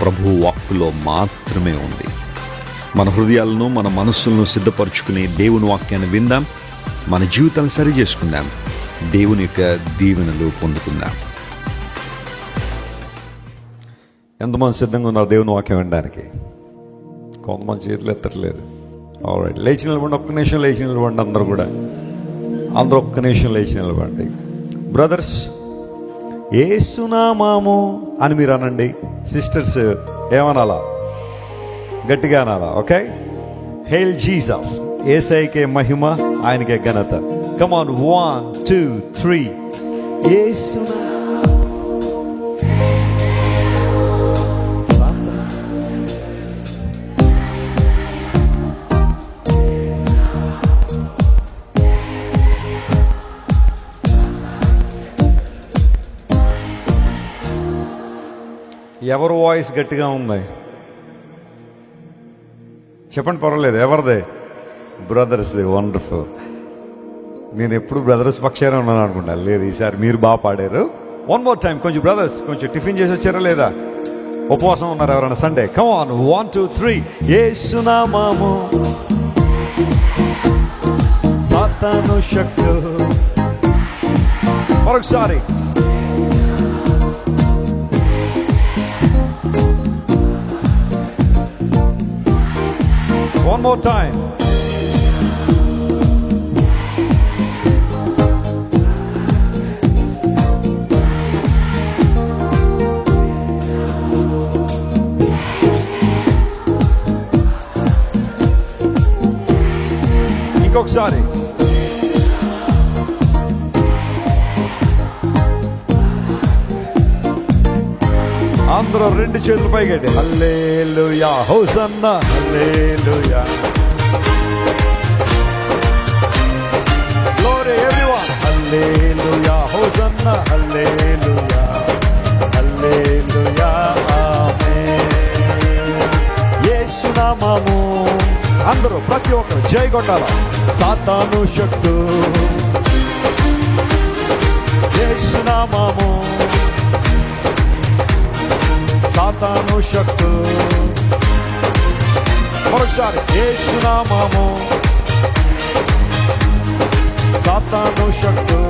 ప్రభు వాక్కులో మాత్రమే ఉంది. మన హృదయాలను, మన మనస్సులను సిద్ధపరచుకునే దేవుని వాక్యాన్ని విందాం, మన జీవితాన్ని సరి చేసుకుందాం, దేవుని యొక్క దీవెనలు పొందుకుందాం. ఎంతమంది సిద్ధంగా ఉన్నారు దేవుని వాక్యం వినడానికి? కొంతమంది చేతులు ఎత్తట్లేదు. ఆల్రైట్, లేచి నిలబండి, ఒక్క నిమిషం లేచి నిలబండి. అందరూ ఒక్క నిమిషం లేచి నిలబండి. బ్రదర్స్, యేసునామము అని మీరు అనండి. సిస్టర్స్ ఏమనాలా? గట్టిగా అనాలా? Okay, hail Jesus. యేసయ్యకే మహిమ, ఆయనకే ఘనత. Come on, 1 2 3. యేసునా ఎవరు వాయిస్ గట్టిగా ఉంది చెప్పండి, పర్వాలేదు. ఎవరిదే? బ్రదర్స్ది. వండర్ఫుల్. నేను ఎప్పుడు బ్రదర్స్ పక్షానే ఉన్నాను అనుకుంటా. లేదు, ఈసారి మీరు బాగా పాడారు. 1 more time. కొంచెం బ్రదర్స్, కొంచెం టిఫిన్ చేసి వచ్చారా లేదా? ఉపవాసం ఉన్నారు ఎవరైనా సండే? Come on, 1 2 3. యేసునామము సాతాను శక్తి. మరొకసారి. One more time. ఇంకొకసారి. అందరూ 2 చేతులు పైకెట్టి హల్లెలూయా, హోసన్నా, హల్లెలూయా, గ్లోరీ ఎవ్రీవన్, హల్లెలూయా, హోసన్నా, హల్లెలూయా, హల్లెలూయా, ఆమేన్. యేసునామము. అందరూ ప్రతి ఒక్కరు జై కొట్టాల. సాతాను శక్తి. యేసునామము సాతాను శక్తి. మరోసారి. యేసునామము సాతాను శక్తి.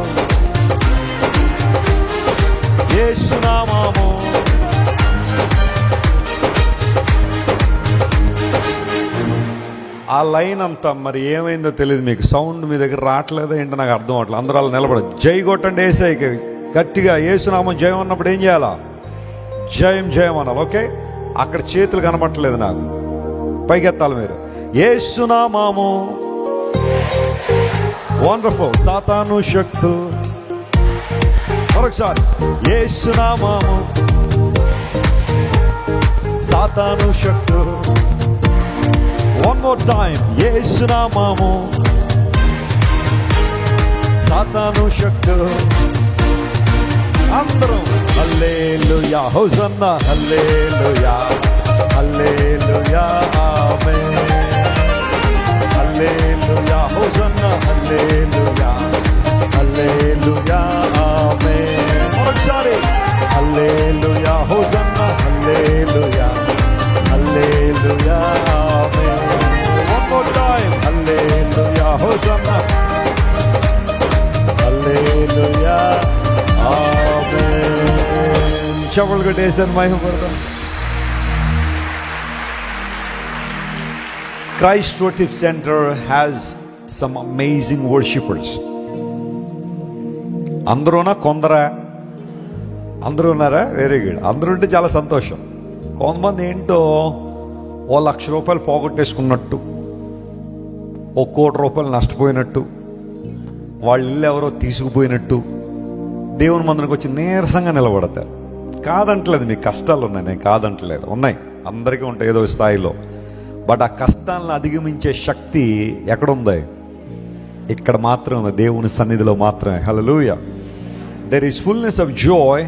యేసునామము. ఆ లైన్ అంతా మరి ఏమైందో తెలియదు మీకు. సౌండ్ మీ దగ్గర రావట్లేదో ఏంటో నాకు అర్థం అవట్లేదు. అందరూ అలా నిలబడదు. జై కొట్టండి యేసయ్యకి గట్టిగా. యేసునామం జయం అన్నప్పుడు ఏం చేయాలా? జయం జయం అనాలి. ఓకే, అక్కడ చేతులు కనబట్టలేదు నాకు, పైకెత్తాలి మీరు. యేసునామము. వండర్ఫుల్. సాతాను శక్తి. మరొకసారి. యేసునామము సాతాను శక్తి. One more time. యేసునామము సాతాను శక్తి. అందరం హల్లెలూయా, hosanna, hallelujah, hallelujah, amen. Hallelujah, hosanna, hallelujah, hallelujah, ఆమేన్. మరోసారి. హల్లెలూయా, హోసన్నా, హల్లెలూయా, హల్లెలూయా, ఆమేన్. One more time. హల్లెలూయా, హోసన్నా, హల్లెలూయా, ఆమేన్. చప్పట్లు కొట్టేసాను, మహిమపడతాం. Christ Worship Center has some amazing worshippers. అందరూనా? కొందరా? అందరూ ఉన్నారా? Very good. అందరూ ఉంటే చాలా సంతోషం. కొంతమంది ఏంటో ఓ ₹1,00,000 పోగొట్టేసుకున్నట్టు, ₹1,00,00,000 నష్టపోయినట్టు, వాళ్ళ ఇల్లు ఎవరో తీసుకుపోయినట్టు దేవుని మందిరానికి వచ్చి నీరసంగా నిలబడతారు. కాదంటలేదు, మీకు కష్టాలు ఉన్నాయి, నేను కాదంటలేదు, ఉన్నాయి, అందరికీ ఉంటాయి ఏదో స్థాయిలో. బట్ ఆ కష్టాలను అధిగమించే శక్తి ఎక్కడుంది? ఇక్కడ మాత్రమే ఉంది, దేవుని సన్నిధిలో మాత్రమే. Hallelujah. There is fullness of joy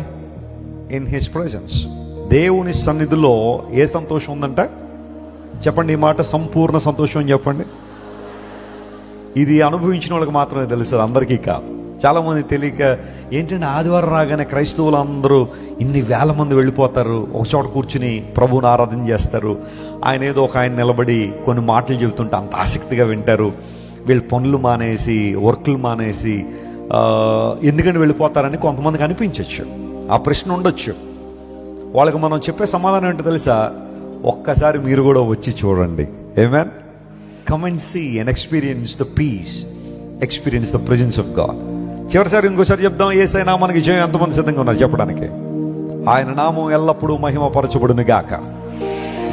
in his presence. దేవుని సన్నిధిలో ఏ సంతోషం ఉందంట? చెప్పండి ఈ మాట, సంపూర్ణ సంతోషం అని చెప్పండి. ఇది అనుభవించిన వాళ్ళకి మాత్రమే తెలుస్తుంది, అందరికీ కాదు. చాలామంది తెలియక ఏంటంటే ఆదివారం రాగానే క్రైస్తవులు అందరూ ఇన్ని వేల మంది వెళ్ళిపోతారు, ఒక చోట కూర్చుని ప్రభువుని ఆరాధన చేస్తారు. ఆయన ఏదో ఒక ఆయన నిలబడి కొన్ని మాటలు చెబుతుంటే అంత ఆసక్తిగా వింటారు. వీళ్ళు పనులు మానేసి, వర్కులు మానేసి ఎందుకంటే వెళ్ళిపోతారని కొంతమందికి అనిపించవచ్చు. ఆ ప్రశ్న ఉండొచ్చు. వాళ్ళకి మనం చెప్పే సమాధానం ఏంటో తెలుసా? ఒక్కసారి మీరు కూడా వచ్చి చూడండి. Amen. Come and see and experience the peace, experience the presence of God. చివరిసారి ఇంకోసారి చెప్దాం. యేసయ్య నామానికి జయం. ఎంతమంది సిద్ధంగా ఉన్నారు చెప్పడానికి? ఆయన నామం ఎల్లప్పుడూ మహిమపరచబడును గాక.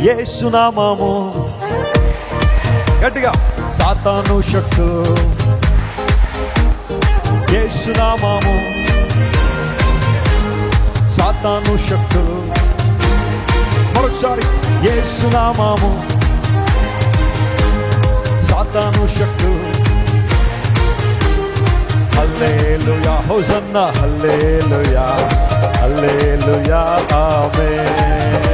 యేసు నామము గట్టిగా. సాతాను శక్తు యేసు నామము, సాతాను శక్తు. మరొకసారి యేసు నామము, సాతాను శక్తు. Hallelujah, hosanna, hallelujah, hallelujah, amen.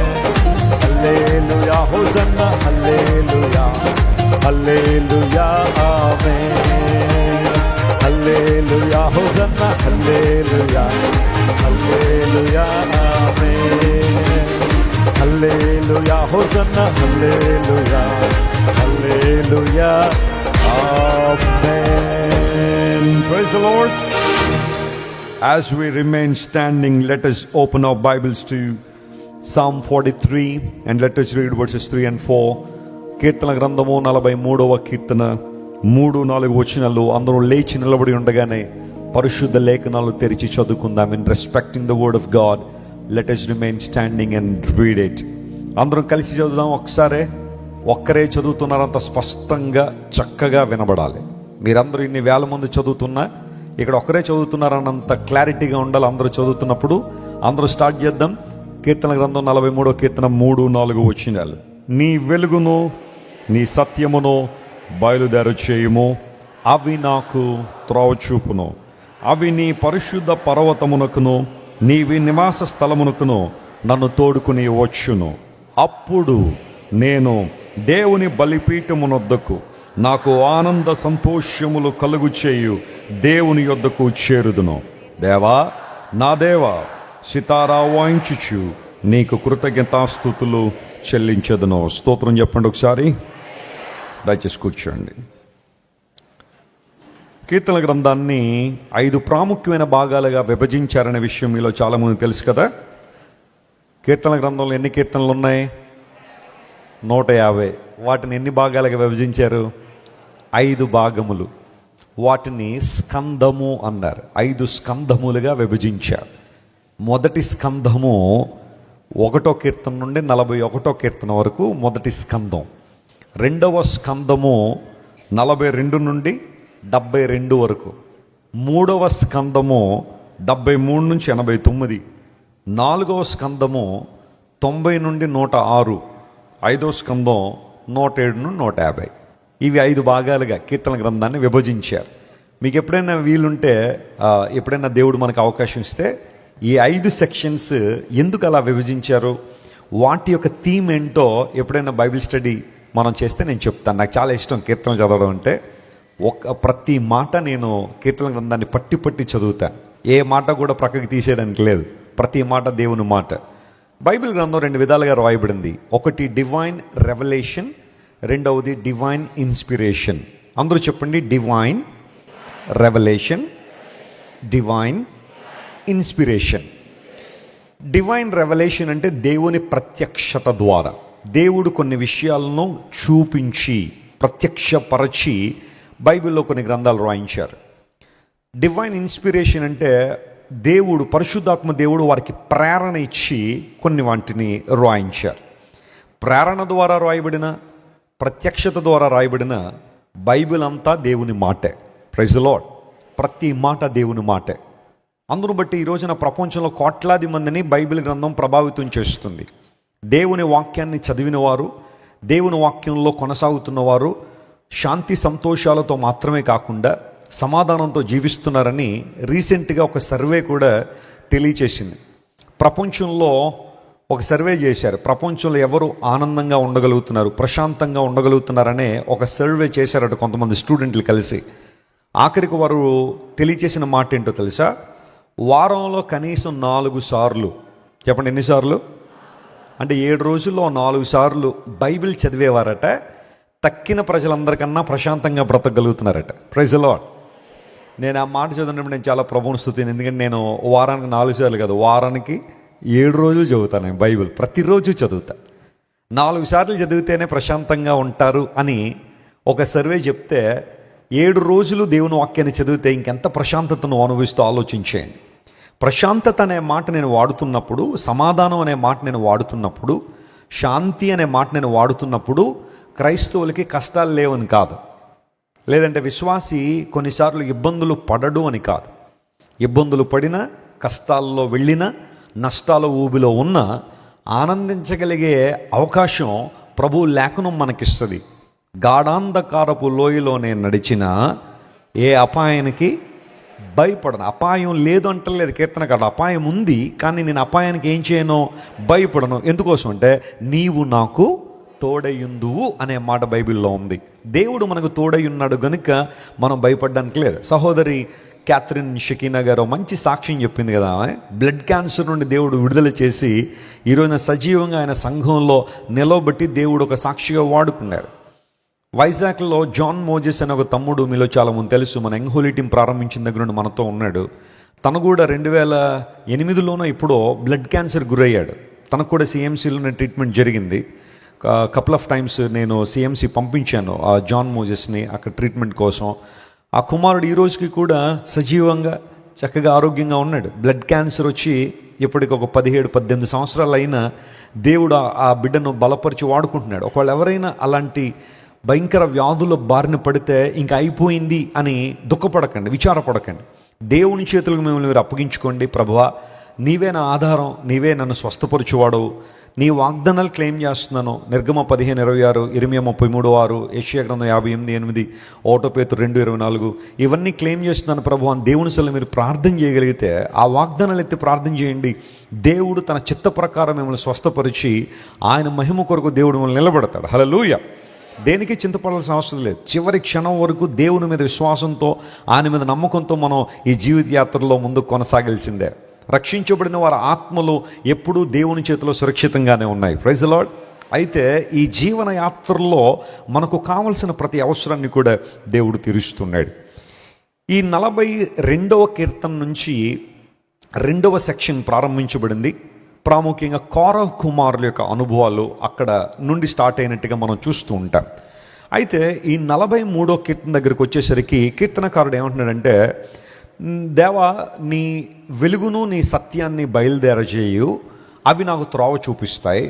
Hallelujah, hosanna, hallelujah, hallelujah, amen. Hallelujah, hosanna, hallelujah, hallelujah, amen. Hallelujah, hosanna, hallelujah, hallelujah, amen. Praise the Lord. As we remain standing, let us open our Bibles to Psalm 43 and let us read verses 3 and 4. కీర్తన గ్రంథము 43వ కీర్తన 3-4 వచనాలు. అందరూ లేచి నిలబడి ఉండగానే పరిశుద్ధ లేఖనాలు తెరిచి చదువుకుందాం. In respecting the word of God, let us remain standing and read it. అందరం కలిసి చదువుదాం. ఒక్కరే చదువుతున్నారంత స్పష్టంగా చక్కగా వినబడాలి. మీరందరూ ఇన్ని వేల మంది చదువుతున్నా ఇక్కడ ఒక్కరే చదువుతున్నారన్నంత క్లారిటీగా ఉండాలి. అందరూ చదువుతున్నప్పుడు అందరూ స్టార్ట్ చేద్దాం. కీర్తన గ్రంథం 43వ కీర్తన 3-4 వచనాలు. నీ వెలుగును నీ సత్యమును బయలుదేరు చేయుము, అవి నాకు త్రోవ చూపును. అవి నీ పరిశుద్ధ పర్వతమునకును నీవి నివాస స్థలమునకును నన్ను తోడుకుని వచ్చును. అప్పుడు నేను దేవుని బలిపీఠమునొద్దకు, నాకు ఆనంద సంతోషములు కలుగు చేయు దేవుని యొద్దకు చేరుదును. దేవా, నా దేవా, సితారా వాయించుచు నీకు కృతజ్ఞతాస్తుతులు చెల్లించదును. స్తోత్రం చెప్పండి ఒకసారి. దయచేసి కూర్చోండి. కీర్తన గ్రంథాన్ని 5 ప్రాముఖ్యమైన భాగాలుగా విభజించారనే విషయం మీలో చాలామంది తెలుసు కదా. కీర్తన గ్రంథంలో ఎన్ని కీర్తనలు ఉన్నాయి? 150. వాటిని ఎన్ని భాగాలుగా విభజించారు? 5 భాగములు. వాటిని స్కందము అన్నారు. 5 స్కందములుగా విభజించారు. మొదటి స్కందము 1వ కీర్తన నుండి 41వ కీర్తన వరకు మొదటి స్కందం. 2వ స్కందము 42 నుండి 72 వరకు. 3వ స్కందము 73 నుంచి 89. 4వ స్కందము 90 నుండి 106. 5వ స్కందం 107 నుండి 150. ఇవి 5 భాగాలుగా కీర్తన గ్రంథాన్ని విభజించారు. మీకు ఎప్పుడైనా వీలుంటే, ఎప్పుడైనా దేవుడు మనకు అవకాశం ఇస్తే ఈ 5 సెక్షన్స్ ఎందుకు అలా విభజించారు, వాటి యొక్క థీమ్ ఏంటో ఎప్పుడైనా బైబిల్ స్టడీ మనం చేస్తే నేను చెప్తాను. నాకు చాలా ఇష్టం కీర్తనలు చదవడం అంటే. ప్రతి మాట నేను కీర్తన గ్రంథాన్ని పట్టి చదువుతాను. ఏ మాట కూడా ప్రక్కకి తీసేయడానికి లేదు. ప్రతి మాట దేవుని మాట. బైబిల్ గ్రంథం 2 విధాలుగా రాయబడింది. ఒకటి డివైన్ రెవల్యూషన్, రెండవది డివైన్ ఇన్స్పిరేషన్. అందరూ చెప్పండి. Divine revolution, divine inspiration. Divine revolution అంటే దేవుని ప్రత్యక్షత ద్వారా దేవుడు కొన్ని విషయాలను చూపించి ప్రత్యక్షపరచి బైబిల్లో కొన్ని గ్రంథాలు రాయించారు. డివైన్ ఇన్స్పిరేషన్ అంటే దేవుడు, పరిశుద్ధాత్మ దేవుడు వారికి ప్రేరణ ఇచ్చి కొన్ని వాటిని రాయించారు. ప్రేరణ ద్వారా రాయబడిన, ప్రత్యక్షత ద్వారా రాయబడిన బైబిల్ అంతా దేవుని మాటే. Praise the lord. ప్రతి మాట దేవుని మాటే. అందును బట్టి ఈ రోజున ప్రపంచంలో కోట్లాది మందిని బైబిల్ గ్రంథం ప్రభావితం చేస్తుంది. దేవుని వాక్యాన్ని చదివిన వారు, దేవుని వాక్యంలో కొనసాగుతున్నవారు శాంతి సంతోషాలతో మాత్రమే కాకుండా సమాధానంతో జీవిస్తున్నారని రీసెంట్గా ఒక సర్వే కూడా తెలియచేసింది. ప్రపంచంలో ఒక సర్వే చేశారు. ప్రపంచంలో ఎవరు ఆనందంగా ఉండగలుగుతున్నారు, ప్రశాంతంగా ఉండగలుగుతున్నారనే ఒక సర్వే చేశారట కొంతమంది స్టూడెంట్లు కలిసి. ఆఖరికి వారు తెలియచేసిన మాట ఏంటో తెలుసా? వారంలో కనీసం 4 సార్లు, చెప్పండి ఎన్నిసార్లు అంటే 7 రోజుల్లో 4 సార్లు బైబిల్ చదివేవారట. తక్కిన ప్రజలందరికన్నా ప్రశాంతంగా బ్రతకగలుగుతున్నారట. Praise the lord. నేను ఆ మాట చదివినప్పుడు నేను చాలా ప్రభువుని స్తుతించాను. ఎందుకంటే నేను వారానికి 4 సార్లు కాదు, వారానికి 7 రోజులు చదువుతాను. నేను బైబిల్ ప్రతిరోజు చదువుతా. 4 సార్లు చదివితేనే ప్రశాంతంగా ఉంటారు అని ఒక సర్వే చెప్తే, 7 రోజులు దేవుని వాక్యాన్ని చదివితే ఇంకెంత ప్రశాంతతను అనుభవిస్తూ ఆలోచించేయండి. ప్రశాంతత అనే మాట నేను వాడుతున్నప్పుడు, సమాధానం అనే మాట నేను వాడుతున్నప్పుడు, శాంతి అనే మాట నేను వాడుతున్నప్పుడు క్రైస్తవులకి కష్టాలు లేవని కాదు, లేదంటే విశ్వాసి కొన్నిసార్లు ఇబ్బందులు పడడు అని కాదు. ఇబ్బందులు పడినా, కష్టాల్లో వెళ్ళినా, నష్టాల ఊబిలో ఉన్నా ఆనందించగలిగే అవకాశం ప్రభువు లేఖనం మనకిస్తుంది. గాఢాంధకారపు లోయలో నేను నడిచిన ఏ అపాయానికి భయపడను. అపాయం లేదు అంటలేదు కీర్తనకారుడు, అపాయం ఉంది, కానీ నేను అపాయానికి ఏం చేయను, భయపడను. ఎందుకోసం అంటే నీవు నాకు తోడయుందువు అనే మాట బైబిల్లో ఉంది. దేవుడు మనకు తోడై ఉన్నాడు కనుక మనం భయపడడానికి లేదు. సహోదరి క్యాథరిన్ షకీనా గారు మంచి సాక్ష్యం చెప్పింది కదా. బ్లడ్ క్యాన్సర్ నుండి దేవుడు విడుదల చేసి ఈరోజున సజీవంగా ఆయన సంఘంలో నిలవబెట్టి దేవుడు ఒక సాక్షిగా వాడుకున్నారు. వైజాగ్లో జాన్ మోజెస్ అనే ఒక తమ్ముడు, మీలో చాలా మంది తెలుసు, మన యంగ్ హోలీ టీం ప్రారంభించిన దగ్గర నుండి మనతో ఉన్నాడు. తను కూడా 2008లోనో ఇప్పుడో బ్లడ్ క్యాన్సర్ గురయ్యాడు. తనకు కూడా సిఎంసీలోనే ట్రీట్మెంట్ జరిగింది. కపుల్ ఆఫ్ టైమ్స్ నేను సిఎంసీ పంపించాను ఆ జాన్ మోజెస్ని అక్కడ ట్రీట్మెంట్ కోసం. ఆ కుమారుడు ఈ రోజుకి కూడా సజీవంగా చక్కగా ఆరోగ్యంగా ఉన్నాడు. బ్లడ్ క్యాన్సర్ వచ్చి ఇప్పటికి ఒక 17-18 సంవత్సరాలు అయినా దేవుడు ఆ బిడ్డను బలపరిచి వాడుకుంటున్నాడు. ఒకవేళ ఎవరైనా అలాంటి భయంకర వ్యాధుల బారిన పడితే ఇంకా అయిపోయింది అని దుఃఖపడకండి, విచారపడకండి. దేవుని చేతులకు మిమ్మల్ని మీరు అప్పగించుకోండి. ప్రభువా, నీవే నా ఆధారం, నీవే నన్ను స్వస్థపరచువాడవు, నీ వాగ్దానాలు క్లెయిమ్ చేస్తున్నాను. నిర్గమ 15:26, ఇర్మియా 33:6, యెషయా గ్రంథం 58:8, 1 పేతురు 2:24 ఇవన్నీ క్లెయిమ్ చేస్తున్నాను ప్రభు అని దేవుని సల్లు మీరు ప్రార్థన చేయగలిగితే, ఆ వాగ్దానాలు ఎత్తి ప్రార్థన చేయండి. దేవుడు తన చిత్త ప్రకారం మిమ్మల్ని స్వస్థపరిచి ఆయన మహిమ కొరకు దేవుడు మిమ్మల్ని నిలబెడతాడు. హల్లెలూయా. దేనికి చింతపడాల్సిన అవసరం లేదు. చివరి క్షణం వరకు దేవుని మీద విశ్వాసంతో, ఆయన మీద నమ్మకంతో మనం ఈ జీవిత యాత్రలో ముందుకు కొనసాగాల్సిందే. రక్షించబడిన వారి ఆత్మలు ఎప్పుడూ దేవుని చేతిలో సురక్షితంగానే ఉన్నాయి. Praise the lord. అయితే ఈ జీవన యాత్రలో మనకు కావలసిన ప్రతి అవసరాన్ని కూడా దేవుడు తీరుస్తున్నాడు. ఈ 42వ కీర్తన నుంచి 2వ సెక్షన్ ప్రారంభించబడింది. ప్రాముఖ్యంగా కోరహు కుమారుల యొక్క అనుభవాలు అక్కడ నుండి స్టార్ట్ అయినట్టుగా మనం చూస్తూ ఉంటాం. అయితే ఈ 43వ కీర్తన దగ్గరికి వచ్చేసరికి కీర్తనకారుడు ఏమంటున్నాడంటే, దేవా, నీ వెలుగును నీ సత్యాన్ని బయలుదేరజేయు, అవి నాకు త్రోవ చూపిస్తాయి.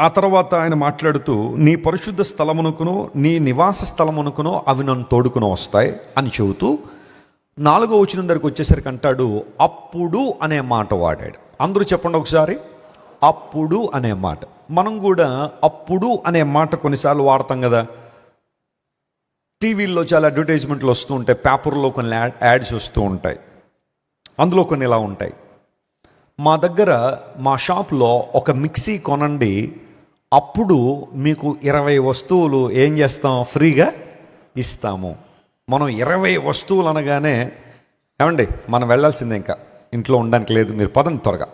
ఆ తర్వాత ఆయన మాట్లాడుతూ, నీ పరిశుద్ధ స్థలమునకును నీ నివాస స్థలమునకును అవి నన్ను తోడుకుని వస్తాయి అని చెబుతూ 4వ వచనం దగ్గరికి వచ్చేసరికి అంటాడు, అప్పుడు అనే మాట వాడాడు. అందరూ చెప్పండి ఒకసారి, అప్పుడు అనే మాట. మనం కూడా అప్పుడు అనే మాట కొన్నిసార్లు వాడతాం కదా. టీవీల్లో చాలా అడ్వర్టైజ్మెంట్లు వస్తూ ఉంటాయి, పేపర్లో కొన్ని యాడ్స్ వస్తూ ఉంటాయి. అందులో కొన్ని ఇలా ఉంటాయి, మా దగ్గర మా షాప్లో ఒక మిక్సీ కొనండి, అప్పుడు మీకు 20 వస్తువులు ఏం చేస్తాం, ఫ్రీగా ఇస్తాము. మనం 20 వస్తువులు అనగానే ఏమండి మనం వెళ్ళాల్సిందే, ఇంకా ఇంట్లో ఉండడానికి లేదు, మీరు పదండి త్వరగా.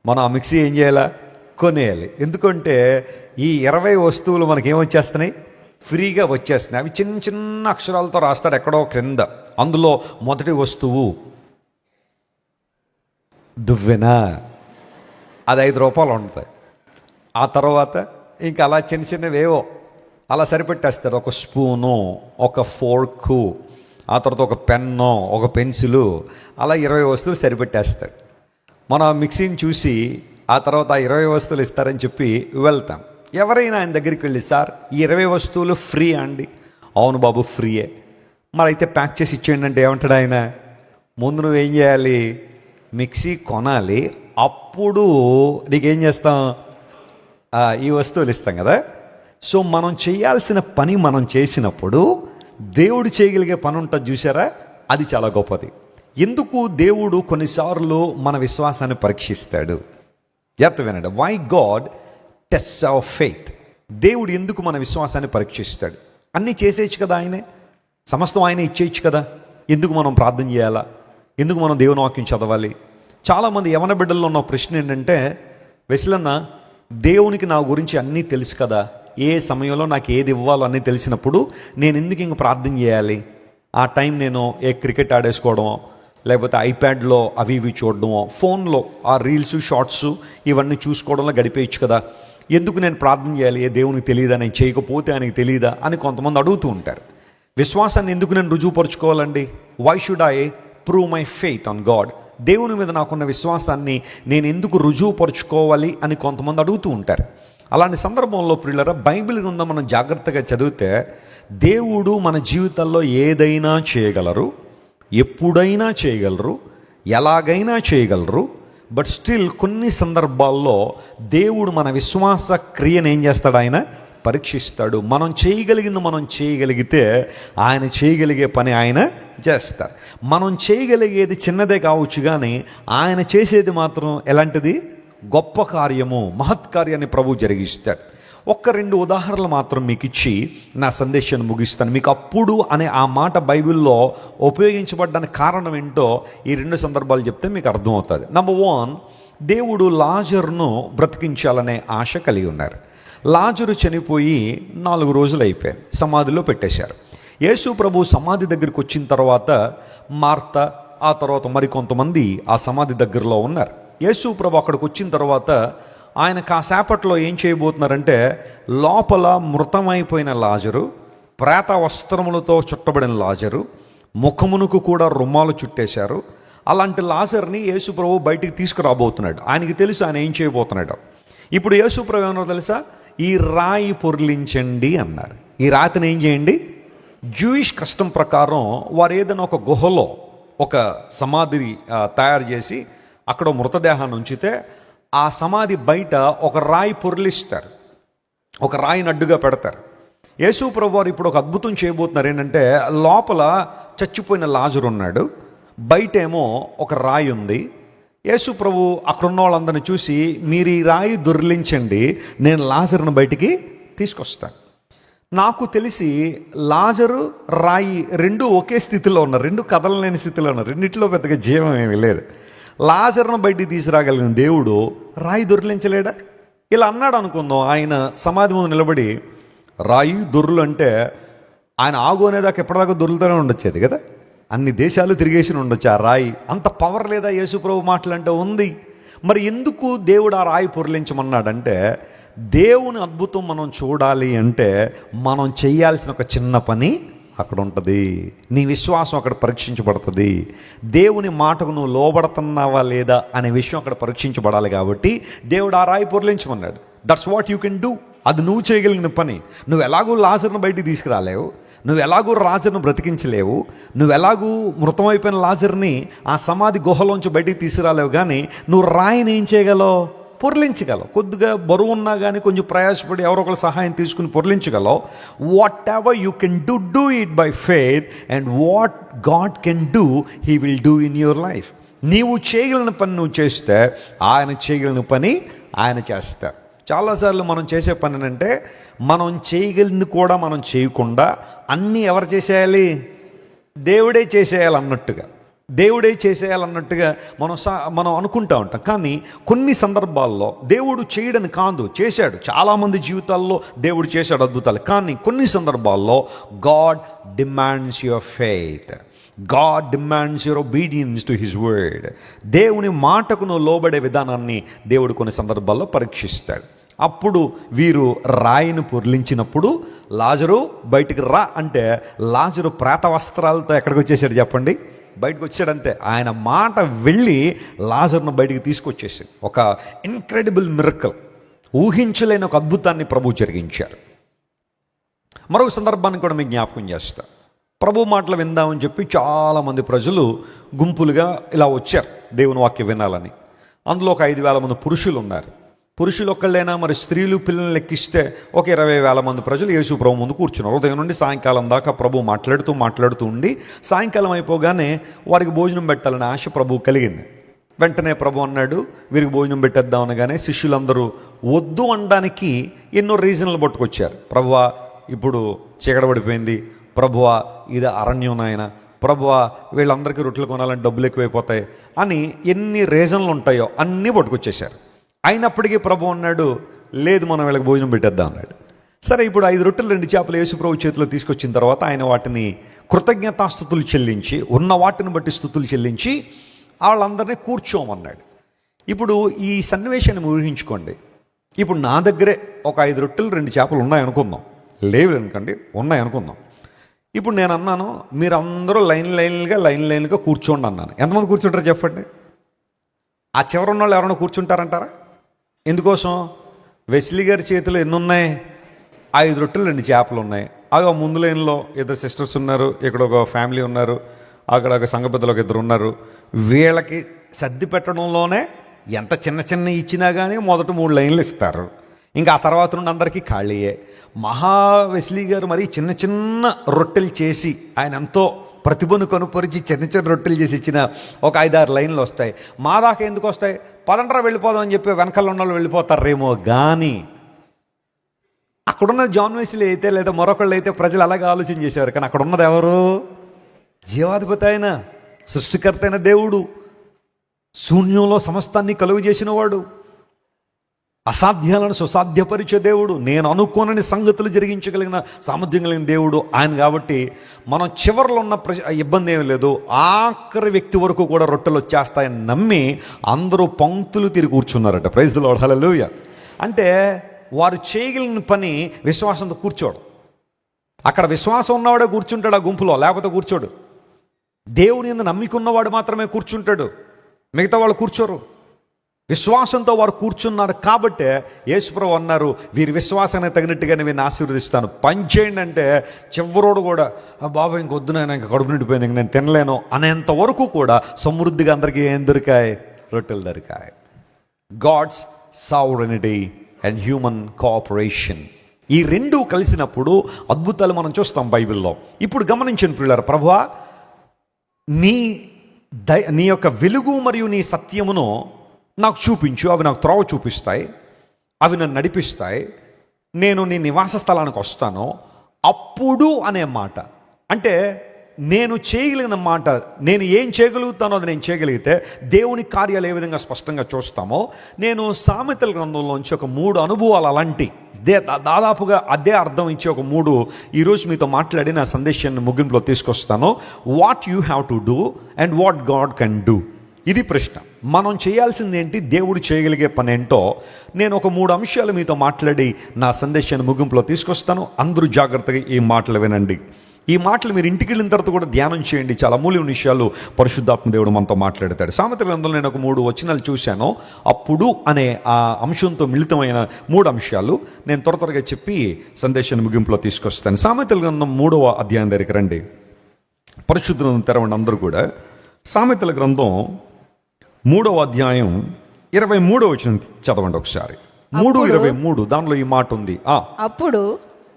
మనం ఆ మిక్సీ ఏం చేయాలా, కొనేయాలి. ఎందుకంటే ఈ 20 వస్తువులు మనకేమొచ్చేస్తున్నాయి, ఫ్రీగా వచ్చేస్తున్నాయి. అవి చిన్న చిన్న అక్షరాలతో రాస్తాడు ఎక్కడో క్రింద. అందులో మొదటి వస్తువు దువ్వెన, అది 5 రూపాయలు ఉంటుంది. ఆ తర్వాత ఇంకా అలా చిన్న చిన్నవేవో అలా సరిపెట్టేస్తారు. ఒక స్పూను, ఒక ఫోర్కు, ఆ తర్వాత ఒక పెన్ను, ఒక పెన్సిలు, అలా 20 వస్తువులు సరిపెట్టేస్తాడు. మనం ఆ మిక్సీని చూసి ఆ తర్వాత ఆ 20 వస్తువులు ఇస్తారని చెప్పి వెళ్తాం. ఎవరైనా ఆయన దగ్గరికి వెళ్ళి, సార్ ఈ 20 వస్తువులు ఫ్రీ అండి, అవును బాబు ఫ్రీయే, మరి అయితే ప్యాక్ చేసి ఇచ్చేయండి అంటే ఏమంటాడు ఆయన, ముందు నువ్వేం చేయాలి, మిక్సీ కొనాలి, అప్పుడు నీకేం చేస్తాం, ఈ వస్తువులు ఇస్తాం కదా. సో మనం చేయాల్సిన పని మనం చేసినప్పుడు దేవుడు చేయగలిగే పని ఉంటుంది చూసారా, అది చాలా గొప్పది. ఎందుకు దేవుడు కొన్నిసార్లు మన విశ్వాసాన్ని పరీక్షిస్తాడు, జాగ్రత్త వినండి. Why God tests our faith. దేవుడు ఎందుకు మన విశ్వాసాన్ని పరీక్షిస్తాడు? అన్నీ చేసేయచ్చు కదా, ఆయనే సమస్తం ఆయనే ఇచ్చేయచ్చు కదా, ఎందుకు మనం ప్రార్థన చేయాలా? ఎందుకు మనం దేవుని వాక్యం చదవాలి? చాలామంది యవన బిడ్డల్లో ఉన్న ప్రశ్న ఏంటంటే, వెస్లన్న, దేవునికి నా గురించి అన్నీ తెలుసు కదా, ఏ సమయంలో నాకు ఏది ఇవ్వాలో అన్నీ తెలిసినప్పుడు నేను ఎందుకు ఇంక ప్రార్థన చేయాలి? ఆ టైం నేను క్రికెట్ ఆడేసుకోవడమో, లేకపోతే ఐప్యాడ్లో అవి ఇవి చూడడమో, ఫోన్లో ఆ రీల్స్ షార్ట్స్ ఇవన్నీ చూసుకోవడంలో గడిపేయచ్చు కదా, ఎందుకు నేను ప్రార్థన చేయాలి? దేవునికి తెలియదా, నేను చేయకపోతే ఆయనకి తెలియదా అని కొంతమంది అడుగుతూ ఉంటారు. విశ్వాసాన్ని ఎందుకు నేను రుజువుపరుచుకోవాలండి? Why should I prove my faith on God? దేవుని మీద నాకున్న విశ్వాసాన్ని నేను ఎందుకు రుజువుపరుచుకోవాలి అని కొంతమంది అడుగుతూ ఉంటారు. అలాంటి సందర్భంలో ప్రియులారా, బైబిల్ గ్రంథం మనం జాగ్రత్తగా చదివితే దేవుడు మన జీవితాల్లో ఏదైనా చేయగలరు, ఎప్పుడైనా చేయగలరు, ఎలాగైనా చేయగలరు. బట్ స్టిల్ కొన్ని సందర్భాల్లో దేవుడు మన విశ్వాస క్రియను ఏం చేస్తాడు? ఆయన పరీక్షిస్తాడు. మనం చేయగలిగింది మనం చేయగలిగితే ఆయన చేయగలిగే పని ఆయన చేస్తారు. మనం చేయగలిగేది చిన్నదే కావచ్చు, కానీ ఆయన చేసేది మాత్రం ఎలాంటిది? గొప్ప కార్యము, మహత్కార్యాన్ని ప్రభు జరిగిస్తాడు. ఒక్క 2 ఉదాహరణలు మాత్రం మీకు ఇచ్చి నా సందేశాన్ని ముగిస్తాను. మీకు అప్పుడు అనే ఆ మాట బైబిల్లో ఉపయోగించబడ్డానికి కారణం ఏంటో ఈ 2 సందర్భాలు చెప్తే మీకు అర్థమవుతుంది. నంబర్ 1, దేవుడు లాజరును బ్రతికించాలనే ఆశ కలిగి ఉన్నారు. లాజరు చనిపోయి 4 రోజులు అయిపోయాయి, సమాధిలో పెట్టేశారు. యేసు ప్రభు సమాధి దగ్గరికి వచ్చిన తర్వాత మార్త, ఆ తర్వాత మరికొంతమంది ఆ సమాధి దగ్గరలో ఉన్నారు. యేసు ప్రభు అక్కడికి వచ్చిన తర్వాత ఆయన కాసేపట్లో ఏం చేయబోతున్నారంటే, లోపల మృతమైపోయిన లాజరు, ప్రేత వస్త్రములతో చుట్టబడిన లాజరు, ముఖమునకు కూడా రుమాలు చుట్టేశారు. అలాంటి లాజర్ని యేసు ప్రభు బయటికి తీసుకురాబోతున్నాడు. ఆయనకి తెలుసు ఆయన ఏం చేయబోతున్నాడు. ఇప్పుడు యేసు ప్రభు ఏమన్నా తెలుసా? ఈ రాయి పొర్లించండి అన్నారు. ఈ రాతిని ఏం చేయండి? జూయిష్ కష్టం ప్రకారం వారు ఏదైనా ఒక గుహలో ఒక సమాధి తయారు చేసి అక్కడ మృతదేహాన్ని ఉంచితే ఆ సమాధి బయట ఒక రాయి పొర్లిస్తారు, ఒక రాయిని అడ్డుగా పెడతారు. యేసు ప్రభు వారు ఇప్పుడు ఒక అద్భుతం చేయబోతున్నారు. ఏంటంటే, లోపల చచ్చిపోయిన లాజరు ఉన్నాడు, బయటేమో ఒక రాయి ఉంది. యేసు ప్రభు అక్కడున్న వాళ్ళందరినీ చూసి, మీరు ఈ రాయి దొర్లించండి, నేను లాజరును బయటికి తీసుకొస్తాను. నాకు తెలిసి లాజరు, రాయి రెండు ఒకే స్థితిలో ఉన్నారు, రెండు కదలలేని స్థితిలో ఉన్నారు, రెండిట్లో పెద్దగా జీవం ఏమీ లేదు. లాజరును బయటికి తీసుకురాగలిగిన దేవుడు రాయి దొర్లించలేడా? ఇలా అన్నాడు అనుకుందాం. ఆయన సమాధి ముందు నిలబడి రాయి దొర్లు అంటే ఆయన ఆగు అనేదాకా ఎప్పటిదాకా దొర్లుతూనే ఉండొచ్చేది కదా. అన్ని దేశాలు తిరిగేసి ఉండొచ్చు ఆ రాయి. అంత పవర్ లేదా యేసు ప్రభు మాటలంటే? ఉంది. మరి ఎందుకు దేవుడు ఆ రాయి పొర్లించమన్నాడంటే, దేవుని అద్భుతం మనం చూడాలి అంటే మనం చేయాల్సిన ఒక చిన్న పని అక్కడ ఉంటుంది. నీ విశ్వాసం అక్కడ పరీక్షించబడుతుంది. దేవుని మాటకు నువ్వు లోబడుతున్నావా లేదా అనే విషయం అక్కడ పరీక్షించబడాలి. కాబట్టి దేవుడు ఆ రాయి పొర్లించమన్నాడు. That's what you can do. అది నువ్వు చేయగలిగిన పని. నువ్వు ఎలాగూ లాజరును బయటికి తీసుకురాలేవు, నువ్వు ఎలాగూ రాజును బ్రతికించలేవు, నువ్వు ఎలాగూ మృతమైపోయిన లాజర్ని ఆ సమాధి గుహలోంచి బయటికి తీసుకురాలేవు, కానీ నువ్వు రాయిని ఏం చేయగలవు? పొర్లించగలవు. కొద్దిగా బరువు ఉన్నా కానీ కొంచెం ప్రయాసపడి ఎవరో ఒకరు సహాయం తీసుకుని పొర్లించగలవు. Whatever you can do it by faith, and what God can do he will do in your life. నీవు చేయగలిగిన పని నువ్వు చేస్తే ఆయన చేయగలిగిన పని ఆయన చేస్తారు. చాలాసార్లు మనం చేసే పని అంటే, మనం చేయగలిగింది కూడా మనం చేయకుండా అన్నీ ఎవరు చేసేయాలి? దేవుడే చేసేయాలన్నట్టుగా, దేవుడే చేసేయాలన్నట్టుగా మనం అనుకుంటూ ఉంటాం. కానీ కొన్ని సందర్భాల్లో దేవుడు చేయడని కాదు, చేశాడు. చాలామంది జీవితాల్లో దేవుడు చేశాడు అద్భుతాలు. కానీ కొన్ని సందర్భాల్లో God demands your faith, God demands your obedience to his word. దేవుని మాటకు నువ్వు లోబడే విధానాన్ని దేవుడు కొన్ని సందర్భాల్లో పరీక్షిస్తాడు. అప్పుడు వీరు రాయిని పొర్లించినప్పుడు లాజరు బయటికి రా అంటే, లాజరు ప్రేత వస్త్రాలతో ఎక్కడికి వచ్చేసాడు చెప్పండి? బయటకు వచ్చాడంతే. ఆయన మాట వెళ్ళి లాజరును బయటికి తీసుకొచ్చేసింది. ఒక ఇన్క్రెడిబుల్ మిరకల్, ఊహించలేని ఒక అద్భుతాన్ని ప్రభు జరిగించారు. మరొక సందర్భాన్ని కూడా మీకు జ్ఞాపకం చేస్తా. ప్రభు మాటలు విందామని చెప్పి చాలామంది ప్రజలు గుంపులుగా ఇలా వచ్చారు దేవుని వాక్యం వినాలని. అందులో ఒక 5,000 మంది పురుషులు ఉన్నారు. పురుషులు ఒక్కళ్ళైనా, మరి స్త్రీలు పిల్లల్ని లెక్కిస్తే ఒక 20,000 మంది ప్రజలు యేసు ప్రభు ముందు కూర్చున్నారు. ఉదయం నుండి సాయంకాలం దాకా ప్రభు మాట్లాడుతూ ఉండి, సాయంకాలం అయిపోగానే వారికి భోజనం పెట్టాలనే ఆశ ప్రభు కలిగింది. వెంటనే ప్రభు అన్నాడు, వీరికి భోజనం పెట్టేద్దాం అనగానే శిష్యులందరూ వద్దు అనడానికి ఎన్నో రీజన్లు పట్టుకొచ్చారు. ప్రభువా, ఇప్పుడు చీకటి పడిపోయింది, ప్రభువా ఇది అరణ్యం నాయన, ప్రభువా వీళ్ళందరికీ రొట్టెలు కొనాలని డబ్బులు ఎక్కువైపోతాయి అని ఎన్ని రీజన్లు ఉంటాయో అన్నీ పట్టుకొచ్చేశారు. అయినప్పటికీ ప్రభు అన్నాడు, లేదు మనం వీళ్ళకి భోజనం పెట్టేద్దాం అన్నాడు. సరే, ఇప్పుడు 5 రొట్టెలు 2 చేపలు యేసు ప్రభు చేతిలో తీసుకొచ్చిన తర్వాత ఆయన వాటిని కృతజ్ఞతాస్తుతులు చెల్లించి, ఉన్న వాటిని బట్టి స్తుతులు చెల్లించి వాళ్ళందరినీ కూర్చోమన్నాడు. ఇప్పుడు ఈ సన్నివేశాన్ని ఊహించుకోండి. ఇప్పుడు నా దగ్గరే ఒక 5 రొట్టెలు 2 చేపలు ఉన్నాయనుకుందాం, లేవు అనుకోండి, ఉన్నాయనుకుందాం. ఇప్పుడు నేను అన్నాను, మీరు అందరూ లైన్గా కూర్చోండి అన్నాను. ఎంతమంది కూర్చుంటారు చెప్పండి? ఆ చివరి ఉన్న వాళ్ళు ఎవరైనా కూర్చుంటారంటారా? ఎందుకోసం? వెస్లీ గారి చేతిలో ఎన్ని ఉన్నాయి? 5 రొట్టెలు 2 చేపలు ఉన్నాయి. అలా ముందు లైన్లో 2 సిస్టర్స్ ఉన్నారు, ఇక్కడ ఒక ఫ్యామిలీ ఉన్నారు, అక్కడ ఒక సంఘ పెద్దలు ఒక 2 ఉన్నారు. వీళ్ళకి సర్ది పెట్టడంలోనే ఎంత చిన్న ఇచ్చినా కానీ మొదట 3 లైన్లు ఇస్తారు. ఇంకా ఆ తర్వాత నుండి అందరికీ ఖాళీయే. వెస్లీ గారు మరి చిన్న రొట్టెలు చేసి, ఆయన ఎంతో ప్రతిభను కనుపరిచి చిన్న రొట్టెలు చేసి ఇచ్చిన ఒక 5-6 లైన్లు వస్తాయి. మా దాకా ఎందుకు వస్తాయి? పదండ్రా వెళ్ళిపోదాం అని చెప్పి వెనకాల ఉన్న వాళ్ళు వెళ్ళిపోతారేమో. కానీ అక్కడున్న జాన్ వెస్లీ అయితే లేదా మరొకళ్ళు అయితే ప్రజలు అలాగే ఆలోచన చేసేవారు. కానీ అక్కడ ఉన్నది ఎవరు? జీవాధిపతి అయిన, సృష్టికర్త అయిన దేవుడు, శూన్యంలో సమస్తాన్ని కలుగు చేసిన వాడు, అసాధ్యాలను సుసాధ్యపరిచే దేవుడు, నేను అనుకోనని సంగతులు జరిగించగలిగిన సామర్థ్యం కలిగిన దేవుడు ఆయన. కాబట్టి మనం చివరిలో ఉన్న ఇబ్బంది ఏమీ లేదు. ఆఖరి వ్యక్తి వరకు కూడా రొట్టెలు వచ్చేస్తాయని నమ్మి అందరూ పంక్తులు తిరిగి కూర్చున్నారట. ప్రైజ్ ది లార్డ్, హల్లెలూయా. అంటే వారు చేయగలిగిన పని విశ్వాసంతో కూర్చోడు. అక్కడ విశ్వాసం ఉన్నవాడే కూర్చుంటాడు ఆ గుంపులో, లేకపోతే కూర్చోడు. దేవుని యందు నమ్మికున్నవాడు మాత్రమే కూర్చుంటాడు, మిగతా వాళ్ళు కూర్చోరు. విశ్వాసంతో వారు కూర్చున్నారు కాబట్టే యేసుప్రభువు అన్నారు, వీరి విశ్వాసానికి తగినట్టుగానే వీరిని ఆశీర్వదిస్తాను, పని చేయండి అంటే చివరోడు కూడా బాబా ఇంకొద్దు, నేను ఇంకా కడుపు నిండిపోయింది, ఇంక నేను తినలేను అనేంత వరకు కూడా సమృద్ధిగా అందరికీ ఏం దొరికాయి? రొట్టెలు దొరికాయి. God's sovereignty and human cooperation, ఈ రెండు కలిసినప్పుడు అద్భుతాలు మనం చూస్తాం బైబిల్లో. ఇప్పుడు గమనించండి ప్రియులారా, ప్రభువా నీ యొక్క వెలుగు మరియు నీ సత్యమును నాకు చూపించు, అవి నాకు త్రోవ చూపిస్తాయి, అవి నన్ను నడిపిస్తాయి, నేను నీ నివాస స్థలానికి వస్తాను అప్పుడు అనే మాట. అంటే నేను చేయగలిగిన మాట, నేను ఏం చేయగలుగుతానో అది నేను చేయగలిగితే దేవుని కార్యాలు ఏ విధంగా స్పష్టంగా చూస్తామో, నేను సామెతల గ్రంథంలోంచి ఒక 3 అనుభవాలు అలాంటి దాదాపుగా అదే అర్థం ఇచ్చే ఒక 3 ఈరోజు మీతో మాట్లాడి నా సందేశాన్ని ముగింపులో తీసుకొస్తాను. What you have to do and what God can do. ఇది ప్రశ్న. మనం చేయాల్సింది ఏంటి, దేవుడు చేయగలిగే పని ఏంటో నేను ఒక 3 అంశాలు మీతో మాట్లాడి నా సందేశాన్ని ముగింపులో తీసుకొస్తాను. అందరూ జాగ్రత్తగా ఈ మాటలు వినండి. ఈ మాటలు మీరు ఇంటికి వెళ్ళిన తర్వాత కూడా ధ్యానం చేయండి. చాలా అమూల్యమైన విషయాలు పరిశుద్ధాత్మ దేవుడు మనతో మాట్లాడతాడు. సామెతల గ్రంథంలో నేను ఒక 3 వచనాలు చూశాను. అప్పుడు అనే ఆ అంశంతో మిళితమైన 3 అంశాలు నేను త్వరగా చెప్పి సందేశాన్ని ముగింపులో తీసుకొస్తాను. సామెతల గ్రంథం 3వ అధ్యాయం దగ్గరికి రండి. పరిశుద్ధ గ్రంథం తెరవండి అందరూ కూడా. సామెతల గ్రంథం 3వ అధ్యాయం 23వ వచనం చదవండి ఒకసారి. 3:23 దానిలో ఈ మాట ఉంది. అప్పుడు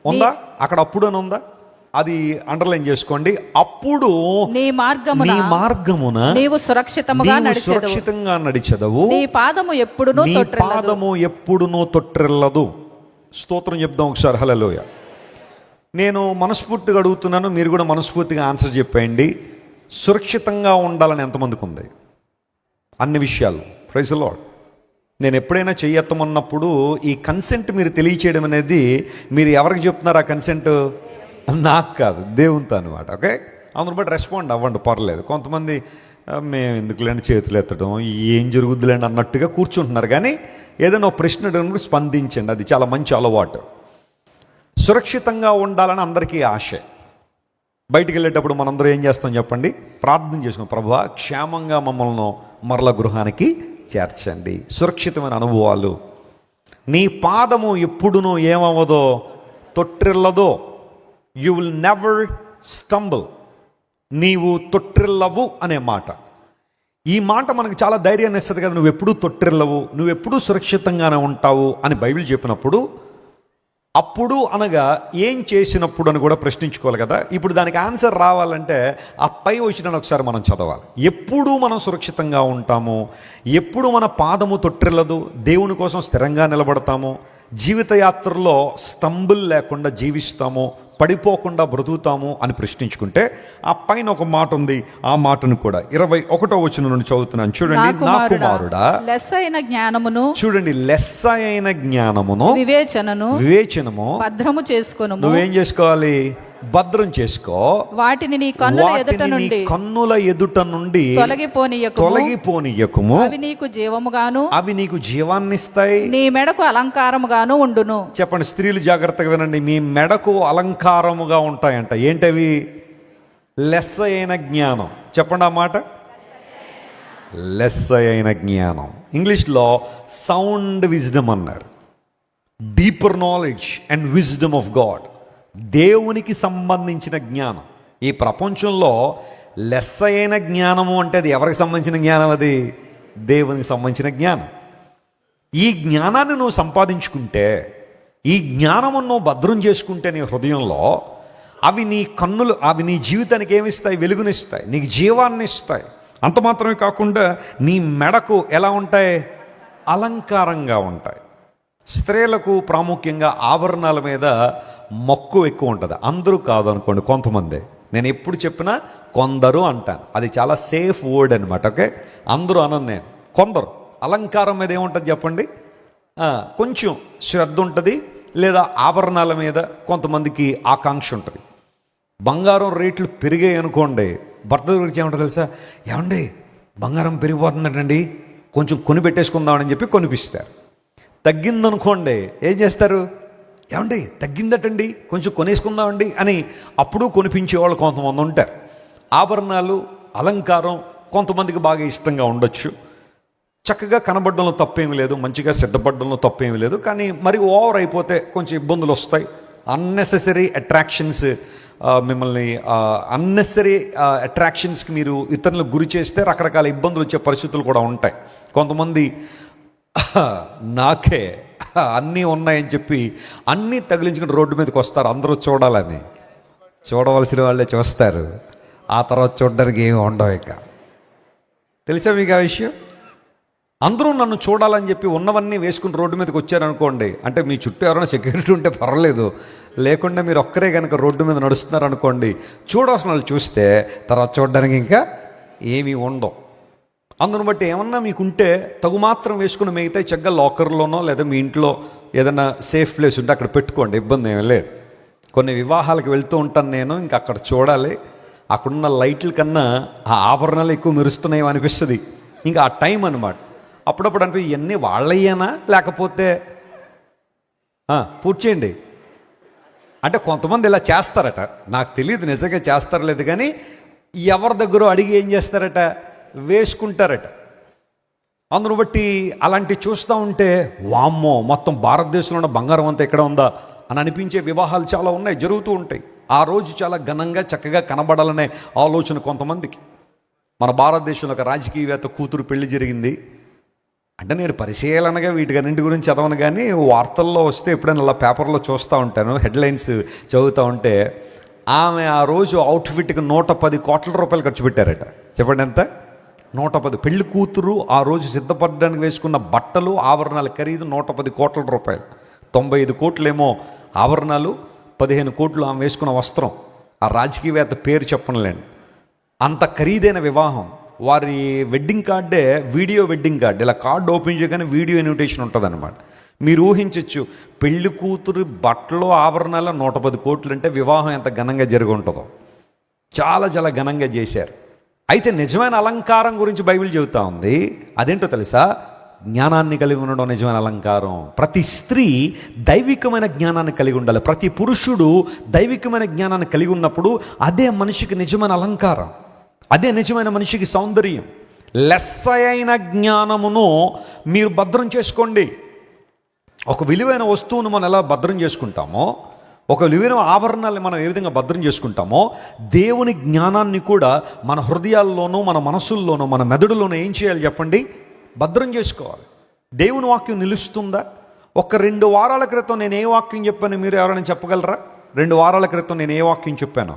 ఉందా అక్కడ? అప్పుడు అని ఉందా? అది అండర్లైన్ చేసుకోండి. అప్పుడు నీ మార్గమున నీవు సురక్షితంగా నడిచెదవు, నీ పాదము ఎప్పుడునూ తొట్టిల్లదు. స్తోత్రం చెప్దాం ఒకసారి, హల్లెలూయా. నేను మనస్ఫూర్తిగా అడుగుతున్నాను, మీరు కూడా మనస్ఫూర్తిగా ఆన్సర్ చెప్పండి. సురక్షితంగా ఉండాలని ఎంతమందికి ఉంది? అన్ని విషయాలు. Praise the lord. నేను ఎప్పుడైనా చెయ్యత్తమన్నప్పుడు ఈ కన్సెంట్ మీరు తెలియచేయడం అనేది, మీరు ఎవరికి చెప్తున్నారు ఆ కన్సెంట్? నాకు కాదు, దేవునితో అనమాట. ఓకే, అందుని బట్టి రెస్పాండ్ అవ్వండి, పర్లేదు. కొంతమంది మేము ఎందుకులేండి చేతులు ఎత్తడం, ఏం జరుగుద్దులేండి అన్నట్టుగా కూర్చుంటున్నారు. కానీ ఏదైనా ఒక ప్రశ్న అడిగినప్పుడు స్పందించండి, అది చాలా మంచి అలవాటు. సురక్షితంగా ఉండాలని అందరికీ ఆశ. బయటికి వెళ్ళేటప్పుడు మనందరూ ఏం చేస్తాం చెప్పండి? ప్రార్థన చేసుకున్నాం, ప్రభువా క్షేమంగా మమ్మల్ని మరల గృహానికి చేర్చండి. సురక్షితమైన అనుభవాలు. నీ పాదము ఎప్పుడునూ ఏమవ్వదో, తొట్టిల్లదో. You will never stumble. నీవు తొట్టిల్లవు అనే మాట. ఈ మాట మనకు చాలా ధైర్యాన్ని ఇస్తుంది కదా. నువ్వు ఎప్పుడూ తొట్టిల్లవు, నువ్వు ఎప్పుడూ సురక్షితంగానే ఉంటావు అని బైబిల్ చెప్పినప్పుడు, అప్పుడు అనగా ఏం చేసినప్పుడు అని కూడా ప్రశ్నించుకోవాలి కదా. ఇప్పుడు దానికి ఆన్సర్ రావాలంటే ఆ పై వచ్చిన ఒకసారి మనం చదవాలి. ఎప్పుడు మనం సురక్షితంగా ఉంటాము, ఎప్పుడు మన పాదము తొట్టిల్లదు, దేవుని కోసం స్థిరంగా నిలబడతాము, జీవితయాత్రలో స్తంబుల్ లేకుండా జీవిస్తాము, పడిపోకుండా బ్రతుకుతాము అని ప్రశ్నించుకుంటే ఆ పైన ఒక మాట ఉంది. ఆ మాటను కూడా 21వ వచనం నుండి చదువుతున్నాను చూడండి. నా కుమారుడా, లెస్సైన జ్ఞానమును, చూడండి, లెస్సైన జ్ఞానమును, వివేచనము భద్రము చేసుకొనుము. నువ్వేం చేసుకోవాలి? భద్రం చేసుకో. వాటిని నీ కన్నుల ఎదుట నుండి తొలగిపోనీయకుము. అవి నీకు జీవముగాను, అవి నీకు జీవాన్నిస్తాయి, నీ మెడకు అలంకారముగాను ఉండును. చెప్పండి స్త్రీలు, జాగ్రత్తగా వినండి. మీ మెడకు అలంకారముగా ఉంటాయంట. ఏంటవి? లెస్స అయిన జ్ఞానం. చెప్పండి ఆ మాట. లెస్స అయిన జ్ఞానం. ఇంగ్లీష్లో సౌండ్ విజ్డమ్ అన్నారు. Deeper knowledge and wisdom of God. దేవునికి సంబంధించిన జ్ఞానం. ఈ ప్రపంచంలో లెస్స అయిన జ్ఞానము అంటే అది ఎవరికి సంబంధించిన జ్ఞానం? అది దేవునికి సంబంధించిన జ్ఞానం. ఈ జ్ఞానాన్ని నువ్వు సంపాదించుకుంటే, ఈ జ్ఞానము నువ్వు భద్రం చేసుకుంటే నీ హృదయంలో, అవి నీ కన్నులు, అవి నీ జీవితానికి ఏమిస్తాయి? వెలుగునిస్తాయి, నీకు జీవాన్ని ఇస్తాయి. అంత మాత్రమే కాకుండా నీ మెడకు ఎలా ఉంటాయి? అలంకారంగా ఉంటాయి. స్త్రీలకు ప్రాముఖ్యంగా ఆభరణాల మీద మక్కువ ఎక్కువ ఉంటుంది. అందరూ కాదు అనుకోండి, కొంతమంది. నేను ఎప్పుడు చెప్పినా కొందరు అంటాను. అది చాలా సేఫ్ వర్డ్ అనమాట. ఓకే, అందరూ అనను నేను. కొందరు. అలంకారం మీద ఏముంటుంది చెప్పండి? కొంచెం శ్రద్ధ ఉంటుంది, లేదా ఆభరణాల మీద కొంతమందికి ఆకాంక్ష ఉంటుంది. బంగారం రేట్లు పెరిగాయి అనుకోండి, భర్త గురించి ఏమంటుంది తెలుసా? ఏమండి బంగారం పెరిగిపోతుందండి, కొంచెం కొని పెట్టేసుకుందామని చెప్పి కొనిపిస్తారు. తగ్గిందనుకోండి ఏం చేస్తారు? ఏమండి తగ్గిందటండి, కొంచెం కొనేసుకుందామండి అని అప్పుడు కొనిపించేవాళ్ళు కొంతమంది ఉంటారు. ఆభరణాలు, అలంకారం కొంతమందికి బాగా ఇష్టంగా ఉండొచ్చు. చక్కగా కనబడడంలో తప్పేమీ లేదు, మంచిగా సిద్ధపడడంలో తప్పేమీ లేదు. కానీ మరి ఓవర్ అయిపోతే కొంచెం ఇబ్బందులు వస్తాయి. అన్నెసెసరీ అట్రాక్షన్స్, మిమ్మల్ని అన్నెసరీ అట్రాక్షన్స్కి మీరు ఇతరులకు గురి చేస్తే రకరకాల ఇబ్బందులు వచ్చే పరిస్థితులు కూడా ఉంటాయి. కొంతమంది నాకే అన్నీ ఉన్నాయని చెప్పి అన్నీ తగిలించుకుని రోడ్డు మీదకి వస్తారు. అందరూ చూడాలని. చూడవలసిన వాళ్ళే చూస్తారు, ఆ తర్వాత చూడడానికి ఏమి ఉండవు. ఇక తెలుసా మీకు ఆ విషయం? అందరూ నన్ను చూడాలని చెప్పి ఉన్నవన్నీ వేసుకుని రోడ్డు మీదకి వచ్చారనుకోండి, అంటే మీ చుట్టూ ఎవరైనా సెక్యూరిటీ ఉంటే పర్వాలేదు, లేకుండా మీరు ఒక్కరే కనుక రోడ్డు మీద నడుస్తున్నారు అనుకోండి, చూడవలసిన వాళ్ళు చూస్తే తర్వాత చూడడానికి ఇంకా ఏమీ ఉండవు. అందును బట్టి ఏమన్నా మీకుంటే తగు మాత్రం వేసుకుని మిగతా చక్కగా లాకర్లోనో లేదా మీ ఇంట్లో ఏదైనా సేఫ్ ప్లేస్ ఉంటే అక్కడ పెట్టుకోండి, ఇబ్బంది ఏమీ లేదు. కొన్ని వివాహాలకు వెళ్తూ ఉంటాను నేను, ఇంకా అక్కడ చూడాలి, అక్కడున్న లైట్ల కన్నా ఆ ఆభరణాలు ఎక్కువ మెరుస్తున్నాయి అనిపిస్తుంది. ఇంకా ఆ టైం అనమాట. అప్పుడప్పుడు అనిపి ఇవన్నీ వాళ్ళయ్యానా లేకపోతే పూర్తి చేయండి అంటే కొంతమంది ఇలా చేస్తారట. నాకు తెలియదు నిజంగా చేస్తారో లేదు, కానీ ఎవరి దగ్గర అడిగి ఏం చేస్తారట? వేసుకుంటారట. అందును బట్టి అలాంటివి చూస్తూ ఉంటే వామ్మో మొత్తం భారతదేశంలో ఉన్న బంగారం అంతా ఎక్కడ ఉందా అని అనిపించే వివాహాలు చాలా ఉన్నాయి, జరుగుతూ ఉంటాయి. ఆ రోజు చాలా ఘనంగా చక్కగా కనబడాలనే ఆలోచన కొంతమందికి. మన భారతదేశంలో ఒక రాజకీయవేత్త కూతురు పెళ్లి జరిగింది. అంటే నేను పరిశీలనగా వీటికన్నింటి గురించి చదవను, కానీ వార్తల్లో వస్తే ఎప్పుడైనా అలా పేపర్లో చూస్తూ ఉంటాను, హెడ్లైన్స్ చదువుతూ ఉంటే ఆమె ఆ రోజు అవుట్ఫిట్కి 110 కోట్ల రూపాయలు ఖర్చు పెట్టారట. చెప్పండి ఎంత? 110. పెళ్లి కూతురు ఆ రోజు సిద్ధపడడానికి వేసుకున్న బట్టలు, ఆభరణాల ఖరీదు 110 కోట్ల రూపాయలు. 95 కోట్లేమో ఆభరణాలు, 15 కోట్లు ఆమె వేసుకున్న వస్త్రం. ఆ రాజకీయవేత్త పేరు చెప్పనులేండి. అంత ఖరీదైన వివాహం. వారి వెడ్డింగ్ కార్డే వీడియో వెడ్డింగ్ కార్డు. ఇలా కార్డు ఓపెన్ చేయగానే వీడియో ఇన్విటేషన్ ఉంటుంది అనమాట. మీరు ఊహించవచ్చు, పెళ్లి కూతురు బట్టలు ఆభరణాలు 110 కోట్లు అంటే వివాహం ఎంత ఘనంగా జరిగి ఉంటుందో. చాలా చాలా ఘనంగా చేశారు. అయితే నిజమైన అలంకారం గురించి బైబిల్ చెబుతా ఉంది. అదేంటో తెలుసా? జ్ఞానాన్ని కలిగి ఉండడం నిజమైన అలంకారం. ప్రతి స్త్రీ దైవికమైన జ్ఞానాన్ని కలిగి ఉండాలి. ప్రతి పురుషుడు దైవికమైన జ్ఞానాన్ని కలిగి ఉన్నప్పుడు అదే మనిషికి నిజమైన అలంకారం, అదే నిజమైన మనిషికి సౌందర్యం. లెస్సైన జ్ఞానమును మీరు భద్రం చేసుకోండి. ఒక విలువైన వస్తువును మనం ఎలా భద్రం చేసుకుంటామో, ఒక విలువైన ఆభరణాలను మనం ఏ విధంగా భద్రం చేసుకుంటామో, దేవుని జ్ఞానాన్ని కూడా మన హృదయాల్లోనూ మన మనసుల్లోనూ మన మెదడులోనూ ఏం చేయాలి చెప్పండి? భద్రం చేసుకోవాలి. దేవుని వాక్యం నిలుస్తుందా? ఒక 2 వారాల క్రితం నేను ఏ వాక్యం చెప్పాను మీరు ఎవరైనా చెప్పగలరా? 2 వారాల క్రితం నేను ఏ వాక్యం చెప్పాను?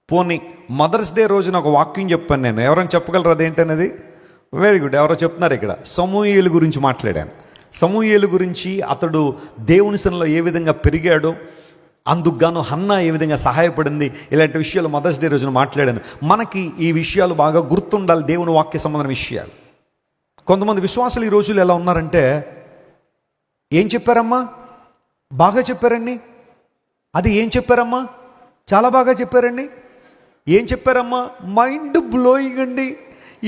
పోనీ మదర్స్ డే రోజున ఒక వాక్యం చెప్పాను నేను. ఎవరైనా చెప్పగలరా అదేంటనేది? వెరీ గుడ్, ఎవరో చెప్తున్నారు ఇక్కడ. సమూయేలు గురించి మాట్లాడాను. సమూయేలు గురించి, అతడు దేవుని సన్నిధిలో ఏ విధంగా పెరిగాడో, అందుకు గాను హన్నా ఏ విధంగా సహాయపడింది, ఇలాంటి విషయాలు మదర్స్ డే రోజున మాట్లాడాను. మనకి ఈ విషయాలు బాగా గుర్తుండాలి, దేవుని వాక్య సంబంధమైన విషయాలు. కొంతమంది విశ్వాసులు ఈ రోజులు ఎలా ఉన్నారంటే, ఏం చెప్పారమ్మా, బాగా చెప్పారండి, అది ఏం చెప్పారమ్మా, చాలా బాగా చెప్పారండి, ఏం చెప్పారమ్మా, మైండ్ బ్లోయింగ్ అండి,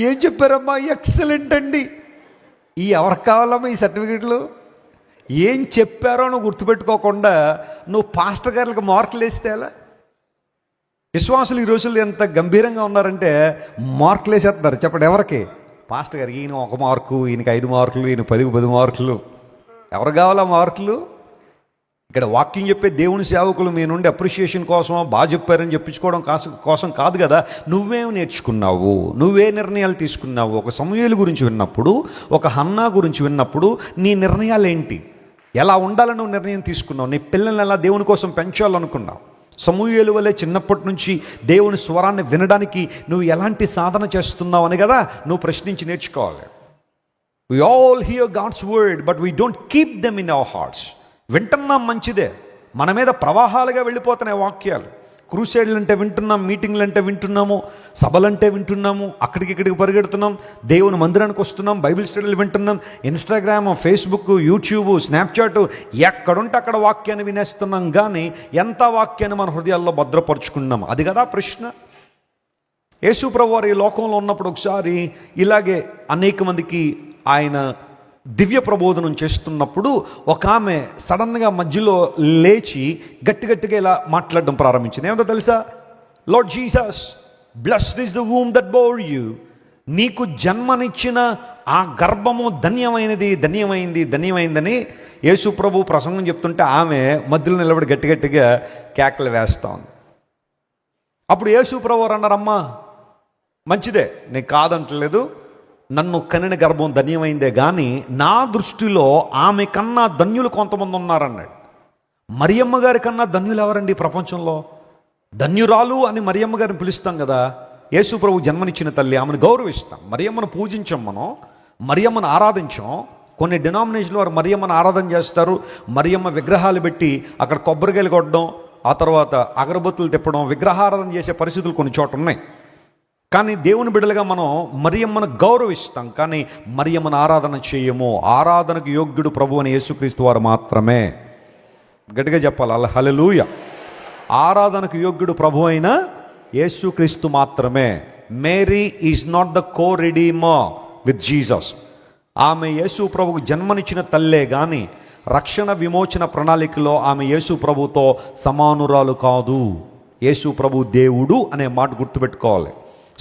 ఏం చెప్పారమ్మా, ఎక్సలెంట్ అండి. ఈ ఎవరికి కావాలమ్మా ఈ సర్టిఫికెట్లు? ఏం చెప్పారో నువ్వు గుర్తుపెట్టుకోకుండా నువ్వు పాస్టర్ గారికి మార్కులు వేస్తే ఎలా? విశ్వాసులు ఈ రోజుల్లో ఎంత గంభీరంగా ఉన్నారంటే మార్కులు వేసేస్తున్నారు. చెప్పండి ఎవరికి? పాస్టర్ గారికి ఈయన 1 మార్కు, ఈయనకి 5 మార్కులు, ఈయన 10 మార్కులు. ఎవరు కావాలా మార్కులు? ఇక్కడ వాక్యం చెప్పే దేవుని సేవకులు మీ నుండి అప్రిషియేషన్ కోసమో బాగా చెప్పారని చెప్పించుకోవడం కోసం కాదు కదా. నువ్వేం నేర్చుకున్నావు, నువ్వే నిర్ణయాలు తీసుకున్నావు? ఒక సమూయేలు గురించి విన్నప్పుడు, ఒక హన్నా గురించి విన్నప్పుడు నీ నిర్ణయాలు ఏంటి? ఎలా ఉండాలని నువ్వు నిర్ణయం తీసుకున్నావు? నీ పిల్లల్ని ఎలా దేవుని కోసం పెంచాలనుకున్నావు? సమూయేలు వలె చిన్నప్పటి నుంచి దేవుని స్వరాన్ని వినడానికి నువ్వు ఎలాంటి సాధన చేస్తున్నావు అని కదా నువ్వు ప్రశ్నించి నేర్చుకోవాలి. We all hear God's word, but we don't keep them in our hearts. వింటున్నాం, మంచిదే, మన మీద ప్రవాహాలుగా వెళ్ళిపోతున్నాయి వాక్యాలు. క్రూసైడ్లు అంటే వింటున్నాం, మీటింగ్లు అంటే వింటున్నాము, సభలంటే వింటున్నాము, అక్కడికి పరిగెడుతున్నాం, దేవుని మందిరానికి వస్తున్నాం, బైబిల్ స్టడీలు వింటున్నాం, ఇన్స్టాగ్రామ్, ఫేస్బుక్, యూట్యూబ్, స్నాప్చాట్, ఎక్కడుంటే అక్కడ వాక్యాన్ని వినేస్తున్నాం. కానీ ఎంత వాక్యాన్ని మన హృదయాల్లో భద్రపరుచుకున్నాం? అది కదా ప్రశ్న. యేసు ప్రభువు వారు ఈ లోకంలో ఉన్నప్పుడు ఒకసారి ఇలాగే అనేక మందికి ఆయన దివ్య ప్రబోధనం చేస్తున్నప్పుడు ఒక ఆమె సడన్గా మధ్యలో లేచి గట్టిగా ఇలా మాట్లాడడం ప్రారంభించింది. ఏమిటో తెలుసా? Lord Jesus, blessed is the womb that bore you. నీకు జన్మనిచ్చిన ఆ గర్భము ధన్యమైందని యేసు ప్రభు ప్రసంగం చెప్తుంటే ఆమె మధ్యలో నిలబడి గట్టిగా కేకలు వేస్తా ఉంది. అప్పుడు యేసు ప్రభు వారు అన్నారమ్మా, మంచిదే, నేను కాదంటలేదు, నన్ను కనిన గర్భం ధన్యమైందే, కానీ నా దృష్టిలో ఆమె కన్నా ధన్యులు కొంతమంది ఉన్నారన్నాడు. మరియమ్మ గారి కన్నా ధన్యులు ఎవరండి ప్రపంచంలో? ధన్యురాలు అని మరియమ్మ గారిని పిలుస్తాం కదా. యేసు ప్రభు జన్మనిచ్చిన తల్లి, ఆమెను గౌరవిస్తాం, మరియమ్మను పూజించాం, మనం మరియమ్మను ఆరాధించాం. కొన్ని డినామినేషన్లు వారు మరియమ్మను ఆరాధన చేస్తారు, మరియమ్మ విగ్రహాలు పెట్టి అక్కడ కొబ్బరికాయలు కొట్టడం, ఆ తర్వాత అగరబత్తులు తిప్పడం, విగ్రహారాధన చేసే పరిస్థితులు కొన్ని చోట ఉన్నాయి. కానీ దేవుని బిడ్డలుగా మనం మరియమ్మను గౌరవిస్తాం, కానీ మరియమ్మను ఆరాధన చేయము. ఆరాధనకు యోగ్యుడు ప్రభు అని యేసుక్రీస్తు వారు మాత్రమే. గట్టిగా చెప్పాలి హల్లెలూయా. ఆరాధనకు యోగ్యుడు ప్రభు అయిన యేసుక్రీస్తు మాత్రమే. Mary is not the co redeemer with Jesus. ఆమె యేసు ప్రభుకు జన్మనిచ్చిన తల్లే కానీ రక్షణ విమోచన ప్రణాళికలో ఆమె యేసు ప్రభుతో సమానురాలు కాదు. యేసు ప్రభు దేవుడు అనే మాట గుర్తుపెట్టుకోవాలి.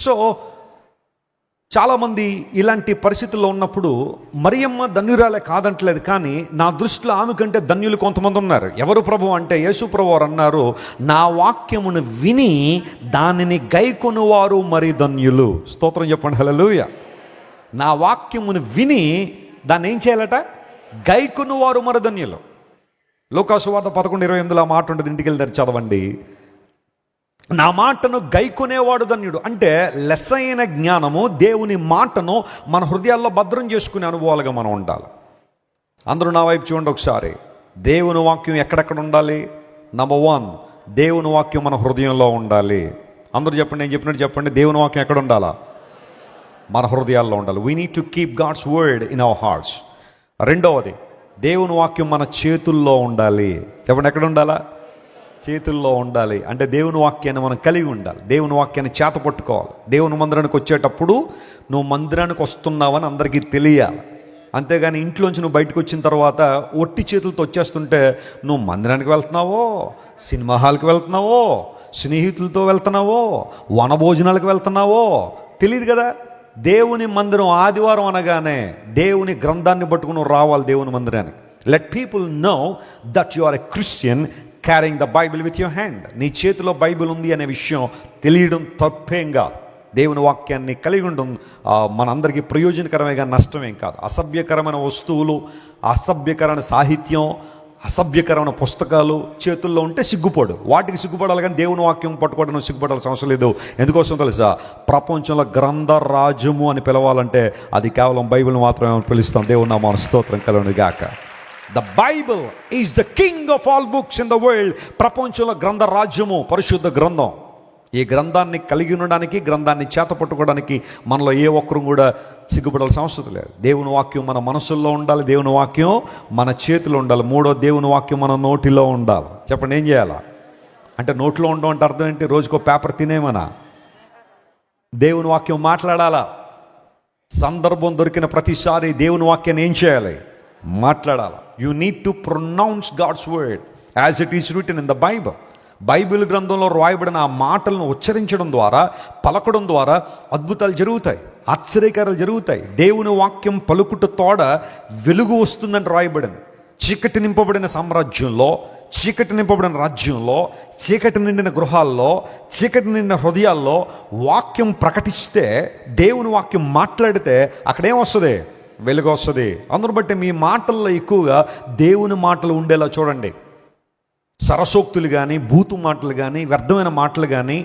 సో చాలామంది ఇలాంటి పరిస్థితుల్లో ఉన్నప్పుడు మరియమ్మ ధన్యురాలే కాదంటలేదు, కానీ నా దృష్టిలో ఆమె కంటే ధన్యులు కొంతమంది ఉన్నారు. ఎవరు ప్రభు అంటే యేసు ప్రభు వారు అన్నారు, నా వాక్యమును విని దానిని గైకొనువారు మరి ధన్యులు. స్తోత్రం చెప్పండి హల్లెలూయా. నా వాక్యమును విని దాన్ని ఏం చేయాలట? గైకొనువారు మరి ధన్యులు. లూకాసు వార్త 11:28 మాట ఉంటుంది, ఇంటికి వెళ్ళి చదవండి. నా మాటను గైకొనేవాడు ధన్యుడు. అంటే లెస్సైన జ్ఞానము, దేవుని మాటను మన హృదయాల్లో భద్రం చేసుకునే అనుభవాలుగా మనం ఉండాలి. అందరూ నా వైపు చూడండి ఒకసారి. దేవుని వాక్యం ఎక్కడెక్కడ ఉండాలి? నంబర్ 1, దేవుని వాక్యం మన హృదయంలో ఉండాలి. అందరూ చెప్పండి, నేను చెప్పినట్టు చెప్పండి. దేవుని వాక్యం ఎక్కడ ఉండాలా? మన హృదయాల్లో ఉండాలి. We need to keep God's word in our hearts. రెండవది, దేవుని వాక్యం మన చేతుల్లో ఉండాలి. చెప్పండి, ఎక్కడ ఉండాలా? చేతుల్లో ఉండాలి. అంటే దేవుని వాక్యాన్ని మనం కలిగి ఉండాలి, దేవుని వాక్యాన్ని చేత పట్టుకోవాలి. దేవుని మందిరానికి వచ్చేటప్పుడు నువ్వు మందిరానికి వస్తున్నావని అందరికీ తెలియాలి. అంతేగాని ఇంట్లోంచి నువ్వు బయటకు వచ్చిన తర్వాత ఒట్టి చేతులతో వచ్చేస్తుంటే నువ్వు మందిరానికి వెళ్తున్నావో, సినిమా హాల్కి వెళ్తున్నావో, స్నేహితులతో వెళ్తున్నావో, వనభోజనాలకు వెళ్తున్నావో తెలియదు కదా. దేవుని మందిరం ఆదివారం అనగానే దేవుని గ్రంథాన్ని పట్టుకుని రావాలి దేవుని మందిరానికి. Let people know that you are a Christian carrying the Bible with your hand. నీ చేతిలో బైబిల్ ఉంది అనే విషయం తెలియడం తప్పేంగా. దేవుని వాక్యాన్ని కలిగి ఉండడం మనందరికీ ప్రయోజనకరమేగా, నష్టమేం కాదు. అసభ్యకరమైన వస్తువులు, అసభ్యకరమైన సాహిత్యం, అసభ్యకరమైన పుస్తకాలు చేతుల్లో ఉంటే సిగ్గుపడు. వాటికి సిగ్గుపడాలి, కానీ దేవుని వాక్యం పట్టుకోవడం సిగ్గుపడాల్సిన అవసరం లేదు. ఎందుకోసం తెలుసా? ప్రపంచంలో గ్రంథ రాజ్యము అని పిలవాలంటే అది కేవలం బైబిల్ మాత్రమే పిలుస్తాం. దేవుని నామమున స్తోత్రం కలుగును గాక. The Bible is the king of all books in the world. ప్రపంచంలో గ్రంథ రాజ్యము పరిశుద్ధ గ్రంథం. ఈ గ్రంథాన్ని కలిగి ఉండడానికి, గ్రంథాన్ని చేత పట్టుకోవడానికి మనలో ఏ ఒక్కరు కూడా సిగ్గుపడాల్సిన అవసరం లేదు. దేవుని వాక్యం మన మనసుల్లో ఉండాలి, దేవుని వాక్యం మన చేతిలో ఉండాలి. మూడో, దేవుని వాక్యం మన నోటిలో ఉండాలి. చెప్పండి, ఏం చేయాలా? అంటే నోట్లో ఉండడం అంటే అర్థం ఏంటి? రోజుకో పేపర్ తినేమనా? దేవుని వాక్యం మాట్లాడాలా. సందర్భం దొరికిన ప్రతిసారి దేవుని వాక్యాన్ని ఏం చేయాలి? మాట్లాడాలి. You need to pronounce God's word as it is written in the Bible. Bible గ్రంథంలో రాయబడిన ఆ మాటలను ఉచ్చరించడం ద్వారా, పలకడం ద్వారా అద్భుతాలు జరుగుతాయి, ఆశ్చర్యకారాలు జరుగుతాయి. దేవుని వాక్యం పలుకుట తోడ వెలుగు వస్తుందని రాయబడింది. చీకటి నింపబడిన సామ్రాజ్యంలో, చీకటి నింపబడిన రాజ్యంలో, చీకటి నిండిన గృహాల్లో, చీకటి నిండిన హృదయాల్లో వాక్యం ప్రకటిస్తే, దేవుని వాక్యం మాట్లాడితే అక్కడేం వస్తుంది? వెలుగు వస్తుంది. అందును బట్టి మీ మాటల్లో ఎక్కువగా దేవుని మాటలు ఉండేలా చూడండి. సరసోక్తులు కానీ, బూతు మాటలు కానీ, వ్యర్థమైన మాటలు కానీ,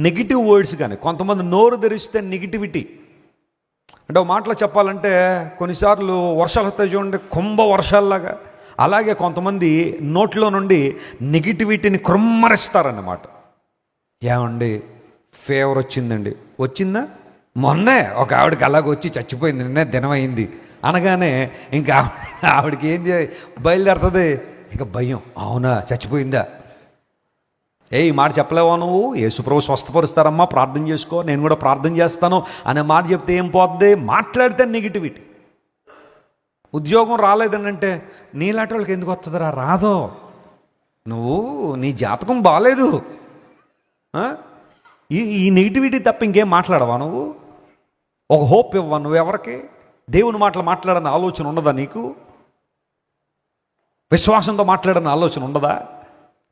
నెగిటివ్ వర్డ్స్ కానీ. కొంతమంది నోరు ధరిస్తే నెగిటివిటీ. అంటే ఒక మాటలో చెప్పాలంటే కొన్నిసార్లు వర్షాలు వస్తాయి చూడండి, కుంభ వర్షాల్లాగా. అలాగే కొంతమంది నోట్లో నుండి నెగిటివిటీని కృమ్మరిస్తారన్నమాట. ఏమండి, ఫీవర్ వచ్చిందండి. వచ్చిందా? మొన్నే ఒక ఆవిడకి అలాగ వచ్చి చచ్చిపోయింది, నిన్నే దినమైంది అనగానే ఇంకా ఆవిడకి ఏం బయలుదేరుతుంది? ఇక భయం. అవునా, చచ్చిపోయిందా? ఈ మాట చెప్పలేవా నువ్వు? యేసుప్రభు స్వస్థపరుస్తారమ్మా, ప్రార్థన చేసుకో, నేను కూడా ప్రార్థన చేస్తాను అనే మాట చెప్తే ఏం పోద్ది? మాట్లాడితే నెగిటివిటీ. ఉద్యోగం రాలేదని అంటే నీలాంటి వాళ్ళకి ఎందుకు వస్తుందిరా? రాదో, నువ్వు నీ జాతకం బాగాలేదు. ఈ నెగిటివిటీ తప్ప ఇంకేం మాట్లాడవా నువ్వు? ఒక హోప్ ఇవ్వవా నువ్వు ఎవరికి? దేవుని మాటలు మాట్లాడని ఆలోచన ఉండదా నీకు? విశ్వాసంతో మాట్లాడని ఆలోచన ఉండదా?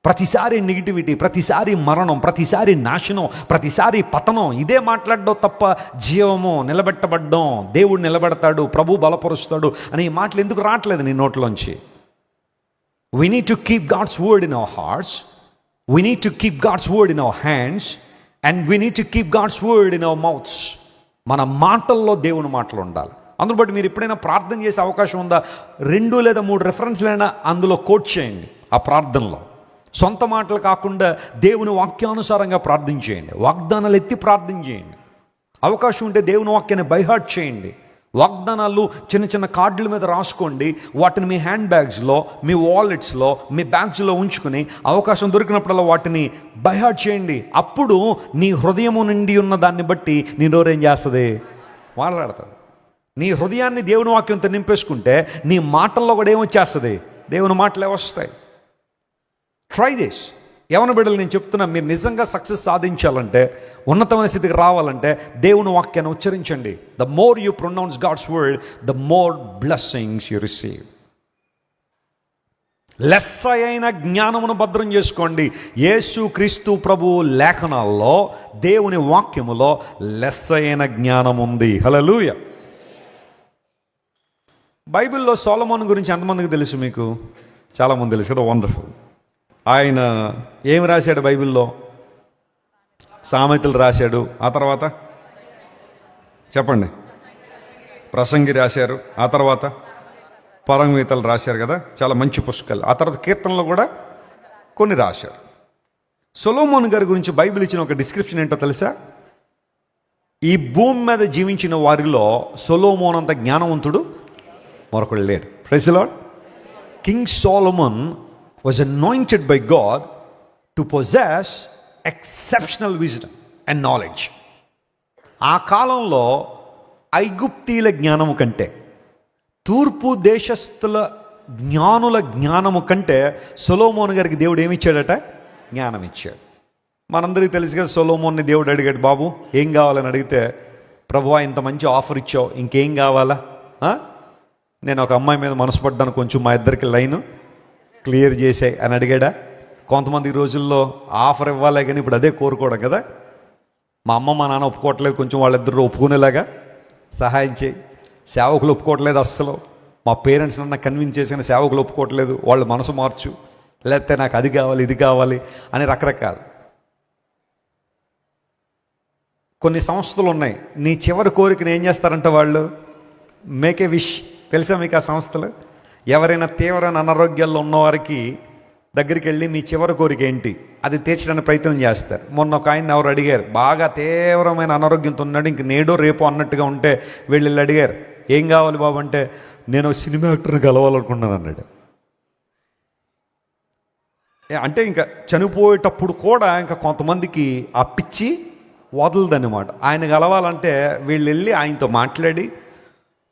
ప్రతిసారి నెగిటివిటీ, ప్రతిసారి మరణం, ప్రతిసారి నాశనం, ప్రతిసారి పతనం, ఇదే మాట్లాడడం తప్ప జీవము, నిలబెట్టబడ్డం, దేవుడు నిలబెడతాడు, ప్రభు బలపరుస్తాడు అనే ఈ మాటలు ఎందుకు రావట్లేదు నీ నోట్లోంచి? We need to keep God's word in our hearts, we need to keep God's word in our hands, and we need to keep God's word in our mouths. మన మాటల్లో దేవుని మాటలు ఉండాలి. అందులో బట్టి మీరు ఎప్పుడైనా ప్రార్థన చేసే అవకాశం ఉందా? 2 లేదా 3 రెఫరెన్స్లైనా అందులో కోట్ చేయండి. ఆ ప్రార్థనలో సొంత మాటలు కాకుండా దేవుని వాక్యానుసారంగా ప్రార్థన చేయండి. వాగ్దానాలు ఎత్తి ప్రార్థన చేయండి. అవకాశం ఉంటే దేవుని వాక్యాన్ని బైహార్ట్ చేయండి. వాగ్దానాలు చిన్న చిన్న కార్డుల మీద రాసుకోండి. వాటిని మీ హ్యాండ్ బ్యాగ్స్లో, మీ వాలెట్స్లో, మీ బ్యాగ్స్లో ఉంచుకుని అవకాశం దొరికినప్పుడల్లా వాటిని బైహార్ట్ చేయండి. అప్పుడు నీ హృదయము నిండి ఉన్న దాన్ని బట్టి నీ నోరేం చేస్తుంది? మాట్లాడుతుంది. నీ హృదయాన్ని దేవుని వాక్యంతో నింపేసుకుంటే నీ మాటల్లో కూడా ఏమొచ్చేస్తుంది? దేవుని మాటలే వస్తాయి. Try this. యవన బిడ్డలు నేను చెప్తున్నా, మీరు నిజంగా సక్సెస్ సాధించాలంటే, ఉన్నతమైన స్థితికి రావాలంటే దేవుని వాక్యాన్ని ఉచ్చరించండి. The more you pronounce God's word, the more blessings you receive. లెస్స అయిన జ్ఞానమును భద్రం చేసుకోండి. యేసు క్రీస్తు ప్రభు లేఖనాల్లో, దేవుని వాక్యములో లెస్స అయిన జ్ఞానం ఉంది. హల్లెలూయా. బైబిల్లో సొలొమోను గురించి ఎంతమందికి తెలుసు? మీకు చాలామంది తెలుసు కదా. వండర్ఫుల్. ఆయన ఏమి రాశాడు బైబిల్లో? సామెతలు రాశాడు. ఆ తర్వాత చెప్పండి, ప్రసంగి రాశారు. ఆ తర్వాత పరమగీతాలు రాశారు కదా, చాలా మంచి పుస్తకాలు. ఆ తర్వాత కీర్తనలు కూడా కొన్ని రాశారు. సొలొమోను గారి గురించి బైబిల్ ఇచ్చిన ఒక డిస్క్రిప్షన్ ఏంటో తెలుసా? ఈ భూమి మీద జీవించిన వారిలో సొలొమోను అంత జ్ఞానవంతుడు మరొకడు లేడు. Praise the Lord. King Solomon was anointed by God to possess exceptional wisdom and knowledge. ఆ కాలంలో ఐగుప్తీల జ్ఞానము కంటే, తూర్పు దేశస్థుల జ్ఞానుల జ్ఞానము కంటే సొలొమోను గారికి దేవుడు ఏమి ఇచ్చాడట? జ్ఞానం ఇచ్చాడు. మనందరికీ తెలుసు కదా, సొలొమోన్ని దేవుడు అడిగాడు, బాబు ఏం కావాలని అడిగితే, ప్రభువా ఇంత మంచి ఆఫర్ ఇచ్చావు, ఇంకేం కావాలా? నేను ఒక అమ్మాయి మీద మనసు పడ్డాను, కొంచెం మా ఇద్దరికి లైను క్లియర్ చేసాయి అని అడిగాడా? కొంతమంది ఈ రోజుల్లో ఆఫర్ ఇవ్వాలే కానీ ఇప్పుడు అదే కోరుకోవడం కదా. మా అమ్మ మా నాన్న ఒప్పుకోవట్లేదు, కొంచెం వాళ్ళిద్దరు ఒప్పుకునేలాగా సహాయం చేయి. సేవకులు ఒప్పుకోవట్లేదు అస్సలు. మా పేరెంట్స్ నన్ను కన్విన్స్ చేసిన సేవకులు ఒప్పుకోవట్లేదు, వాళ్ళు మనసు మార్చు, లేకపోతే నాకు అది కావాలి ఇది కావాలి అని రకరకాలు. కొన్ని సంస్థలు ఉన్నాయి, నీ చివరి కోరికను ఏం చేస్తారంటే వాళ్ళు మేక్ ఏ విష్. తెలుసా మీకు ఆ సంస్థలు? ఎవరైనా తీవ్రమైన అనారోగ్యాల్లో ఉన్నవారికి దగ్గరికి వెళ్ళి మీ చివరి కోరిక ఏంటి అది తీర్చడానికి ప్రయత్నం చేస్తారు. మొన్న ఒక ఆయన ఎవరు అడిగారు, బాగా తీవ్రమైన అనారోగ్యంతో ఉన్నాడు, ఇంక నేడో రేపో అన్నట్టుగా ఉంటే వెళ్ళి అడిగారు, ఏం కావాలి బాబు అంటే, నేను సినిమా యాక్టర్ని కలవాలనుకున్నాను అన్నాడు. అంటే ఇంకా చనిపోయేటప్పుడు కూడా ఇంకా కొంతమందికి ఆ పిచ్చి వదలదన్నమాట. ఆయన కలవాలంటే వీళ్ళు వెళ్ళి ఆయనతో మాట్లాడి,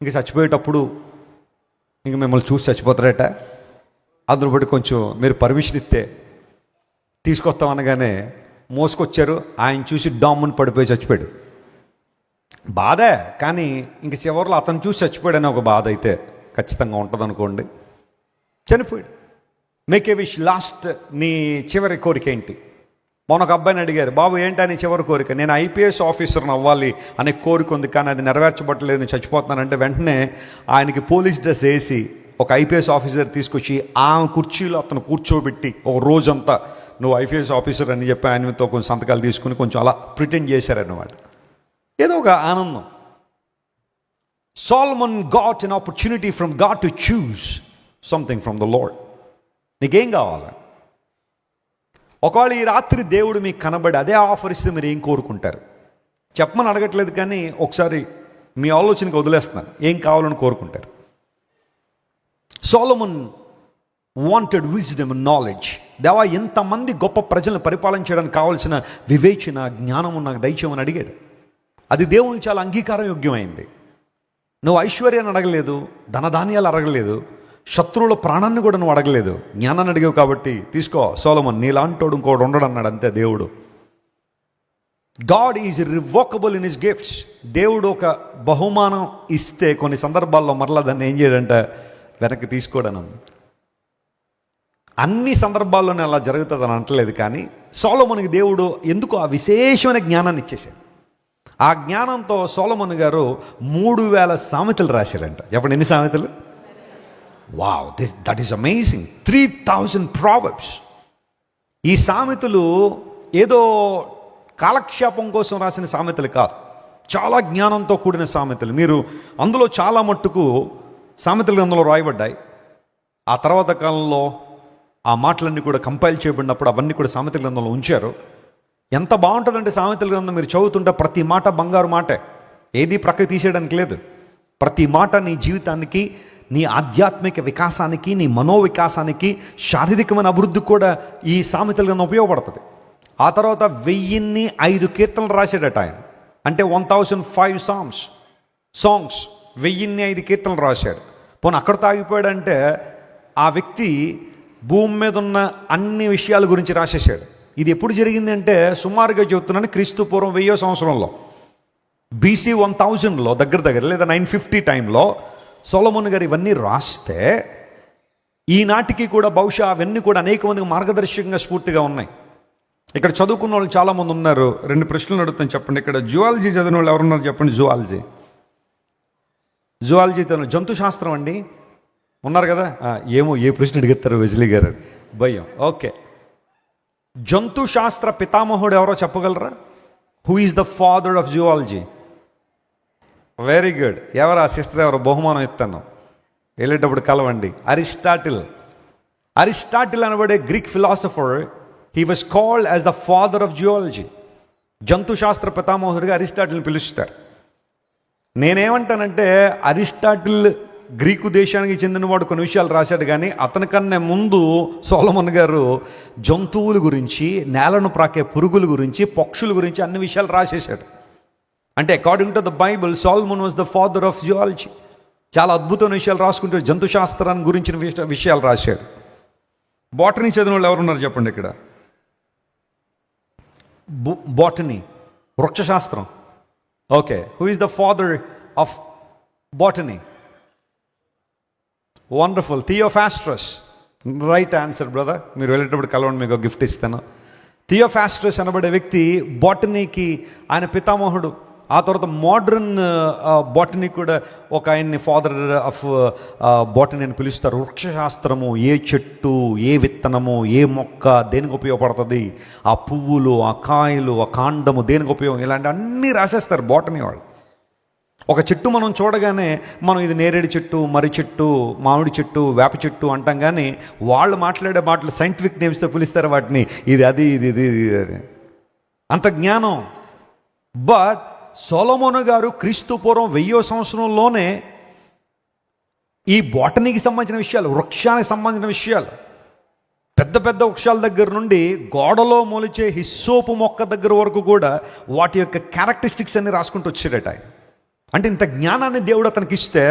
ఇంక చచ్చిపోయేటప్పుడు ఇంక మిమ్మల్ని చూసి చచ్చిపోతారట, అందులో బట్టి కొంచెం మీరు పర్మిషన్ ఇస్తే తీసుకొస్తామనగానే మోసుకొచ్చారు. ఆయన చూసి డామ్ముని పడిపోయి చచ్చిపోయాడు. బాధే, కానీ ఇంక చివరిలో అతను చూసి చచ్చిపోయాడని ఒక బాధ అయితే ఖచ్చితంగా ఉంటుంది అనుకోండి. చనిపోయాడు. మేక్ ఏ విష్, లాస్ట్ నీ చివరి కోరిక ఏంటి? మొన్న ఒక అబ్బాయిని అడిగారు, బాబు ఏంటా నీ చివరి కోరిక? నేను ఐపీఎస్ ఆఫీసర్ని అవ్వాలి అనే కోరిక ఉంది, కానీ అది నెరవేర్చబట్టలేదు, నేను చచ్చిపోతున్నానంటే వెంటనే ఆయనకి పోలీస్ డ్రెస్ వేసి ఒక ఐపీఎస్ ఆఫీసర్ తీసుకొచ్చి ఆ కుర్చీలో అతను కూర్చోబెట్టి ఒక రోజంతా నువ్వు ఐపీఎస్ ఆఫీసర్ అని చెప్పి ఆయనతో కొంచెం సంతకాలు తీసుకుని కొంచెం అలా ప్రిటెండ్ చేశారన్నమాట. ఏదో ఒక ఆనందం. Solomon got an opportunity from God to choose something from the Lord. నీకేం కావాలి? ఒకవేళ ఈ రాత్రి దేవుడు మీకు కనబడి అదే ఆఫర్ ఇస్తే మీరు ఏం కోరుకుంటారు? చెప్పమని అడగట్లేదు, కానీ ఒకసారి మీ ఆలోచనకి వదిలేస్తున్నాను. ఏం కావాలని కోరుకుంటారు? Solomon wanted wisdom and knowledge. దేవా, ఎంతమంది గొప్ప ప్రజలను పరిపాలించడానికి కావాల్సిన వివేచన, జ్ఞానము నాకు దయచేయమని అడిగాడు. అది దేవునికి చాలా అంగీకారం యోగ్యమైంది. నువ్వు ఐశ్వర్యాన్ని అడగలేదు, ధనధాన్యాలు అడగలేదు, శత్రువుల ప్రాణాన్ని కూడా నువ్వు అడగలేదు, జ్ఞానాన్ని అడిగావు. కాబట్టి తీసుకో సోలొమన్, నీలాంటోడు ఇంకోడు ఉండడు అన్నాడు అంతే దేవుడు. God is revocable in his gifts. దేవుడు ఒక బహుమానం ఇస్తే కొన్ని సందర్భాల్లో మరలా దాన్ని ఏం చేయడంటే వెనక్కి తీసుకోవడం. అన్ని సందర్భాల్లోనే అలా జరుగుతుందని అంటలేదు, కానీ సోలొమన్కి దేవుడు ఎందుకు ఆ విశేషమైన జ్ఞానాన్ని ఇచ్చేసాడు. ఆ జ్ఞానంతో సోలొమన్ గారు 3000 సామెతలు రాశారంట. చెప్పండి, ఎన్ని సామెతలు? Wow, that is amazing. 3000 Proverbs. ఈ సామెతలు ఏదో కాలక్షేపం కోసం రాసిన సామెతలు కాదు, చాలా జ్ఞానంతో కూడిన సామెతలు. మీరు అందులో చాలా మట్టుకు సామెతలు అందులో రాయబడ్డాయి. ఆ తర్వాత కాలంలో ఆ మాటలన్నీ కూడా కంపైల్ చేయబడినప్పుడు అవన్నీ కూడా సామెతల గ్రంథంలో ఉంచారు. ఎంత బాగుంటుందంటే సామెతల గ్రంథం మీరు చదువుతుంటే ప్రతి మాట బంగారు మాటే, ఏది ప్రక్కకి తీసేయడానికి లేదు. ప్రతి మాట నీ జీవితానికి, నీ ఆధ్యాత్మిక వికాసానికి, నీ మనోవికాసానికి, శారీరకమైన అభివృద్ధికి కూడా ఈ సామెతల గ్రంథం ఉపయోగపడుతుంది. ఆ తర్వాత 1005 కీర్తనలు రాశాడట ఆయన. అంటే 1005 సాంగ్స్ 1005 కీర్తనలు రాశాడు. పోనీ అక్కడితో ఆగిపోయాడంటే ఆ వ్యక్తి భూమి మీద ఉన్న అన్ని విషయాల గురించి రాసేసాడు. ఇది ఎప్పుడు జరిగింది అంటే సుమారుగా చెబుతున్నాను, క్రీస్తు పూర్వం 1000 సంవత్సరంలో, BC 1000లో దగ్గర లేదా 950 టైంలో సొలొమోన్ గారు ఇవన్నీ రాస్తే ఈనాటికి కూడా బహుశా అవన్నీ కూడా అనేక మందికి మార్గదర్శకంగా స్ఫూర్తిగా ఉన్నాయి. ఇక్కడ చదువుకున్న వాళ్ళు చాలామంది ఉన్నారు. 2 ప్రశ్నలు అడుగుతాను, చెప్పండి. ఇక్కడ జువాలజీ చదివిన వాళ్ళు ఎవరున్నారు చెప్పండి. జువాలజీ జంతు శాస్త్రం అండి ఉన్నారు కదా? ఏమో ఏ ప్రశ్న అడుగుతారు వెజ్లీ గారు, భయం. ఓకే, జంతు శాస్త్ర పితామహుడు ఎవరో చెప్పగలరా? Who is the father of zoology? Very good. ఎవరు ఆ సిస్టర్? ఎవరు? బహుమానం ఇస్తాను, వెళ్ళేటప్పుడు కలవండి. అరిస్టాటిల్ అనబడే Greek philosopher, he was called as the father of zoology. జంతు శాస్త్ర పితామహుడిగా అరిస్టాటిల్ని పిలుస్తారు. నేనేమంటానంటే అరిస్టాటిల్ గ్రీకు దేశానికి చెందినవాడు కొన్ని విషయాలు రాశాడు, కానీ అతనికన్నా ముందు సొలొమోన్ గారు జంతువుల గురించి, నేలను ప్రాకే పురుగుల గురించి, పక్షుల గురించి అన్ని విషయాలు రాసేశాడు. అంటే according to the Bible Solomon was the father of geology. చాలా అద్భుతమైన విషయాలు రాసుకుంటూ జంతు శాస్త్రాన్ని గురించిన విషయాలు రాశాడు. బాటనీ చదివిన వాళ్ళు ఎవరున్నారు చెప్పండి ఇక్కడ? బాటనీ, వృక్షశాస్త్రం. Okay, who is the father of botany? Wonderful, Theophrastus. Right answer brother. మీరు వెళ్ళేటప్పుడు కలవండి, మీకు గిఫ్ట్ ఇస్తాను. థియోఫాస్ట్రస్ అనబడే వ్యక్తి బాటనీకి ఆయన పితామహుడు. ఆ తర్వాత మోడ్రన్ బాటనీ కూడా ఒక ఆయన్ని ఫాదర్ ఆఫ్ బాటనీ అని పిలుస్తారు. వృక్షశాస్త్రము, ఏ చెట్టు, ఏ విత్తనము, ఏ మొక్క దేనికి ఉపయోగపడుతుంది, ఆ పువ్వులు, ఆ కాయలు, ఆ కాండము దేనికి ఉపయోగం, ఇలాంటి అన్నీ రాసేస్తారు బాటనీ వాళ్ళు. ఒక చెట్టు మనం చూడగానే మనం ఇది నేరేడు చెట్టు, మర్రి చెట్టు, మామిడి చెట్టు, వేప చెట్టు అంటాం, కానీ వాళ్ళు మాట్లాడే మాటలు సైంటిఫిక్ నేమ్స్తో పిలుస్తారు వాటిని. ఇది అది, ఇది ఇది ఇది అని. అంత జ్ఞానం. బట్ సొలొమోను గారు క్రీస్తు పూర్వం 1000వ సంవత్సరంలోనే ఈ బొటనీకి సంబంధించిన విషయాలు, వృక్షానికి సంబంధించిన విషయాలు, పెద్ద పెద్ద వృక్షాల దగ్గర నుండి గోడలో మొలిచే హిస్సోపు మొక్క దగ్గర వరకు కూడా వాటి యొక్క క్యారెక్టరిస్టిక్స్ అన్ని రాసుకుంటూ వచ్చాడట ఆయన. అంటే ఇంత జ్ఞానాన్ని దేవుడు అతనికి ఇస్తే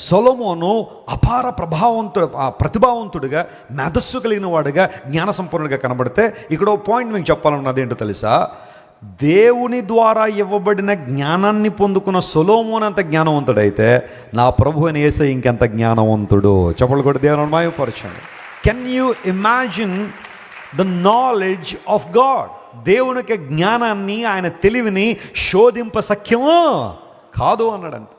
సొలొమోను అపార ప్రతిభావంతుడిగా, మేధస్సు కలిగిన వాడుగా, జ్ఞాన సంపన్నుడిగా కనబడితే, ఇక్కడ పాయింట్ మీకు చెప్పాలన్నది ఏంటో తెలుసా? దేవుని ద్వారా ఇవ్వబడిన జ్ఞానాన్ని పొందుకున్న సొలొమోను అంత జ్ఞానవంతుడైతే నా ప్రభు అయిన యేసయ్య ఇంకెంత జ్ఞానవంతుడు. చెప్పలు కూడా దేవుని మహిమపరచండి. Can you imagine the knowledge of God? దేవునికి జ్ఞానాన్ని, ఆయన తెలివిని శోధింప సఖ్యమో కాదు అన్నాడంత.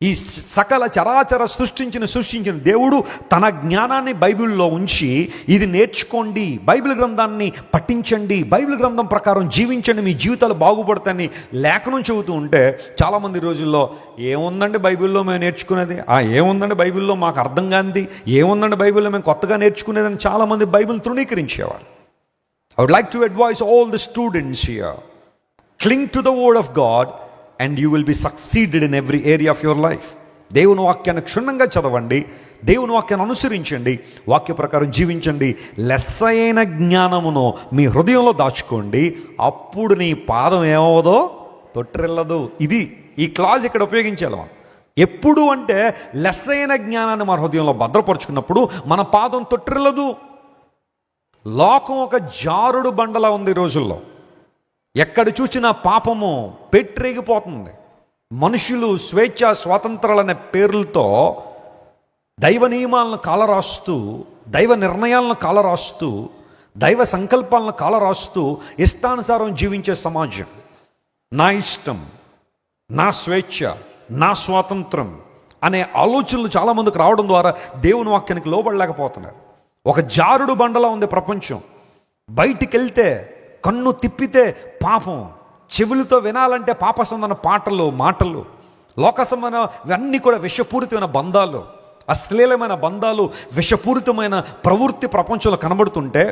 ఈ సకల చరాచర సృష్టించిన దేవుడు తన జ్ఞానాన్ని బైబిల్లో ఉంచి, ఇది నేర్చుకోండి, బైబిల్ గ్రంథాన్ని పఠించండి, బైబిల్ గ్రంథం ప్రకారం జీవించండి, మీ జీవితాలు బాగుపడతాయని లేఖనం చెబుతూ ఉంటే, చాలామంది రోజుల్లో ఏముందండి బైబిల్లో మేము నేర్చుకునేది, ఏముందండి బైబిల్లో మాకు అర్థం కానిది, ఏముందండి బైబిల్లో మేము కొత్తగా నేర్చుకునేదని చాలామంది బైబిల్ తృణీకరించేవారు. I would like to advise all the students here, cling to the word of God and you will be succeeded in every area of your life. దేవుని వాక్యాన్ని క్షుణ్ణంగా చదవండి, దేవుని వాక్యాన్ని అనుసరించండి, వాక్య ప్రకారం జీవించండి, లెస్సైన జ్ఞానమును మీ హృదయంలో దాచుకోండి, అప్పుడు నీ పాదం ఏమవదో తొట్టిల్లదు. ఇది ఈ క్లాజ్ ఇక్కడ ఉపయోగించాలి మనం. ఎప్పుడు అంటే లెస్సైన జ్ఞానాన్ని మన హృదయంలో భద్రపరుచుకున్నప్పుడు మన పాదం తొట్టిల్లదు. లోకం ఒక జారుడు బండలా ఉంది ఈ రోజుల్లో. ఎక్కడ చూసినా పాపము పెట్టిరేగిపోతుంది. మనుషులు స్వేచ్ఛ స్వాతంత్రాలనే పేర్లతో దైవ నియమాలను కాలరాస్తూ, దైవ నిర్ణయాలను కాలరాస్తూ, దైవ సంకల్పాలను కాలరాస్తూ ఇష్టానుసారం జీవించే సమాజం. నా ఇష్టం, నా స్వేచ్ఛ, నా స్వాతంత్రం అనే ఆలోచనలు చాలామందికి రావడం ద్వారా దేవుని వాక్యానికి లోబడలేకపోతున్నారు. ఒక జారుడు బండలా ఉంది ప్రపంచం. బయటికి వెళ్తే, కన్ను తిప్పితే పాపం, చెవులతో వినాలంటే పాపసంబంధమైన పాటలు, మాటలు, లోకసంబంధమైన ఇవన్నీ కూడా విషపూరితమైన బంధాలు, అశ్లీలమైన బంధాలు, విషపూరితమైన ప్రవృత్తి ప్రపంచంలో కనబడుతుంటే,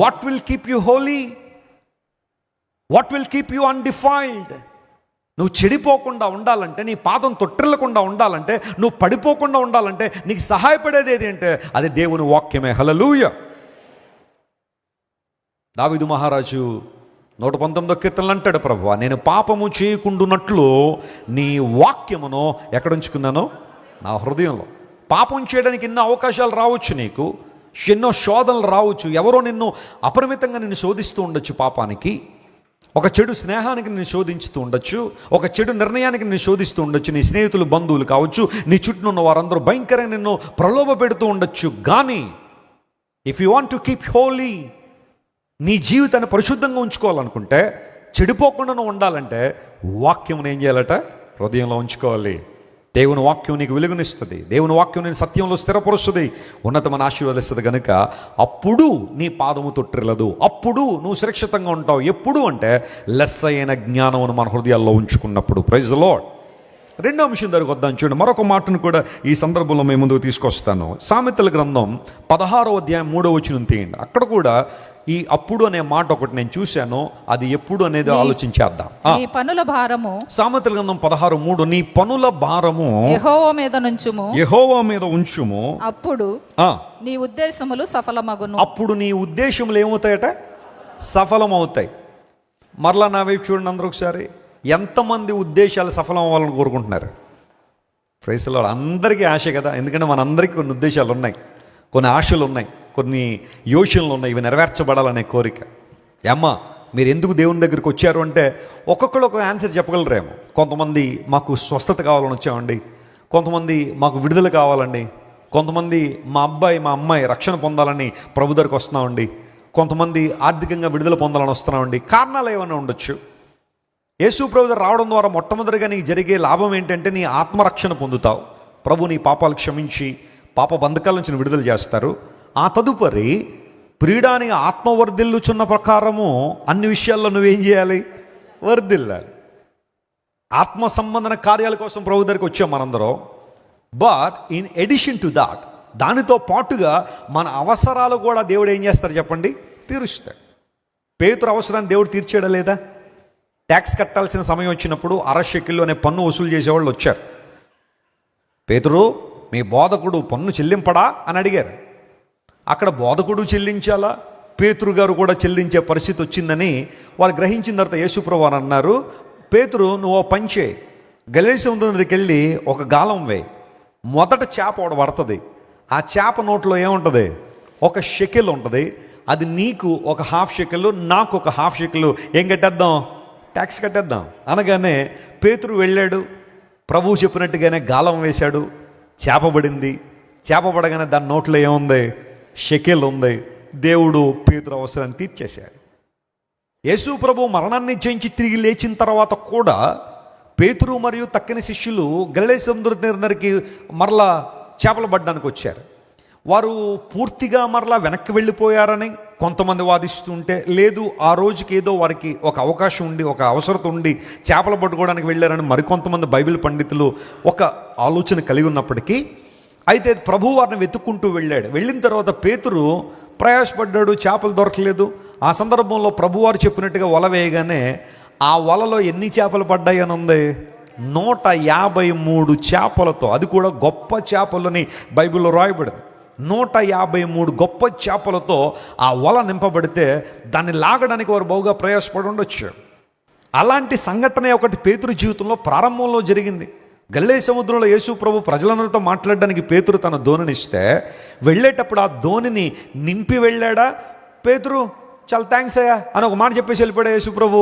what will keep you holy? What will keep you undefiled? నువ్వు చెడిపోకుండా ఉండాలంటే, నీ పాదం తొట్టిల్లకుండా ఉండాలంటే, నువ్వు పడిపోకుండా ఉండాలంటే నీకు సహాయపడేది ఏది అంటే అది దేవుని వాక్యమే. హల్లెలూయా. దావీదు మహారాజు 119వ కీర్తనలు అంటాడు, ప్రభువా నేను పాపము చేయకుండునట్లు నీ వాక్యమును ఎక్కడ ఉంచుకున్నాను? నా హృదయంలో. పాపం చేయడానికి ఎన్నో అవకాశాలు రావచ్చు, నీకు ఎన్నో శోధనలు రావచ్చు, ఎవరో నిన్ను అపరిమితంగా నిన్ను శోధిస్తూ ఉండొచ్చు. పాపానికి, ఒక చెడు స్నేహానికి నిన్ను శోధించుతూ ఉండొచ్చు, ఒక చెడు నిర్ణయానికి నిన్ను శోధిస్తూ ఉండొచ్చు, నీ స్నేహితులు, బంధువులు కావచ్చు, నీ చుట్టూ ఉన్న వారందరూ భయంకరంగా నిన్ను ప్రలోభ పెడుతూ ఉండొచ్చు. కానీ if you want to keep holy, నీ జీవితాన్ని పరిశుద్ధంగా ఉంచుకోవాలనుకుంటే, చెడిపోకుండా ఉండాలంటే వాక్యం ఏం చేయాలట? హృదయంలో ఉంచుకోవాలి. దేవుని వాక్యం నీకు వెలుగునిస్తుంది, దేవుని వాక్యం నేను సత్యంలో స్థిరపరుస్తుంది, ఉన్నతమైన ఆశీర్వదిస్తుంది. కనుక అప్పుడు నీ పాదము తొట్టిల్లదు, అప్పుడు నువ్వు సురక్షితంగా ఉంటావు. ఎప్పుడు అంటే లెస్సైన జ్ఞానమును మన హృదయాల్లో ఉంచుకున్నప్పుడు. Praise the lord. రెండో అంశం దగ్గరకు వద్దాం. చూడండి, మరొక మాటను కూడా ఈ సందర్భంలో మేము ముందుకు తీసుకొస్తాను. సామెతల గ్రంథం 16వ అధ్యాయం 3వ వచనం తీయండి. అక్కడ కూడా ఈ అప్పుడు అనే మాట ఒకటి నేను చూశాను, అది ఎప్పుడు అనేది ఆలోచించేద్దాం. నీ పనుల భారము, సామెతల గ్రంథం 16:3, నీ పనుల భారము యెహోవా మీద నుంచుము, యెహోవా మీద ఉంచుము, అప్పుడు నీ ఉద్దేశములు సఫలమగును. అప్పుడు నీ ఉద్దేశములు ఏమవుతాయట? సఫలమవుతాయి. మరలా నా వైపు చూడండి అందరూ ఒకసారి. ఎంతమంది ఉద్దేశాలు సఫలం అవ్వాలని కోరుకుంటున్నారు? Praise the lord. అందరికీ ఆశ కదా, ఎందుకంటే మనందరికీ కొన్ని ఉద్దేశాలు ఉన్నాయి, కొన్ని ఆశలు ఉన్నాయి, కొన్ని యోచనలు ఉన్నాయి, ఇవి నెరవేర్చబడాలనే కోరిక. అమ్మా మీరు ఎందుకు దేవుని దగ్గరికి వచ్చారు అంటే ఒక్కొక్కరు ఒక ఆన్సర్ చెప్పగలరేమో. కొంతమంది మాకు స్వస్థత కావాలని వచ్చామండి, కొంతమంది మాకు విడుదల కావాలండి, కొంతమంది మా అబ్బాయి మా అమ్మాయి రక్షణ పొందాలని ప్రభు దగ్గరికి వస్తున్నామండి, కొంతమంది ఆర్థికంగా విడుదల పొందాలని వస్తున్నామండి. కారణాలు ఏమైనా ఉండొచ్చు. యేసు ప్రభు దగ్గర రావడం ద్వారా మొట్టమొదటిగా నీకు జరిగే లాభం ఏంటంటే నీ ఆత్మరక్షణ పొందుతావు. ప్రభు నీ పాపాలు క్షమించి పాప బంధకాల నుంచి విడుదల చేస్తారు. ఆ తదుపరి ప్రియుడానికి ఆత్మవర్ధిల్లుచున్న ప్రకారము అన్ని విషయాల్లో నువ్వేం చేయాలి? వర్ధిల్లాలి. ఆత్మ సంబంధన కార్యాల కోసం ప్రభు దగ్గరికి వచ్చాం మనందరం. But in addition to that, దానితో పాటుగా మన అవసరాలు కూడా దేవుడు ఏం చేస్తారు చెప్పండి? తీరుస్తాడు. పేతురు అవసరాన్ని దేవుడు తీర్చాడా లేదా? ట్యాక్స్ కట్టాల్సిన సమయం వచ్చినప్పుడు 60 షెకెళ్ళు అనే పన్ను వసూలు చేసేవాళ్ళు వచ్చారు. పేతురు, మీ బోధకుడు పన్ను చెల్లింపడా అని అడిగారు. అక్కడ బోధకుడు చెల్లించాలా, పేతురు గారు కూడా చెల్లించే పరిస్థితి వచ్చిందని వారు గ్రహించిన తర్వాత యేసుప్రభు వారు అన్నారు, పేతురు నువ్వు పని చేయి, గలీల సముద్రం దగ్గరికి వెళ్ళి ఒక గాలం వేయి, మొదట చేప ఒకటి పడుతుంది, ఆ చేప నోట్లో ఏముంటుంది? ఒక షెకెల్ ఉంటుంది, అది నీకు ఒక 1/2 షెకెల్, నాకు ఒక 1/2 షెకెల్, ఏం కట్టేద్దాం? ట్యాక్స్ కట్టేద్దాం. అనగానే పేతురు వెళ్ళాడు, ప్రభువు చెప్పినట్టుగానే గాలం వేశాడు, చేప పడింది. చేప పడగానే దాని నోట్లో ఏముంది? షెకెల్ ఉంది. దేవుడు పేతురు అవసరాన్ని తీర్చేశాడు. యేసు ప్రభు మరణాన్ని జయించి తిరిగి లేచిన తర్వాత కూడా పేతురు మరియు తక్కిన శిష్యులు గలిలయ సముద్రం దగ్గరికి మరలా చేపలు పడ్డానికి వచ్చారు. వారు పూర్తిగా మరలా వెనక్కి వెళ్ళిపోయారని కొంతమంది వాదిస్తుంటే, లేదు ఆ రోజుకి ఏదో వారికి ఒక అవకాశం ఉండి, ఒక అవసరత ఉండి చేపలు పట్టుకోవడానికి వెళ్ళారని మరికొంతమంది బైబిల్ పండితులు ఒక ఆలోచన కలిగి ఉన్నప్పటికీ, అయితే ప్రభు వారిని వెతుక్కుంటూ వెళ్ళాడు. వెళ్ళిన తర్వాత పేతురు ప్రయాసపడ్డాడు, చేపలు దొరకలేదు. ఆ సందర్భంలో ప్రభువారు చెప్పినట్టుగా వల వేయగానే ఆ వలలో ఎన్ని చేపలు పడ్డాయి అని ఉంది? 153 చేపలతో, అది కూడా గొప్ప చేపలని బైబిల్లో రాయబడింది. 153 గొప్ప చేపలతో ఆ వల నింపబడితే దాన్ని లాగడానికి వారు బహుగా ప్రయాసపడి ఉండొచ్చు. అలాంటి సంఘటన ఒకటి పేతురు జీవితంలో ప్రారంభంలో జరిగింది. గలిలయ సముద్రంలో యేసు ప్రభు ప్రజలందరితో మాట్లాడడానికి పేతురు తన దోణిని ఇస్తే, వెళ్ళేటప్పుడు ఆ దోణిని నింపి వెళ్ళాడా? పేతురు చాలా థ్యాంక్స్ అయ్యా అని ఒక మాట చెప్పేసి వెళ్ళిపోయాడు యేసు ప్రభు.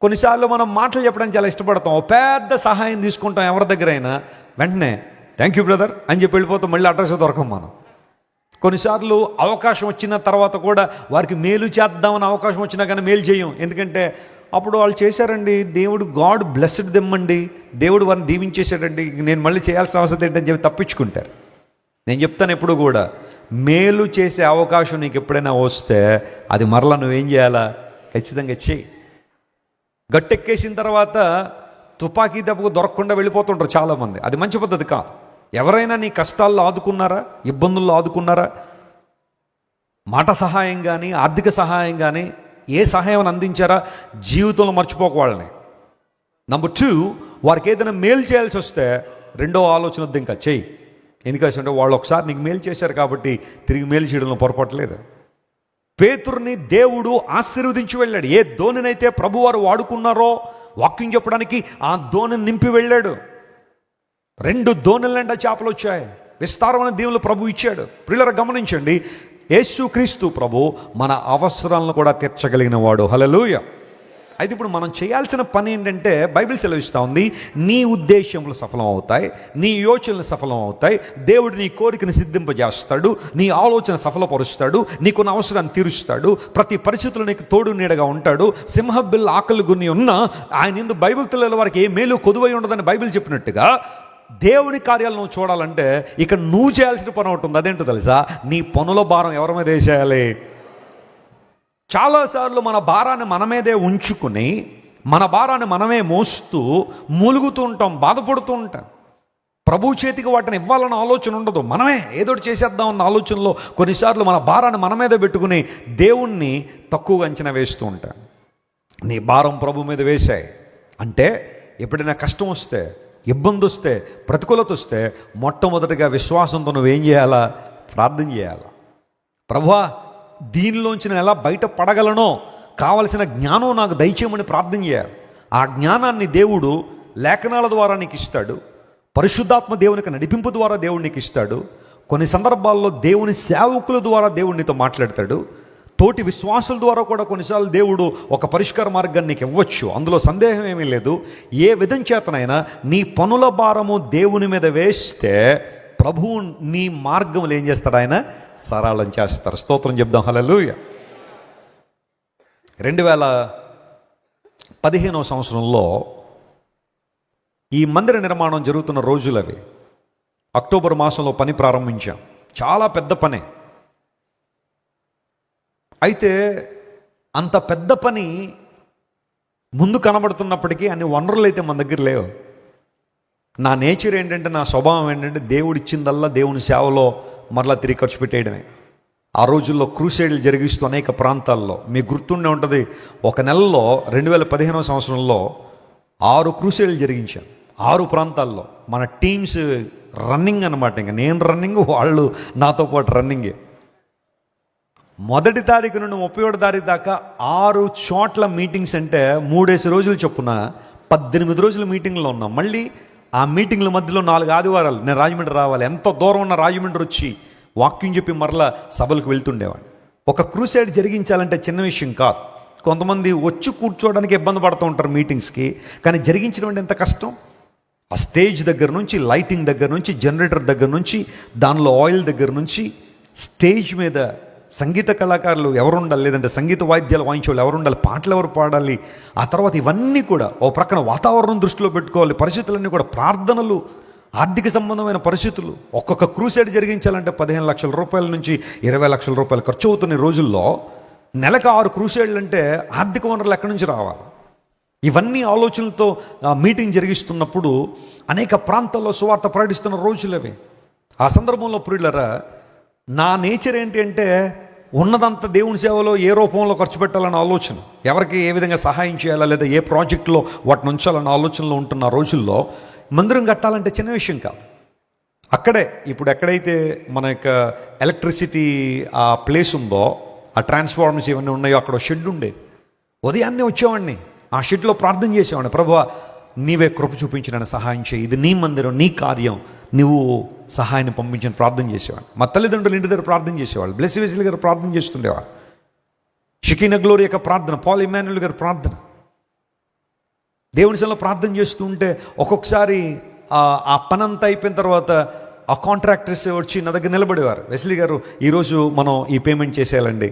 కొన్నిసార్లు మనం మాటలు చెప్పడానికి చాలా ఇష్టపడతాం, పెద్ద సహాయం తీసుకుంటాం ఎవరి దగ్గర అయినా, వెంటనే థ్యాంక్ యూ బ్రదర్ అని చెప్పి వెళ్ళిపోతాం, మళ్ళీ అడ్రస్ దొరకం మనం. కొన్నిసార్లు అవకాశం వచ్చిన తర్వాత కూడా వారికి మేలు చేద్దామని అవకాశం వచ్చినా కానీ మేలు చేయం. ఎందుకంటే అప్పుడు వాళ్ళు చేశారండి, దేవుడు గాడ్ బ్లెస్డ్ దెమ్మండి, దేవుడు వారిని దీవించేశాడండి, నేను మళ్ళీ చేయాల్సిన అవసరం ఏంటని చెప్పి తప్పించుకుంటారు. నేను చెప్తాను ఎప్పుడు కూడా, మేలు చేసే అవకాశం నీకు ఎప్పుడైనా వస్తే అది మరలా నువ్వేం చేయాలా? ఖచ్చితంగా చెయ్యి. గట్టెక్కేసిన తర్వాత తుపాకీ దెబ్బకు దొరకకుండా వెళ్ళిపోతుంటారు చాలామంది. అది మంచి పద్ధతి కాదు. ఎవరైనా నీ కష్టాల్లో ఆదుకున్నారా? ఇబ్బందుల్లో ఆదుకున్నారా? మాట సహాయం కానీ, ఆర్థిక సహాయం కానీ, ఏ సహాయం అందించారా? జీవితంలో మర్చిపోక వాళ్ళని. నంబర్ 2, వారికి ఏదైనా మేలు చేయాల్సి వస్తే రెండో ఆలోచన వద్దు, ఇంకా చెయ్యి. ఎందుకంటే వాళ్ళు ఒకసారి నీకు మేలు చేశారు కాబట్టి తిరిగి మేలు చేయడంలో పొరపడలేదు. పేతురుని దేవుడు ఆశీర్వదించి వెళ్ళాడు. ఏ దోణినైతే ప్రభువారు వాడుకున్నారో వాక్యం చెప్పడానికి ఆ దోణిని నింపి వెళ్ళాడు. 2 దోణులంట చేపలు వచ్చాయి. విస్తారమైన దీవులు ప్రభు ఇచ్చాడు. ప్రియులారా గమనించండి, యేసుక్రీస్తు ప్రభు మన అవసరాలను కూడా తీర్చగలిగిన వాడు. హల్లెలూయా. అయితే ఇప్పుడు మనం చేయాల్సిన పని ఏంటంటే, బైబిల్ సెలవిస్తూ ఉంది, నీ ఉద్దేశములు సఫలం అవుతాయి, నీ యోచనలు సఫలం అవుతాయి, దేవుడు నీ కోరికను సిద్ధింపజేస్తాడు, నీ ఆలోచన సఫలపరుస్తాడు, నీకున్న అవసరాన్ని తీరుస్తాడు, ప్రతి పరిస్థితుల్లో నీకు తోడు నీడగా ఉంటాడు. సింహబిల్ ఆకలి గుని ఉన్న ఆయన ఎందు భయభక్తుల వారికి ఏ మేలు కొదువై ఉండదని బైబిల్ చెప్పినట్టుగా, దేవుని కార్యాలను నువ్వు చూడాలంటే ఇక నువ్వు చేయాల్సిన పని ఒకటి ఉంది. అదేంటో తెలుసా? నీ పనుల భారం ఎవరి మీద వేసేయాలి? చాలాసార్లు మన భారాన్ని మన మీదే ఉంచుకుని, మన భారాన్ని మనమే మోస్తూ మూలుగుతూ ఉంటాం, బాధపడుతూ ఉంటాం. ప్రభు చేతికి వాటిని ఇవ్వాలన్న ఆలోచన ఉండదు. మనమే ఏదోటి చేసేద్దాం అన్న ఆలోచనలో కొన్నిసార్లు మన భారాన్ని మన మీదే పెట్టుకుని దేవుణ్ణి తక్కువగా అంచనా వేస్తూ ఉంటాం. నీ భారం ప్రభు మీద వేసాయి అంటే, ఎప్పుడైనా కష్టం వస్తే, ఇబ్బంది వస్తే, ప్రతికూలత వస్తే మొట్టమొదటిగా విశ్వాసంతో నువ్వేం చేయాలా? ప్రార్థన చేయాలా. ప్రభువా, దీనిలోంచి నేను ఎలా బయటపడగలనో కావలసిన జ్ఞానం నాకు దయచేయమని ప్రార్థన చేయాలి. ఆ జ్ఞానాన్ని దేవుడు లేఖనాల ద్వారా నీకు ఇస్తాడు. పరిశుద్ధాత్మ దేవునికి నడిపింపు ద్వారా దేవుడు నీకు ఇస్తాడు. కొన్ని సందర్భాల్లో దేవుని సేవకుల ద్వారా దేవుడు నీతో మాట్లాడతాడు. తోటి విశ్వాసుల ద్వారా కూడా కొన్నిసార్లు దేవుడు ఒక పరిష్కార మార్గాన్ని నీకు ఇవ్వచ్చు. అందులో సందేహం ఏమీ లేదు. ఏ విధం చేతనైనా నీ పనుల భారము దేవుని మీద వేస్తే ప్రభువు నీ మార్గములు ఏం చేస్తాడు? ఆయన సరళం చేస్తారు. స్తోత్రం చెప్దాం. హల్లెలూయా. 2015వ సంవత్సరంలో ఈ మందిర నిర్మాణం జరుగుతున్న రోజులు అవి. అక్టోబర్ మాసంలో పని ప్రారంభించాం. చాలా పెద్ద పనే. అయితే అంత పెద్ద పని ముందు కనబడుతున్నప్పటికీ అన్ని వనరులు అయితే మన దగ్గర లేవు. నా నేచర్ ఏంటంటే, నా స్వభావం ఏంటంటే, దేవుడిచ్చిందల్లా దేవుని సేవలో మరలా తిరిగి ఖర్చు పెట్టేయడమే. ఆ రోజుల్లో క్రూసేడ్లు జరిగిస్తూ అనేక ప్రాంతాల్లో, మీకు గుర్తుండే ఉంటుంది, ఒక నెలలో 2015వ సంవత్సరంలో 6 క్రూసేడ్లు జరిగించాం 6 ప్రాంతాల్లో. మన టీమ్స్ రన్నింగ్ అనమాట. ఇంకా నేను రన్నింగ్, వాళ్ళు నాతో పాటు రన్నింగే. 1 తారీఖు నుండి 31 తారీఖు దాకా 6 చోట్ల మీటింగ్స్. అంటే 3 రోజులు చొప్పున 18 రోజులు మీటింగ్లో ఉన్నాం. మళ్ళీ ఆ మీటింగ్ల మధ్యలో 4 ఆదివారాలు నేను రాజమండ్రి రావాలి. ఎంత దూరం ఉన్న రాజమండ్రి వచ్చి వాక్యం చెప్పి మరలా సభలకు వెళ్తుండేవాడిని. ఒక క్రూసైడ్ జరిగించాలంటే చిన్న విషయం కాదు. కొంతమంది వచ్చి కూర్చోవడానికి ఇబ్బంది పడుతూ ఉంటారు మీటింగ్స్కి, కానీ జరిగించడం అంటే ఎంత కష్టం. ఆ స్టేజ్ దగ్గర నుంచి, లైటింగ్ దగ్గర నుంచి, జనరేటర్ దగ్గర నుంచి, దానిలో ఆయిల్ దగ్గర నుంచి, స్టేజ్ మీద సంగీత కళాకారులు ఎవరు ఉండాలి, లేదంటే సంగీత వాయిద్యాలు వాయించే వాళ్ళు ఎవరు ఉండాలి, పాటలు ఎవరు పాడాలి, ఆ తర్వాత ఇవన్నీ కూడా ఓ ప్రక్కన వాతావరణం దృష్టిలో పెట్టుకోవాలి, పరిస్థితులన్నీ కూడా, ప్రార్థనలు, ఆర్థిక సంబంధమైన పరిస్థితులు. ఒక్కొక్క క్రూసైడ్ జరిగించాలంటే 15 లక్షల రూపాయల నుంచి 20 లక్షల రూపాయలు ఖర్చు అవుతున్న రోజుల్లో నెలకు 6 క్రూసైడ్లు అంటే ఆర్థిక వనరులు ఎక్కడి నుంచి రావాలి? ఇవన్నీ ఆలోచనలతో మీటింగ్ జరిగిస్తున్నప్పుడు అనేక ప్రాంతాల్లో సువార్త ప్రకటిస్తున్న రోజులవి. ఆ సందర్భంలో ప్రియులారా, నా నేచర్ ఏంటి అంటే, ఉన్నదంతా దేవుని సేవలో ఏ రూపంలో ఖర్చు పెట్టాలన్న ఆలోచన, ఎవరికి ఏ విధంగా సహాయం చేయాలా, లేదా ఏ ప్రాజెక్టులో వాటిని ఉంచాలన్న ఆలోచనలో ఉంటున్న రోజుల్లో మందిరం కట్టాలంటే చిన్న విషయం కాదు. అక్కడే ఇప్పుడు ఎక్కడైతే మన యొక్క ఎలక్ట్రిసిటీ ఆ ప్లేస్ ఉందో, ఆ ట్రాన్స్ఫార్మర్స్ ఇవన్నీ ఉన్నాయో, అక్కడ షెడ్ ఉండేది. ఉదయాన్నే వచ్చేవాడిని, ఆ షెడ్లో ప్రార్థన చేసేవాడిని. ప్రభువా, నీవే కృప చూపించి నన్ను సహాయం చేయి, ఇది నీ మందిరం, నీ కార్యం, నువ్వు సహాయాన్ని పంపించని ప్రార్థన చేసేవాడు. మా తల్లిదండ్రులు ఇంటి దగ్గర ప్రార్థన చేసేవాళ్ళు. బ్లెస్సీ వెస్లీ గారు ప్రార్థన చేస్తుండేవారు. షకీనా గ్లోరీ యొక్క ప్రార్థన, పాల్ ఇమాన్యుల్ గారి ప్రార్థన, దేవుని సన్నిధిలో ప్రార్థన చేస్తూ ఉంటే ఒక్కొక్కసారి ఆ పనంతా అయిపోయిన తర్వాత ఆ కాంట్రాక్టర్స్ వచ్చి నా దగ్గర నిలబడేవారు. వెస్లీ గారు, ఈరోజు మనం ఈ పేమెంట్ చేసేయాలండి.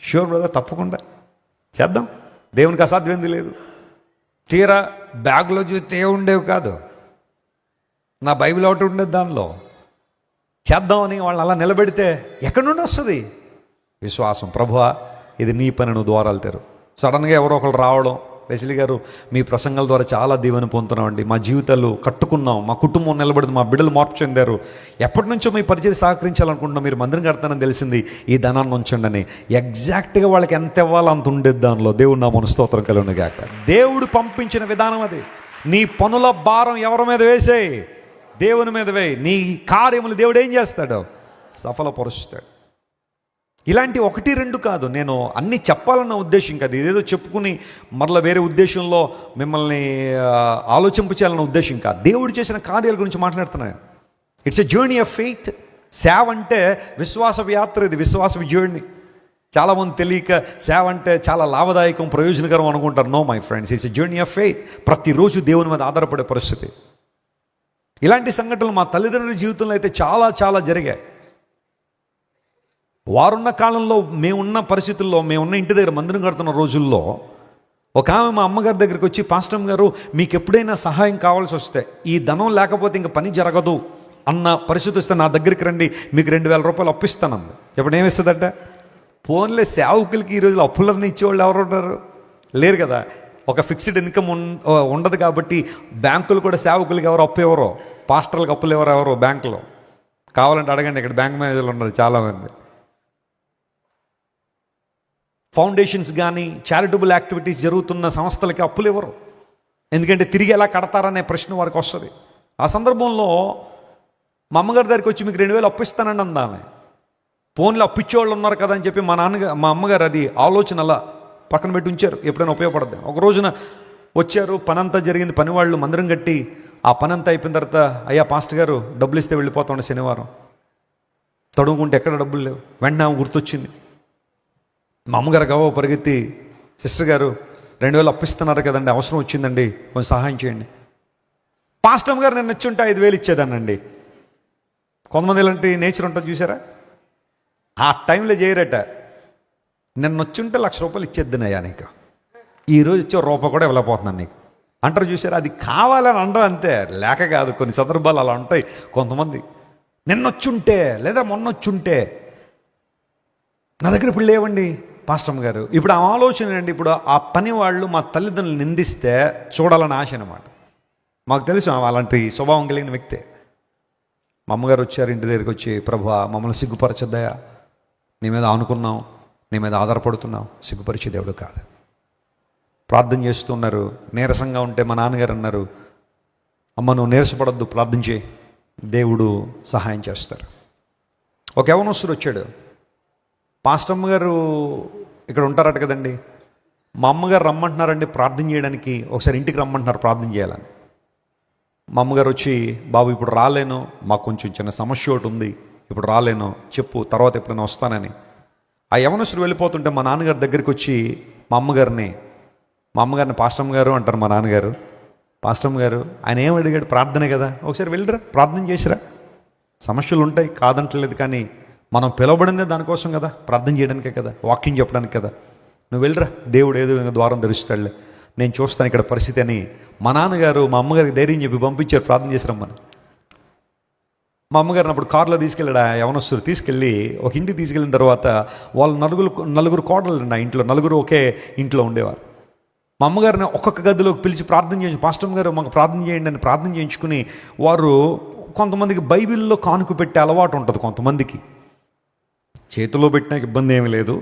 షూర్ బ్రదర్, తప్పకుండా చేద్దాం, దేవునికి అసాధ్యమైంది లేదు. తీరా బ్యాగ్లో చూస్తే ఉండేవి కాదు, నా బైబిల్ ఒకటి ఉండేది, దానిలో చేద్దామని వాళ్ళని అలా నిలబెడితే ఎక్కడి నుండి వస్తుంది విశ్వాసం? ప్రభువా, ఇది నీ పని, నువ్వు ద్వారాలు తెరు. సడన్గా ఎవరో ఒకరు రావడం, వెస్లీ గారు మీ ప్రసంగాల ద్వారా చాలా దీవెన పొందుతున్నామండి, మా జీవితాలు కట్టుకున్నాం, మా కుటుంబం నిలబడింది, మా బిడ్డలు మార్పు చెందారు, ఎప్పటి నుంచో మీ పరిచయం సహకరించాలనుకుంటున్నాం, మీరు మందిరం కడతానని తెలిసింది, ఈ ధనాన్ని ఉంచండి అని. ఎగ్జాక్ట్గా వాళ్ళకి ఎంత ఇవ్వాలో అంత ఉండేది దానిలో. దేవుడు నా మనస్తోత్రం కలుగును గాక. దేవుడు పంపించిన విధానం అది. నీ పనుల భారం ఎవరి మీద వేసేయి? దేవుని మీద వేయి. నీ కార్యములు దేవుడు ఏం చేస్తాడు? సఫలపరుస్తాడు. ఇలాంటి 1-2 కాదు, నేను అన్నీ చెప్పాలన్న ఉద్దేశం కాదు. ఇదేదో చెప్పుకుని మరలా వేరే ఉద్దేశంలో మిమ్మల్ని ఆలోచింపచేయాలన్న ఉద్దేశం కాదు. దేవుడు చేసిన కార్యాల గురించి మాట్లాడుతున్నాను. It's a journey of faith. సేవ అంటే విశ్వాస యాత్ర, ఇది విశ్వాస జర్నీ. చాలామంది తెలియక సేవ అంటే చాలా లాభదాయకం, ప్రయోజనకరం అనుకుంటారు. No my friends, it's a journey of faith. ప్రతిరోజు దేవుని మీద ఆధారపడే పరిస్థితి. ఇలాంటి సంఘటనలు మా తల్లిదండ్రుల జీవితంలో అయితే చాలా చాలా జరిగాయి. వారున్న కాలంలో, మేమున్న పరిస్థితుల్లో, మేమున్న ఇంటి దగ్గర మందిరం కడుతున్న రోజుల్లో ఒక ఆమె మా అమ్మగారి దగ్గరికి వచ్చి, పాస్టర్ గారు, మీకు ఎప్పుడైనా సహాయం కావాల్సి వస్తే, ఈ ధనం లేకపోతే ఇంక పని జరగదు అన్న పరిస్థితి వస్తే నా దగ్గరికి రండి, మీకు 2000 రూపాయలు అప్పిస్తానంది. ఇప్పుడు ఏమిస్తుందంటే, ఫోన్లే సేవకులకి ఈ రోజులు అప్పులన్నీ ఇచ్చేవాళ్ళు ఎవరు ఉన్నారు? లేరు కదా. ఒక ఫిక్స్డ్ ఇన్కమ్ ఉండదు కాబట్టి బ్యాంకులు కూడా సేవకులకి ఎవరు అప్పు ఎవరో, పాస్టర్లకు అప్పులు ఎవరో బ్యాంకులో. కావాలంటే అడగండి, ఇక్కడ బ్యాంక్ మేనేజర్లు ఉన్నారు చాలామంది. ఫౌండేషన్స్ కానీ చారిటబుల్ యాక్టివిటీస్ జరుగుతున్న సంస్థలకి అప్పులు ఎవరు? ఎందుకంటే తిరిగి ఎలా కడతారనే ప్రశ్న వారికి వస్తుంది. ఆ సందర్భంలో మా అమ్మగారి దగ్గరికి వచ్చి, మీకు 2000 అప్పు ఇస్తానండి అందామె. ఫోన్లో అప్పిచ్చేవాళ్ళు ఉన్నారు కదా అని చెప్పి మా అమ్మగారు అది ఆలోచన అలా పక్కన పెట్టి ఉంచారు, ఎప్పుడైనా ఉపయోగపడద్దు. ఒక రోజున వచ్చారు, పనంతా జరిగింది, పనివాళ్ళు మందిరం కట్టి ఆ పనంతా అయిపోయిన తర్వాత, అయ్యా పాస్టర్ గారు డబ్బులు ఇస్తే వెళ్ళిపోతాండి శనివారం. తడుముకుంటే ఎక్కడ డబ్బులు లేవు. వెంటనే ఆమె గుర్తొచ్చింది. మా అమ్మగారు గవ పరిగెత్తి, సిస్టర్ గారు 2000 అప్పిస్తున్నారు కదండి, అవసరం వచ్చిందండి, కొంచెం సహాయం చేయండి. పాస్టర్ గారు నేను వచ్చి ఉంటే 5000 ఇచ్చేదానండి. కొంతమంది ఇలాంటి నేచర్ ఉంటుంది చూసారా, ఆ టైంలో చేయరట. నిన్న వచ్చుంటే 1,00,000 రూపాయలు ఇచ్చేద్దునయ్యా నీకు, ఈరోజు ఇచ్చే రూపాయి కూడా ఇవ్వలేకపోతున్నాను నీకు అంటారు చూసారా. అది కావాలని అనడం అంతే, లేక కాదు. కొన్ని సందర్భాలు అలా ఉంటాయి. కొంతమంది నిన్నొచ్చుంటే లేదా మొన్నొచ్చుంటే, నా దగ్గర ఇప్పుడు లేవండి, పాస్టమ్ గారు ఇప్పుడు ఆ ఆలోచన ఏంటి, ఇప్పుడు ఆ పని వాళ్ళు మా తల్లిదండ్రులు నిందిస్తే చూడాలని ఆశ అనమాట. మాకు తెలుసు ఆమె అలాంటి స్వభావం కలిగిన వ్యక్తే. మా అమ్మగారు వచ్చారు ఇంటి దగ్గరికి వచ్చి, ప్రభువా మమ్మల్ని సిగ్గుపరచొద్దయా, నీ మీద ఆనుకున్నాం, నీ మీద ఆధారపడుతున్నాం, సిగ్గుపరిచే దేవుడు కాదు. ప్రార్థన చేస్తున్నారు, నీరసంగా ఉంటే మా నాన్నగారు అన్నారు, అమ్మ నువ్వు నీరసపడొద్దు, ప్రార్థన చేయి, దేవుడు సహాయం చేస్తారు. ఒక యవనస్తుడు వచ్చాడు, పాస్టమ్మ గారు ఇక్కడ ఉంటారట కదండి, మా అమ్మగారు రమ్మంటున్నారండి ప్రార్థన చేయడానికి, ఒకసారి ఇంటికి రమ్మంటున్నారు ప్రార్థన చేయాలని. మా అమ్మగారు వచ్చి, బాబు ఇప్పుడు రాలేను, మాకు కొంచెం చిన్న సమస్య ఒకటి ఉంది, ఇప్పుడు రాలేను, చెప్పు తర్వాత ఎప్పుడైనా వస్తానని. ఆ యవనస్తుడు వెళ్ళిపోతుంటే మా నాన్నగారి దగ్గరికి వచ్చి మా అమ్మగారిని పాస్టమ్ గారు అంటారు. మా నాన్నగారు, పాస్టమ్ గారు ఆయన ఏం అడిగాడు, ప్రార్థనే కదా, ఒకసారి వెళ్ళిరా ప్రార్థన చేసిరా, సమస్యలు ఉంటాయి కాదంటలేదు, కానీ మనం పిలవబడిందే దానికోసం కదా, ప్రార్థన చేయడానికే కదా, వాక్యం చెప్పడానికి కదా, నువ్వు వెళ్ళిరా, దేవుడు ఏదో ద్వారం తెరుస్తాడులే, నేను చూస్తాను ఇక్కడ పరిస్థితి అని మా నాన్నగారు మా అమ్మగారికి ధైర్యం చెప్పి పంపించారు ప్రార్థన చేసి రమ్మని. మా అమ్మగారిని అప్పుడు కారులో తీసుకెళ్ళాడు ఆ యవనస్తుడు. తీసుకెళ్ళి ఒక ఇంటికి తీసుకెళ్ళిన తర్వాత వాళ్ళు నలుగురు కోడలు ఆ ఇంట్లో, నలుగురు ఒకే ఇంట్లో ఉండేవారు. మా అమ్మగారిని ఒక్కొక్క గదిలోకి పిలిచి ప్రార్థన చేయించి, పాస్టమ్ గారు మాకు ప్రార్థన చేయండి అని ప్రార్థన చేయించుకుని, వారు కొంతమందికి బైబిల్లో కానుక పెట్టే అలవాటు ఉంటుంది, కొంతమందికి చేతిలో పెట్టినా ఇబ్బంది ఏమీ లేదు,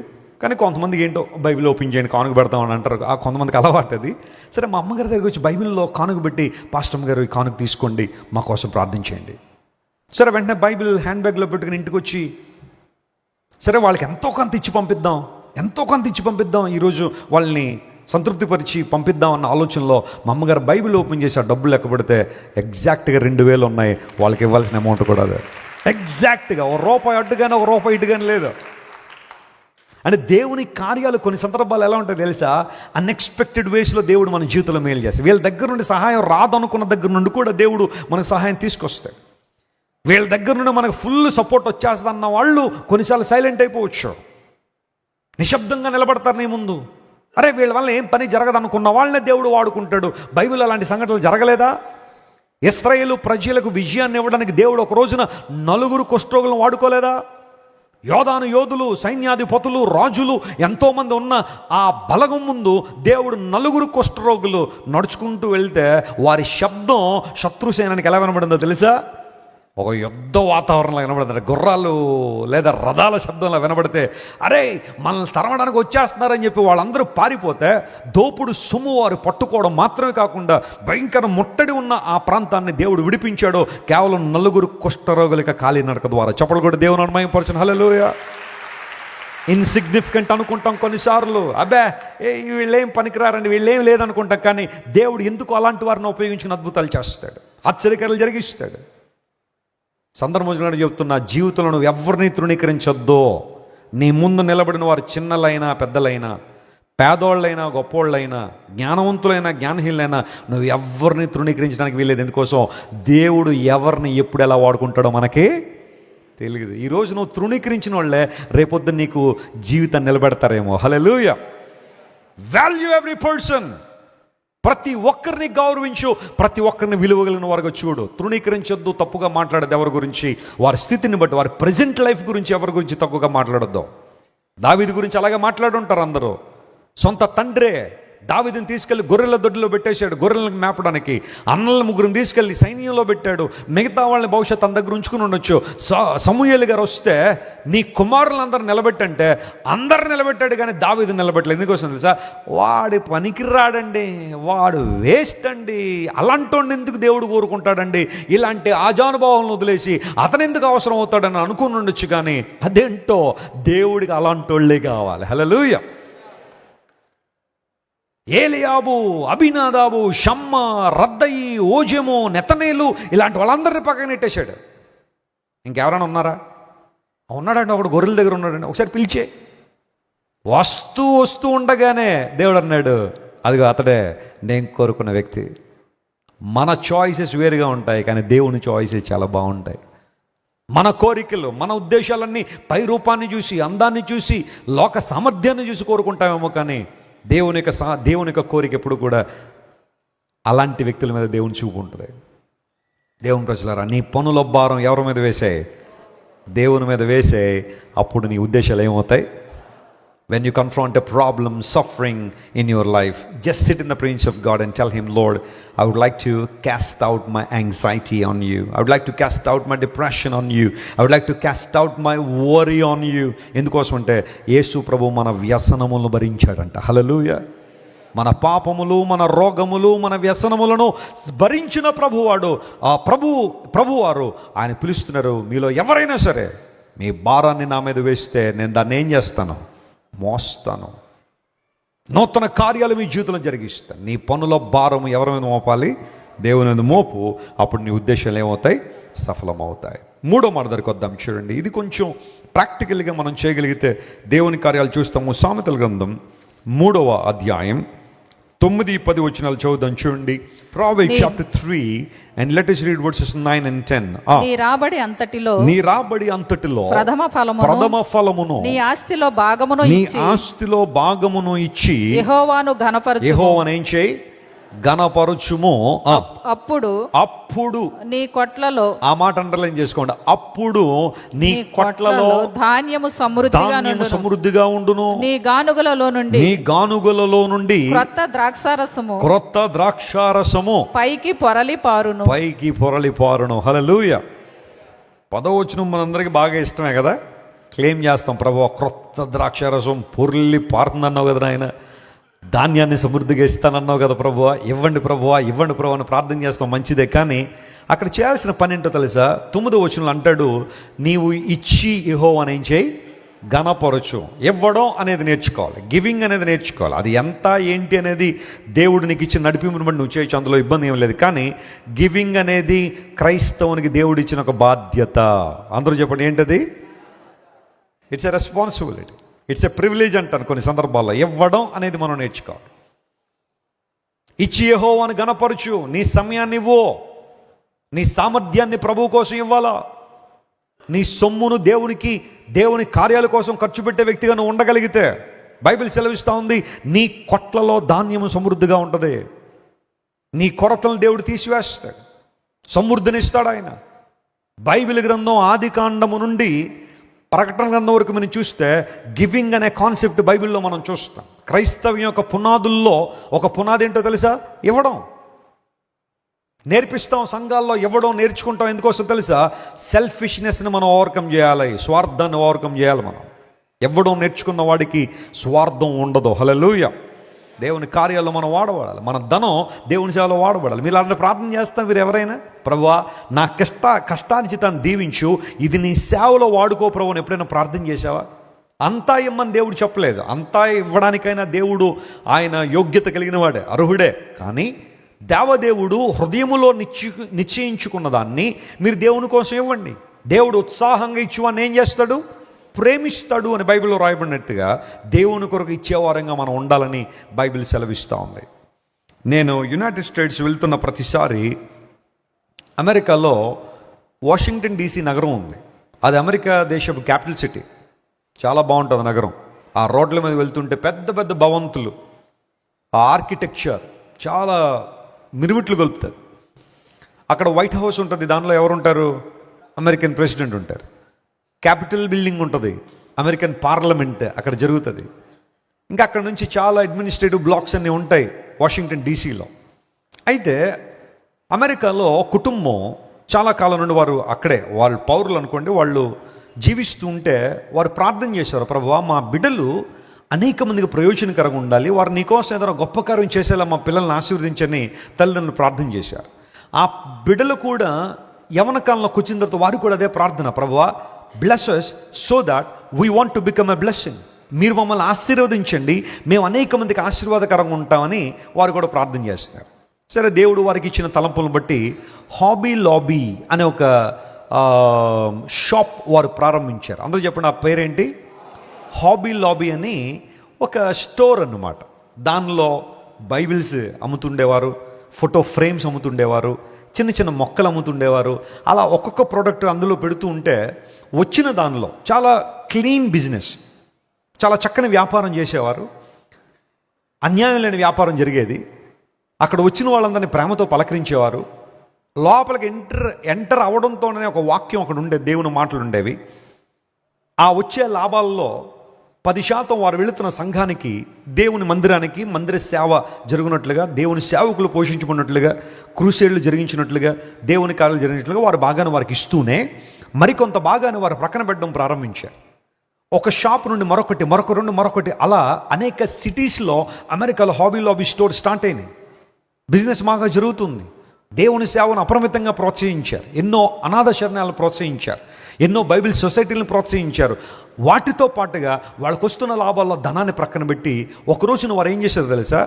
కానీ కొంతమందికి ఏంటో బైబిల్ ఓపెన్ చేయండి కానుక పెడతామని అంటారు, ఆ కొంతమందికి అలవాటు అది. సరే మా అమ్మగారి దగ్గరికి వచ్చి బైబిల్లో కానుక పెట్టి, పాస్టమ్ గారు ఈ కానుక తీసుకోండి, మా కోసం ప్రార్థన చేయండి. సరే వెంటనే బైబిల్ హ్యాండ్ బ్యాగ్లో పెట్టుకుని ఇంటికి వచ్చి, సరే వాళ్ళకి ఎంతో కొంత ఇచ్చి పంపిద్దాం, ఈరోజు వాళ్ళని సంతృప్తిపరిచి పంపిద్దాం అన్న ఆలోచనలో మా అమ్మగారు బైబిల్ ఓపెన్ చేసి ఆ డబ్బులు లెక్క పెడితే ఎగ్జాక్ట్గా 2,000 ఉన్నాయి. వాళ్ళకి ఇవ్వాల్సిన అమౌంట్ కూడా అదే, ఎగ్జాక్ట్గా ₹1 అడ్డుగానే ₹1 ఇటుగానే లేదు. అంటే దేవుని కార్యాలు కొన్ని సందర్భాలు ఎలా ఉంటాయో తెలుసా, అన్ఎక్స్పెక్టెడ్ వేస్లో దేవుడు మన జీవితంలో మేలు చేస్తాడు. వీళ్ళ దగ్గర నుండి సహాయం రాదనుకున్న దగ్గర నుండి కూడా దేవుడు మనకు సహాయం తీసుకొస్తాడు. వీళ్ళ దగ్గర నుండి మనకు ఫుల్ సపోర్ట్ వచ్చేస్తుంది అన్న వాళ్ళు కొన్నిసార్లు సైలెంట్ అయిపోవచ్చు, నిశ్శబ్దంగా నిలబడతారు నీ ముందు. అరే వీళ్ళ వల్ల ఏం పని జరగదు అనుకున్న వాళ్ళనే దేవుడు వాడుకుంటాడు. బైబిల్ అలాంటి సంఘటనలు జరగలేదా? ఇశ్రాయేలు ప్రజలకు విజయాన్ని ఇవ్వడానికి దేవుడు ఒక రోజున 4 కుష్ఠరోగులను వాడుకోలేదా? యోధులు, సైన్యాధిపతులు, రాజులు ఎంతోమంది ఉన్న ఆ బలగం ముందు దేవుడు 4 కుష్ఠరోగులు నడుచుకుంటూ వెళ్తే వారి శబ్దం శత్రుసేనానికి ఎలా వినబడిందో తెలుసా? ఒక యుద్ధ వాతావరణంలో వినబడుతుంది. గుర్రాలు లేదా రథాల శబ్దంలో వినబడితే, అరే మనల్ని తరమడానికి వచ్చేస్తున్నారని చెప్పి వాళ్ళందరూ పారిపోతే, దోపుడు సొమ్ము వారు పట్టుకోవడం మాత్రమే కాకుండా భయంకర ముట్టడి ఉన్న ఆ ప్రాంతాన్ని దేవుడు విడిపించాడు కేవలం 4 కుష్ఠరోగులకి కాలినడక ద్వారా. చెప్పలు కూడా దేవుని మహిమపరచును. హల్లెలూయా. ఇన్సిగ్నిఫికెంట్ అనుకుంటాం కొన్నిసార్లు, అబ్బే వీళ్ళేం పనికిరారండి, వీళ్ళేం లేదనుకుంటాం, కానీ దేవుడు ఎందుకు అలాంటి వారిని ఉపయోగించిన అద్భుతాలు చేస్తాడు, ఆశ్చర్యకరాలు జరిగిస్తాడు. సందర్భంలో చెప్తున్న జీవితంలో నువ్వు ఎవరిని తృణీకరించొద్దు. నీ ముందు నిలబడిన వారు చిన్నలైనా పెద్దలైనా, పేదోళ్ళైనా గొప్పోళ్ళైనా, జ్ఞానవంతులైనా జ్ఞానహీనులైనా, నువ్వు ఎవరిని తృణీకరించడానికి వీల్లేదు. ఎందుకోసం, దేవుడు ఎవరిని ఎప్పుడు ఎలా వాడుకుంటాడో మనకి తెలియదు. ఈరోజు నువ్వు తృణీకరించిన వాళ్ళే రేపొద్దు నీకు జీవితాన్ని నిలబెడతారేమో. హల్లెలూయా. Value every person. ప్రతి ఒక్కరిని గౌరవించు, ప్రతి ఒక్కరిని విలువగలిగిన వారుగా చూడు. తృణీకరించొద్దు, తప్పుగా మాట్లాడద్దు ఎవరి గురించి, వారి స్థితిని బట్టి, వారి ప్రజెంట్ లైఫ్ గురించి ఎవరి గురించి తక్కువగా మాట్లాడొద్దు. దావీదు గురించి అలాగే మాట్లాడుంటారు అందరూ. సొంత తండ్రే దావీదుని తీసుకెళ్లి గొర్రెల దొడ్డిలో పెట్టేశాడు గొర్రెలను మేపడానికి. అన్నల 3 తీసుకెళ్లి సైన్యంలో పెట్టాడు. మిగతా వాళ్ళని భవిష్యత్తు తన దగ్గర ఉంచుకుని ఉండొచ్చు. సమూయేలు గారు వస్తే నీ కుమారులందరూ నిలబెట్టంటే అందరు నిలబెట్టాడు, కానీ దావీదు నిలబెట్టలేదు. ఎందుకోసం తెలుసా? వాడి పనికి రాడండి, వాడు వేస్ట్ అండి, అలాంటి ఎందుకు దేవుడు కోరుకుంటాడండి, ఇలాంటి ఆజానుభావాలను వదిలేసి అతను ఎందుకు అవసరం అవుతాడని అనుకుని ఉండొచ్చు, కానీ అదేంటో దేవుడికి అలాంటి వాళ్ళే కావాలి. హల్లెలూయా. ఏలియాబు, అబీనాదాబు, షమ్మ, రద్దయి, ఓజెము, నెతనేలు, ఇలాంటి వాళ్ళందరినీ పక్కన నెట్టేశాడు. ఇంకెవరైనా ఉన్నారా? ఉన్నాడండి, ఒకడు గొర్రెల దగ్గర ఉన్నాడండి, ఒకసారి పిలిచే. వస్తూ ఉండగానే దేవుడు అన్నాడు, అదిగో అతడే నేను కోరుకున్న వ్యక్తి. మన చాయిసెస్ వేరుగా ఉంటాయి, కానీ దేవుని చాయిసెస్ చాలా బాగుంటాయి. మన కోరికలు, మన ఉద్దేశాలన్నీ పై రూపాన్ని చూసి, అందాన్ని చూసి, లోక సామర్థ్యాన్ని చూసి కోరుకుంటామేమో, కానీ దేవుని యొక్క కోరిక ఎప్పుడు కూడా అలాంటి వ్యక్తుల మీద దేవుని చూపు ఉంటుంది. దేవుని ప్రజలారా, నీ పనుల భారం ఎవరి మీద వేసాయి? దేవుని మీద వేసే. అప్పుడు నీ ఉద్దేశాలు ఏమవుతాయి? When you confront a problem, suffering in your life, just sit in the presence of God and tell Him, Lord, I would like to cast out my anxiety on you. I would like to cast out my depression on you. I would like to cast out my worry on you. ఎందుకోసం అంటే యేసు ప్రభు మన వ్యసనములను భరించాడంట. హల్లెలూయా. మన పాపములు, మన రోగములు, మన వ్యసనములను భరించిన ప్రభువాడు, ఆ ప్రభువారు ఆయన పిలుస్తున్నారు, మీలో ఎవరైనా సరే మీ భారాన్ని నా మీద వేస్తే నేను దాన్ని ఏం చేస్తాను? మోస్తాను. నూతన కార్యాలు మీ జీవితంలో జరిగిస్తాను. నీ పనుల భారం ఎవరి మీద మోపాలి? దేవుని మీద మోపు. అప్పుడు నీ ఉద్దేశాలు ఏమవుతాయి? సఫలమవుతాయి. మూడో మాట దగ్గరికి వద్దాం. చూడండి, ఇది కొంచెం ప్రాక్టికల్గా మనం చేయగలిగితే దేవుని కార్యాలు చూస్తాము. సామెతల గ్రంథం 3వ అధ్యాయం 9-10 వచనాలు చదువుదాం. చూడండి, Proverbs chapter 3 and let us read verses 9 and 10. నీ రాబడి అంతటిలో ప్రథమ ఫలమును నీ ఆస్తిలో భాగమును ఇచ్చి యెహోవాను ఏం చేయి? గణపరచుము. అప్పుడు నీ కొట్లలో, ఆ మాట అండర్లైన్ చేసుకోండి, అప్పుడు నీ కొట్లలో ధాన్యము సమృద్ధిగా ఉండును. నీ గానుగలలో నుండి క్రొత్త ద్రాక్షారసము పైకి పొరలి పారును. హల్లెలూయా. 10వ వచనం మనందరికీ బాగా ఇష్టమే కదా. క్లెయిమ్ చేస్తాం, ప్రభువా క్రొత్త ద్రాక్షారసం పొర్లి పారుతుందన్నావు కదా నాయన, ధాన్యాన్ని సమృద్ధిగా ఇస్తానన్నావు కదా ప్రభువా, ఇవ్వండి ప్రభువా అని ప్రార్థన చేస్తాం, మంచిదే. కానీ అక్కడ చేయాల్సిన పని ఏంటో తెలుసా? 9వ వచనంలో అంటాడు, నీవు ఇచ్చి యెహోవాను ఏం చేయి? ఘనపరచు. ఇవ్వడం అనేది నేర్చుకోవాలి, గివింగ్ అనేది నేర్చుకోవాలి. అది ఎంత ఏంటి అనేది దేవుడు నీకు ఇచ్చిన నడిపింపుని బట్టి నువ్వు చేయొచ్చు, అందులో ఇబ్బంది ఏం లేదు. కానీ గివింగ్ అనేది క్రైస్తవునికి దేవుడు ఇచ్చిన ఒక బాధ్యత. అందరూ చెప్పండి, ఏంటది? It's a responsibility, it's a privilege అంటాను కొన్ని సందర్భాల్లో. ఇవ్వడం అనేది మనం నేర్చుకోవాలి. ఇచ్చి యెహోవాను గణపరచు. నీ సమయాన్ని ఇవ్వు, నీ సామర్థ్యాన్ని ప్రభువు కోసం ఇవ్వాలా. నీ సొమ్మును దేవుని కార్యాల కోసం ఖర్చు పెట్టే వ్యక్తిగా నువ్వు ఉండగలిగితే, బైబిల్ సెలవిస్తూ ఉంది, నీ కొట్లలో ధాన్యము సమృద్ధిగా ఉంటుంది. నీ కొరతలను దేవుడు తీసివేస్తాడు, సమృద్ధినిస్తాడు ఆయన. బైబిల్ గ్రంథం ఆదికాండము నుండి ప్రకటన గ్రంథం వరకు మనం చూస్తే గివింగ్ అనే కాన్సెప్ట్ బైబిల్లో మనం చూస్తాం. క్రైస్తవ్యం యొక్క పునాదుల్లో ఒక పునాది ఏంటో తెలుసా? ఇవ్వడం. నేర్పిస్తాం సంఘాల్లో, ఇవ్వడం నేర్చుకుంటాం. ఎందుకోసం తెలుసా? సెల్ఫిష్నెస్ని మనం ఓవర్కమ్ చేయాలి, స్వార్థాన్ని ఓవర్కమ్ చేయాలి. మనం ఇవ్వడం నేర్చుకున్న వాడికి స్వార్థం ఉండదు. హల్లెలూయా. దేవుని కార్యాల్లో మనం వాడబడాలి, మన ధనం దేవుని సేవలో వాడబడాలి. మీరు అలాంటి ప్రార్థన చేస్తాం. మీరు ఎవరైనా, ప్రభువా నా కష్టార్జితాన్ని దీవించు, ఇది నీ సేవలో వాడుకో ప్రభు అని ఎప్పుడైనా ప్రార్థన చేసావా? అంతా ఇమ్మని దేవుడు చెప్పలేదు. అంతా ఇవ్వడానికైనా దేవుడు ఆయన యోగ్యత కలిగిన వాడే, అర్హుడే. కానీ దేవదేవుడు హృదయములో నిశ్చయించుకున్న దాన్ని మీరు దేవుని కోసం ఇవ్వండి. దేవుడు ఉత్సాహంగా ఇచ్చేవాడిని ఏం చేస్తాడు? ప్రేమిస్తాడు అని బైబిల్లో రాయబడినట్టుగా దేవుని కొరకు ఇచ్చేవారంగా మనం ఉండాలని బైబిల్ సెలవిస్తూ ఉంది. నేను యునైటెడ్ స్టేట్స్ వెళ్తున్న ప్రతిసారి అమెరికాలో వాషింగ్టన్ DC నగరం ఉంది. అది అమెరికా దేశపు క్యాపిటల్ సిటీ. చాలా బాగుంటుంది నగరం. ఆ రోడ్ల మీద వెళ్తుంటే పెద్ద పెద్ద భవంతులు, ఆ ఆర్కిటెక్చర్ చాలా మిరుమిట్లు గొలుపుతుంది. అక్కడ వైట్ హౌస్ ఉంటుంది, దానిలో ఎవరు ఉంటారు? అమెరికన్ ప్రెసిడెంట్ ఉంటారు. క్యాపిటల్ బిల్డింగ్ ఉంటుంది, అమెరికన్ పార్లమెంట్ అక్కడ జరుగుతుంది. ఇంకా అక్కడ నుంచి చాలా అడ్మినిస్ట్రేటివ్ బ్లాక్స్ అన్నీ ఉంటాయి వాషింగ్టన్ DCలో. అయితే అమెరికాలో కుటుంబం చాలా కాలం నుండి వారు అక్కడే, వాళ్ళు పౌరులు అనుకోండి, వాళ్ళు జీవిస్తూ ఉంటే వారు ప్రార్థన చేశారు, ప్రభువా మా బిడ్డలు అనేక మందికి ప్రయోజనకరంగా ఉండాలి, వారు నీకోసం ఏదైనా గొప్ప కార్యం చేసేలా మా పిల్లల్ని ఆశీర్వదించని తల్లిదండ్రులు ప్రార్థన చేశారు. ఆ బిడ్డలు కూడా యవన కాలంలోకి వచ్చిన తర్వాత వారు కూడా అదే ప్రార్థన, ప్రభువా bless us so that we want to become a blessing. మీరు మమ్మల్ని ఆశీర్వదించండి, మేము అనేక మందికి ఆశీర్వాదకరంగా ఉంటామని వారు కూడా ప్రార్థన చేస్తారు. సరే, దేవుడు వారికి ఇచ్చిన తలంపులను బట్టి హాబీ లాబీ అనే ఒక షాప్ వారు ప్రారంభించారు. అందరూ చెప్పండి, ఆ పేరేంటి? హాబీ లాబీ అని ఒక స్టోర్ అన్నమాట. దానిలో బైబిల్స్ అమ్ముతుండేవారు, ఫోటో ఫ్రేమ్స్ అమ్ముతుండేవారు, చిన్న చిన్న మొక్కలు అమ్ముతుండేవారు. అలా ఒక్కొక్క ప్రోడక్ట్ అందులో పెడుతూ ఉంటే వచ్చిన దానిలో చాలా క్లీన్ బిజినెస్, చాలా చక్కని వ్యాపారం చేసేవారు. అన్యాయం లేని వ్యాపారం జరిగేది. అక్కడ వచ్చిన వాళ్ళందరినీ ప్రేమతో పలకరించేవారు. లోపలికి ఎంటర్ అవడంతోనే ఒక వాక్యం అక్కడ ఉండేది, దేవుని మాటలు ఉండేవి. ఆ వచ్చే లాభాల్లో 10% వారు వెళుతున్న సంఘానికి, దేవుని మందిరానికి, మందిర సేవ జరుగునట్లుగా, దేవుని సేవకులు పోషించుకున్నట్లుగా, క్రూసేడ్లు జరిగించినట్లుగా, దేవుని కార్యాలు జరిగినట్లుగా వారి భాగాన్ని వారికి ఇస్తూనే మరికొంత భాగాన్ని వారు ప్రక్కన పెట్టడం ప్రారంభించారు. ఒక షాప్ నుండి మరొకటి, మరొకటి, అలా అనేక సిటీస్లో అమెరికాలో హాబీ లాబీ స్టోర్ స్టార్ట్ అయినాయి. బిజినెస్ బాగా జరుగుతుంది. దేవుని సేవను అపరిమితంగా ప్రోత్సహించారు. ఎన్నో అనాథ శరణాలను ప్రోత్సహించారు. ఎన్నో బైబిల్ సొసైటీలను ప్రోత్సహించారు. వాటితో పాటుగా వాళ్ళకు వస్తున్న లాభాల్లో ధనాన్ని ప్రక్కన పెట్టి ఒకరోజున వారు ఏం చేశారు తెలుసా?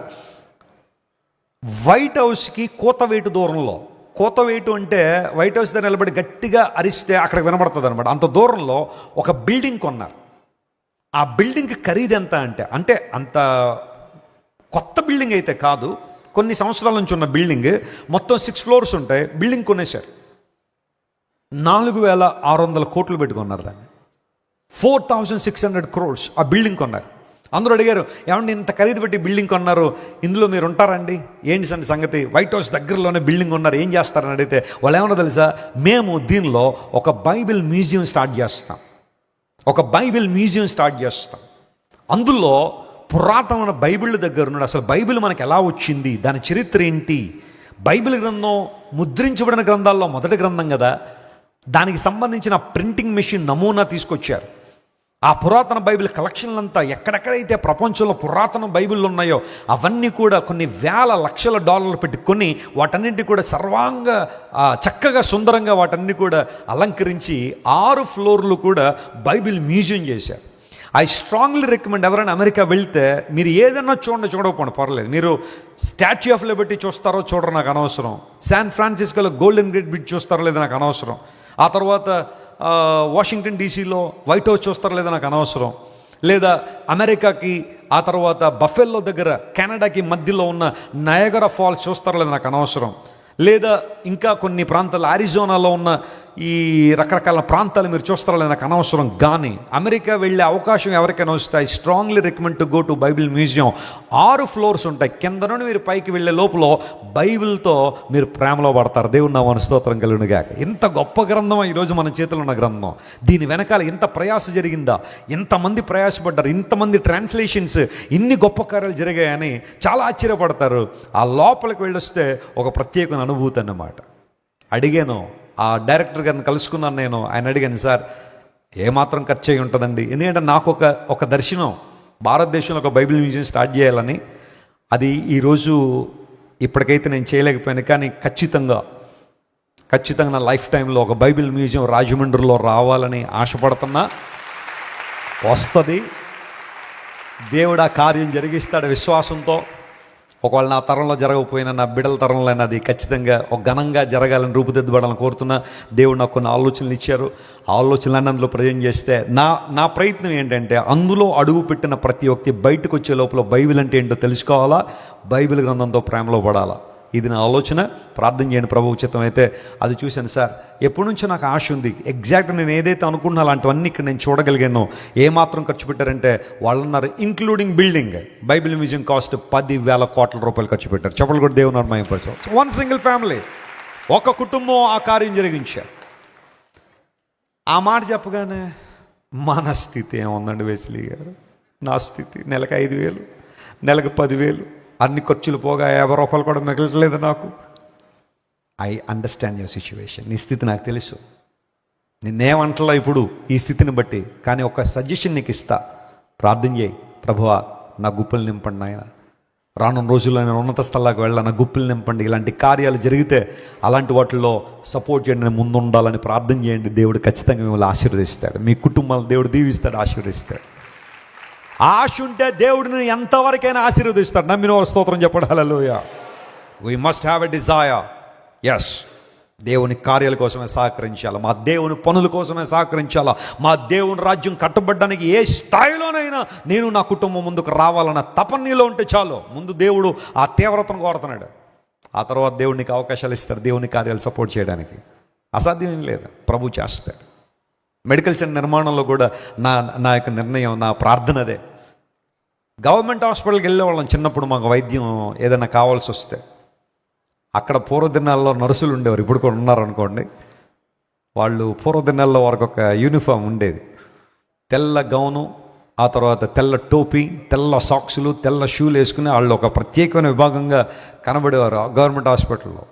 వైట్ హౌస్కి కోతవేటు దూరంలో, కోతవేటు అంటే వైట్ హౌస్ దగ్గర నిలబడి గట్టిగా అరిస్తే అక్కడికి వినబడుతుంది అనమాట, అంత దూరంలో ఒక బిల్డింగ్ కొన్నారు. ఆ బిల్డింగ్కి ఖరీదు ఎంత అంటే అంత కొత్త బిల్డింగ్ అయితే కాదు, కొన్ని సంవత్సరాల నుంచి ఉన్న బిల్డింగ్. మొత్తం 6 floors ఉంటాయి. బిల్డింగ్ కొనేశారు. 4,600 కోట్లు పెట్టుకున్నారు దాన్ని. 4,600 crores ఆ బిల్డింగ్ కొన్నారు. అందరూ అడిగారు, ఏమండి ఇంత ఖరీదు పెట్టి బిల్డింగ్ కొన్నారు, ఇందులో మీరు ఉంటారండి, ఏంటి సంగతి? వైట్ హౌస్ దగ్గరలోనే బిల్డింగ్ ఉన్నారు, ఏం చేస్తారని అడిగితే వాళ్ళు ఏమన్నా తెలుసా? మేము దీనిలో ఒక బైబిల్ మ్యూజియం స్టార్ట్ చేస్తాం. అందులో పురాతనమైన బైబిల్ దగ్గర నుండి అసలు బైబిల్ మనకు ఎలా వచ్చింది, దాని చరిత్ర ఏంటి, బైబిల్ గ్రంథం ముద్రించబడిన గ్రంథాల్లో మొదటి గ్రంథం కదా, దానికి సంబంధించిన ప్రింటింగ్ మెషిన్ నమూనా తీసుకొచ్చారు. ఆ పురాతన బైబిల్ కలెక్షన్లంతా ఎక్కడెక్కడైతే ప్రపంచంలో పురాతన బైబిల్ ఉన్నాయో అవన్నీ కూడా కొన్ని వేల లక్షల డాలర్లు పెట్టుకొని వాటన్నింటి కూడా సర్వాంగ చక్కగా సుందరంగా వాటన్ని కూడా అలంకరించి 6 floorలు కూడా బైబిల్ మ్యూజియం చేశారు. ఐ స్ట్రాంగ్లీ రికమెండ్, ఎవరైనా అమెరికా వెళ్తే మీరు ఏదన్నా చూడకపోండి, పర్లేదు. మీరు స్టాచ్యూ ఆఫ్ లిబర్టీ చూస్తారో చూడరు నాకు అనవసరం, శాన్ ఫ్రాన్సిస్కోలో గోల్డెన్ గేట్ బ్రిడ్జ్ చూస్తారో లేదో నాకు అనవసరం, ఆ తర్వాత వాషింగ్టన్ డీసీలో వైట్ హౌస్ చూస్తారో లేదో నాకు అనవసరం, లేదా అమెరికాకి ఆ తర్వాత బఫెల్లో దగ్గర కెనడాకి మధ్యలో ఉన్న నయాగరా ఫాల్స్ చూస్తారో లేదో నాకు అనవసరం, లేదా ఇంకా కొన్ని ప్రాంతాలు అరిజోనాలో ఉన్న ఈ రకరకాల ప్రాంతాలు మీరు చూస్తారో లేదు నాకు అనవసరం. కానీ అమెరికా వెళ్ళే అవకాశం ఎవరికైనా వస్తే I strongly recommend to go to Bible museum. 6 floors ఉంటాయి. కింద నుండి మీరు పైకి వెళ్ళే లోపల బైబిల్తో మీరు ప్రేమలో పడతారు. దేవుని నామమున స్తోత్రం కలుగును గాక. ఇంత గొప్ప గ్రంథం ఈరోజు మన చేతిలో ఉన్న గ్రంథం. దీని వెనకాల ఎంత ప్రయాస జరిగిందా, ఎంతమంది ప్రయాసపడ్డారు, ఇంతమంది ట్రాన్స్లేషన్స్, ఇన్ని గొప్ప కార్యాలు జరిగాయని చాలా ఆశ్చర్యపడతారు. ఆ లోపలికి వెళ్ళొస్తే ఒక ప్రత్యేకమైన అనుభూతి అన్నమాట. అడిగాను, ఆ డైరెక్టర్ గారిని కలుసుకున్నాను నేను. ఆయన అడిగాను, సార్ ఏమాత్రం ఖర్చు అయి ఉంటుందండి? ఎందుకంటే నాకు ఒక దర్శనం, భారతదేశంలో ఒక బైబిల్ మ్యూజియం స్టార్ట్ చేయాలని. అది ఈరోజు ఇప్పటికైతే నేను చేయలేకపోయాను, కానీ ఖచ్చితంగా నా లైఫ్ టైంలో ఒక బైబిల్ మ్యూజియం రాజమండ్రిలో రావాలని ఆశపడుతున్నా. వస్తుంది, దేవుడు ఆ కార్యం జరిగిస్తాడు విశ్వాసంతో. ఒకవేళ నా తరంలో జరగకపోయినా నా బిడ్డల తరంలో అది ఖచ్చితంగా ఒక ఘనంగా జరగాలని, రూపుదిద్దబడాలని కోరుతున్నా. దేవుడు నాకు కొన్ని ఆలోచనలు ఇచ్చారు. ఆ ఆలోచనలన్నీ అందులో ప్రజెంట్ చేస్తే నా ప్రయత్నం ఏంటంటే అందులో అడుగు పెట్టిన ప్రతి ఒక్కటి బయటకు వచ్చే లోపల బైబిల్ అంటే ఏంటో తెలుసుకోవాలా, బైబిల్ గ్రంథంతో ప్రేమలో పడాలా. ఇది నా ఆలోచన. ప్రార్థన చేయండి, ప్రభు ఉచితం అయితే. అది చూశాను సార్, ఎప్పటి నుంచో నాకు ఆశ ఉంది. ఎగ్జాక్ట్ నేను ఏదైతే అనుకున్నా అలాంటివన్నీ ఇక్కడ నేను చూడగలిగాను. ఏమాత్రం ఖర్చు పెట్టారంటే వాళ్ళు అన్నారు, including building, Bible museum cost 10,000 కోట్ల రూపాయలు ఖర్చు పెట్టారు. చెప్పలు కూడా దేవుని మహిమపరచు. వన్ సింగిల్ ఫ్యామిలీ, ఒక కుటుంబం ఆ కార్యం జరిగించారు. ఆ మాట చెప్పగానే మన స్థితి ఏముందండి వెస్లీ గారు? నా స్థితి నెలకు 5,000, నెలకు 10,000, అన్ని ఖర్చులు పోగా 50 రూపాయలు కూడా మిగలట్లేదు నాకు. I understand your situation. నీ స్థితి నాకు తెలుసు. నిన్నేమంటలా ఇప్పుడు ఈ స్థితిని బట్టి, కానీ ఒక సజెషన్ నీకు ఇస్తా. ప్రార్థన చేయి, ప్రభువా నా గుప్పలు నింపండి నాయన, రానున్న రోజుల్లో నేను ఉన్నత స్థలాలకు వెళ్ళాలి, నా గుప్పలు నింపండి. ఇలాంటి కార్యాలు జరిగితే అలాంటి వాటిల్లో సపోర్ట్ చేయండి, నేను ముందు ఉండాలని ప్రార్థన చేయండి. దేవుడు ఖచ్చితంగా మిమ్మల్ని ఆశీర్వదిస్తాడు, మీ కుటుంబాలను దేవుడు దీవిస్తాడు, ఆశీర్వదిస్తాడు. ఆశ ఉంటే దేవుడిని ఎంతవరకైనా ఆశీర్వదిస్తాడు. నమ్మిన వారు స్తోత్రం చెప్పండి. Hallelujah. We must have a desire. Yes, దేవుని కార్యాల కోసమే సహకరించాలి, మా దేవుని పనుల కోసమే సహకరించాలా, మా దేవుని రాజ్యం కట్టబడ్డానికి ఏ స్థాయిలోనైనా నేను నా కుటుంబం ముందుకు రావాలన్న తపన నీలో ఉంటే చాలు. ముందు దేవుడు ఆ తీవ్రతను కోరుతున్నాడు. ఆ తర్వాత దేవునికి అవకాశాలు ఇస్తాడు దేవుని కార్యాలు సపోర్ట్ చేయడానికి. అసాధ్యం ఏం లేదు, ప్రభు చేస్తాడు. మెడికల్ సెంటర్ నిర్మాణంలో కూడా నా యొక్క నిర్ణయం, నా ప్రార్థన అదే. గవర్నమెంట్ హాస్పిటల్కి వెళ్ళేవాళ్ళం చిన్నప్పుడు. మాకు వైద్యం ఏదైనా కావాల్సి వస్తే అక్కడ పూర్వదినాల్లో నర్సులు ఉండేవారు, ఇప్పుడు కూడా ఉన్నారనుకోండి. వాళ్ళు పూర్వదినాల్లో వారికి ఒక యూనిఫామ్ ఉండేది, తెల్ల గౌను, ఆ తర్వాత తెల్ల టోపీ, తెల్ల సాక్సులు, తెల్ల షూలు వేసుకుని వాళ్ళు ఒక ప్రత్యేకమైన విభాగంగా కనబడేవారు గవర్నమెంట్ హాస్పిటల్లో.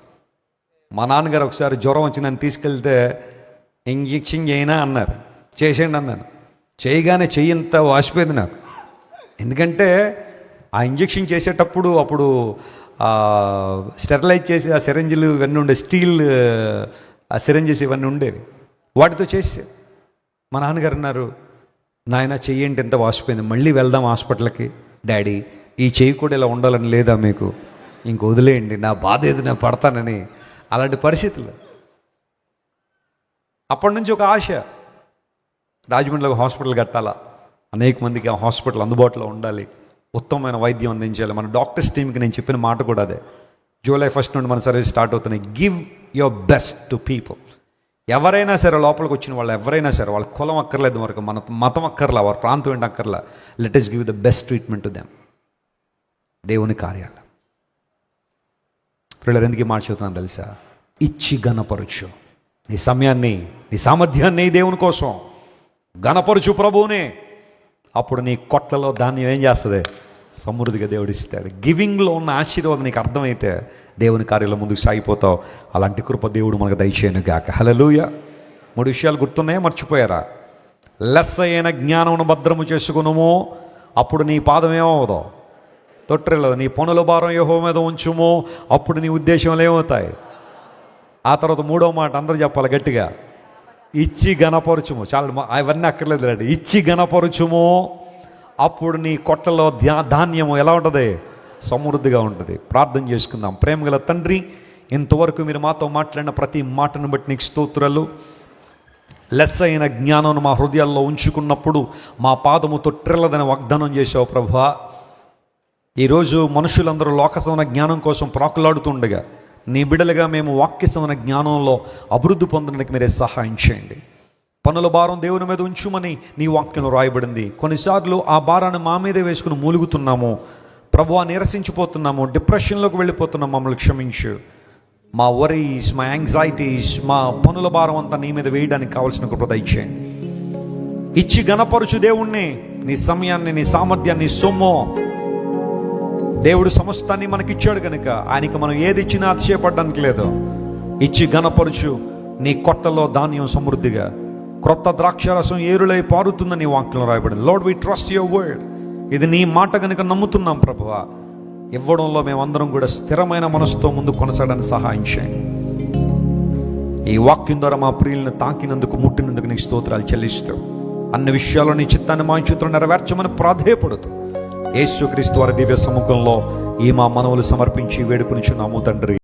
మా నాన్నగారు ఒకసారి జ్వరం వచ్చి నన్ను తీసుకెళ్తే ఇంజెక్షన్ చేయనా అన్నారు. చేసేయండి అన్నాను. చేయగానే చెయ్యంత వాసిపోయింది నాకు. ఎందుకంటే ఆ ఇంజెక్షన్ చేసేటప్పుడు అప్పుడు స్టెరిలైజ్ చేసి ఆ సిరంజిలు ఇవన్నీ ఉండే, స్టీల్ ఆ సిరంజెస్ ఇవన్నీ ఉండేవి, వాటితో చేసే. మా నాన్నగారు అన్నారు, నాయన చెయ్యండి ఎంత వాసిపోయింది, మళ్ళీ వెళ్దాం హాస్పిటల్కి. డాడీ ఈ చెయ్యి కూడా ఇలా ఉండాలని లేదా మీకు, ఇంక వదిలేయండి, నా బాధ ఏది నేను పడతానని. అలాంటి పరిస్థితులు. అప్పటి నుంచి ఒక ఆశ, రాజమండ్రిలో హాస్పిటల్ కట్టాలా, అనేక మందికి ఆ హాస్పిటల్ అందుబాటులో ఉండాలి, ఉత్తమమైన వైద్యం అందించాలి. మన డాక్టర్స్ టీంకి నేను చెప్పిన మాట కూడా అదే. జూలై 1 నుండి మన సర్వీస్ స్టార్ట్ అవుతున్నాయి. Give your best to people. ఎవరైనా సరే, లోపలికి వచ్చిన వాళ్ళు ఎవరైనా సరే, వాళ్ళ కులం అక్కర్లేదు, వరకు మన మతం అక్కర్లా, వారి ప్రాంతం ఏంటి అక్కర్లా. Let us give the best treatment to them. దేవుని కార్యాలు. పిల్లలు ఎందుకు మాట చెబుతున్నాను తెలుసా? ఇచ్చి ఘనపరచు నీ సమయాన్ని, నీ సామర్థ్యాన్ని దేవుని కోసం ఘనపరచు ప్రభువునే. అప్పుడు నీ కొట్లలో ధాన్యం ఏం చేస్తుంది? సమృద్ధిగా దేవుడు ఇస్తాడు. గివింగ్లో ఉన్న ఆశీర్వాదం నీకు అర్థమైతే దేవుని కార్యాల ముందుకు సాగిపోతావు. అలాంటి కృప దేవుడు మనకు దయచేయను గాక. హల్లెలూయా. 3 విషయాలు గుర్తున్నాయా? మర్చిపోయారా? లెస్స అయిన జ్ఞానమును భద్రము చేసుకునుము, అప్పుడు నీ పాదం ఏమవుదో తొట్టిల్లదు. నీ పనుల భారం యెహోవా మీద ఉంచుము, అప్పుడు నీ ఉద్దేశాలు ఏమవుతాయి? ఆ తర్వాత 3వ మాట అందరూ చెప్పాలి గట్టిగా, ఇచ్చి ఘనపరచుము. చాలా అవన్నీ అక్కర్లేదు రండి. ఇచ్చి ఘనపరచుము, అప్పుడు నీ కొట్టలో ధాన్యము ఎలా ఉంటుంది? సమృద్ధిగా ఉంటుంది. ప్రార్థన చేసుకుందాం. ప్రేమగల తండ్రి, ఇంతవరకు మీరు మాతో మాట్లాడిన ప్రతి మాటను బట్టి నీకు స్తోత్రాలు. లెస్స అయిన జ్ఞానం మా హృదయాల్లో ఉంచుకున్నప్పుడు మా పాదము తొట్టిల్లదని వాగ్దానం చేసావు ప్రభువా. ఈరోజు మనుషులందరూ లోకసమైన జ్ఞానం కోసం ప్రాకులాడుతుండగా నీ బిడలుగా మేము వాక్యసమైన జ్ఞానంలో అభివృద్ధి పొందడానికి మీరే సహాయం చేయండి. పనుల భారం దేవుని మీద ఉంచుమని నీ వాక్యంలో రాయబడింది. కొన్నిసార్లు ఆ భారాన్ని మా మీదే వేసుకుని మూలుగుతున్నాము ప్రభువా, నీరసించిపోతున్నాము, డిప్రెషన్లోకి వెళ్ళిపోతున్నాము. మమ్మల్ని క్షమించు. మా వరీస్, మా యాంగ్జైటీస్, మా పనుల భారం అంతా నీ మీద వేయడానికి కావాల్సిన కృప దయచేయండి. ఇచ్చి ఘనపరచు దేవుణ్ణి, నీ సమయాన్ని, నీ సామర్థ్యాన్ని, సొమ్ము. దేవుడు సమస్తాన్ని మనకిచ్చాడు కనుక ఆయనకి మనం ఏది ఇచ్చినా అతిశయపడడానికి లేదు. ఇచ్చి ఘనపరచు, నీ కొట్టలో ధాన్యం సమృద్ధిగా, క్రొత్త ద్రాక్షారసం ఏరులై పారుతుందని వాక్యంలో రాయబడింది. Lord, we trust your word. ఇది నీ మాట కనుక నమ్ముతున్నాం ప్రభువా. ఇవ్వడంలో మేమందరం కూడా స్థిరమైన మనసుతో ముందు కొనసాగడానికి సహాయం చేయండి. ఈ వాక్యం ద్వారా మా ప్రియులను తాకినందుకు, ముట్టినందుకు నీకు స్తోత్రాలు చెల్లిస్తూ, అన్ని విషయాల్లో నీ చిత్తాన్ని మా చిత్రం నెరవేర్చమని ప్రాధేయపడుతూ యేసుక్రీస్తు వారి దివ్య సముఖంలో ఈ మా మనవులు సమర్పించి వేడుకొనిచున్నాము తండ్రి.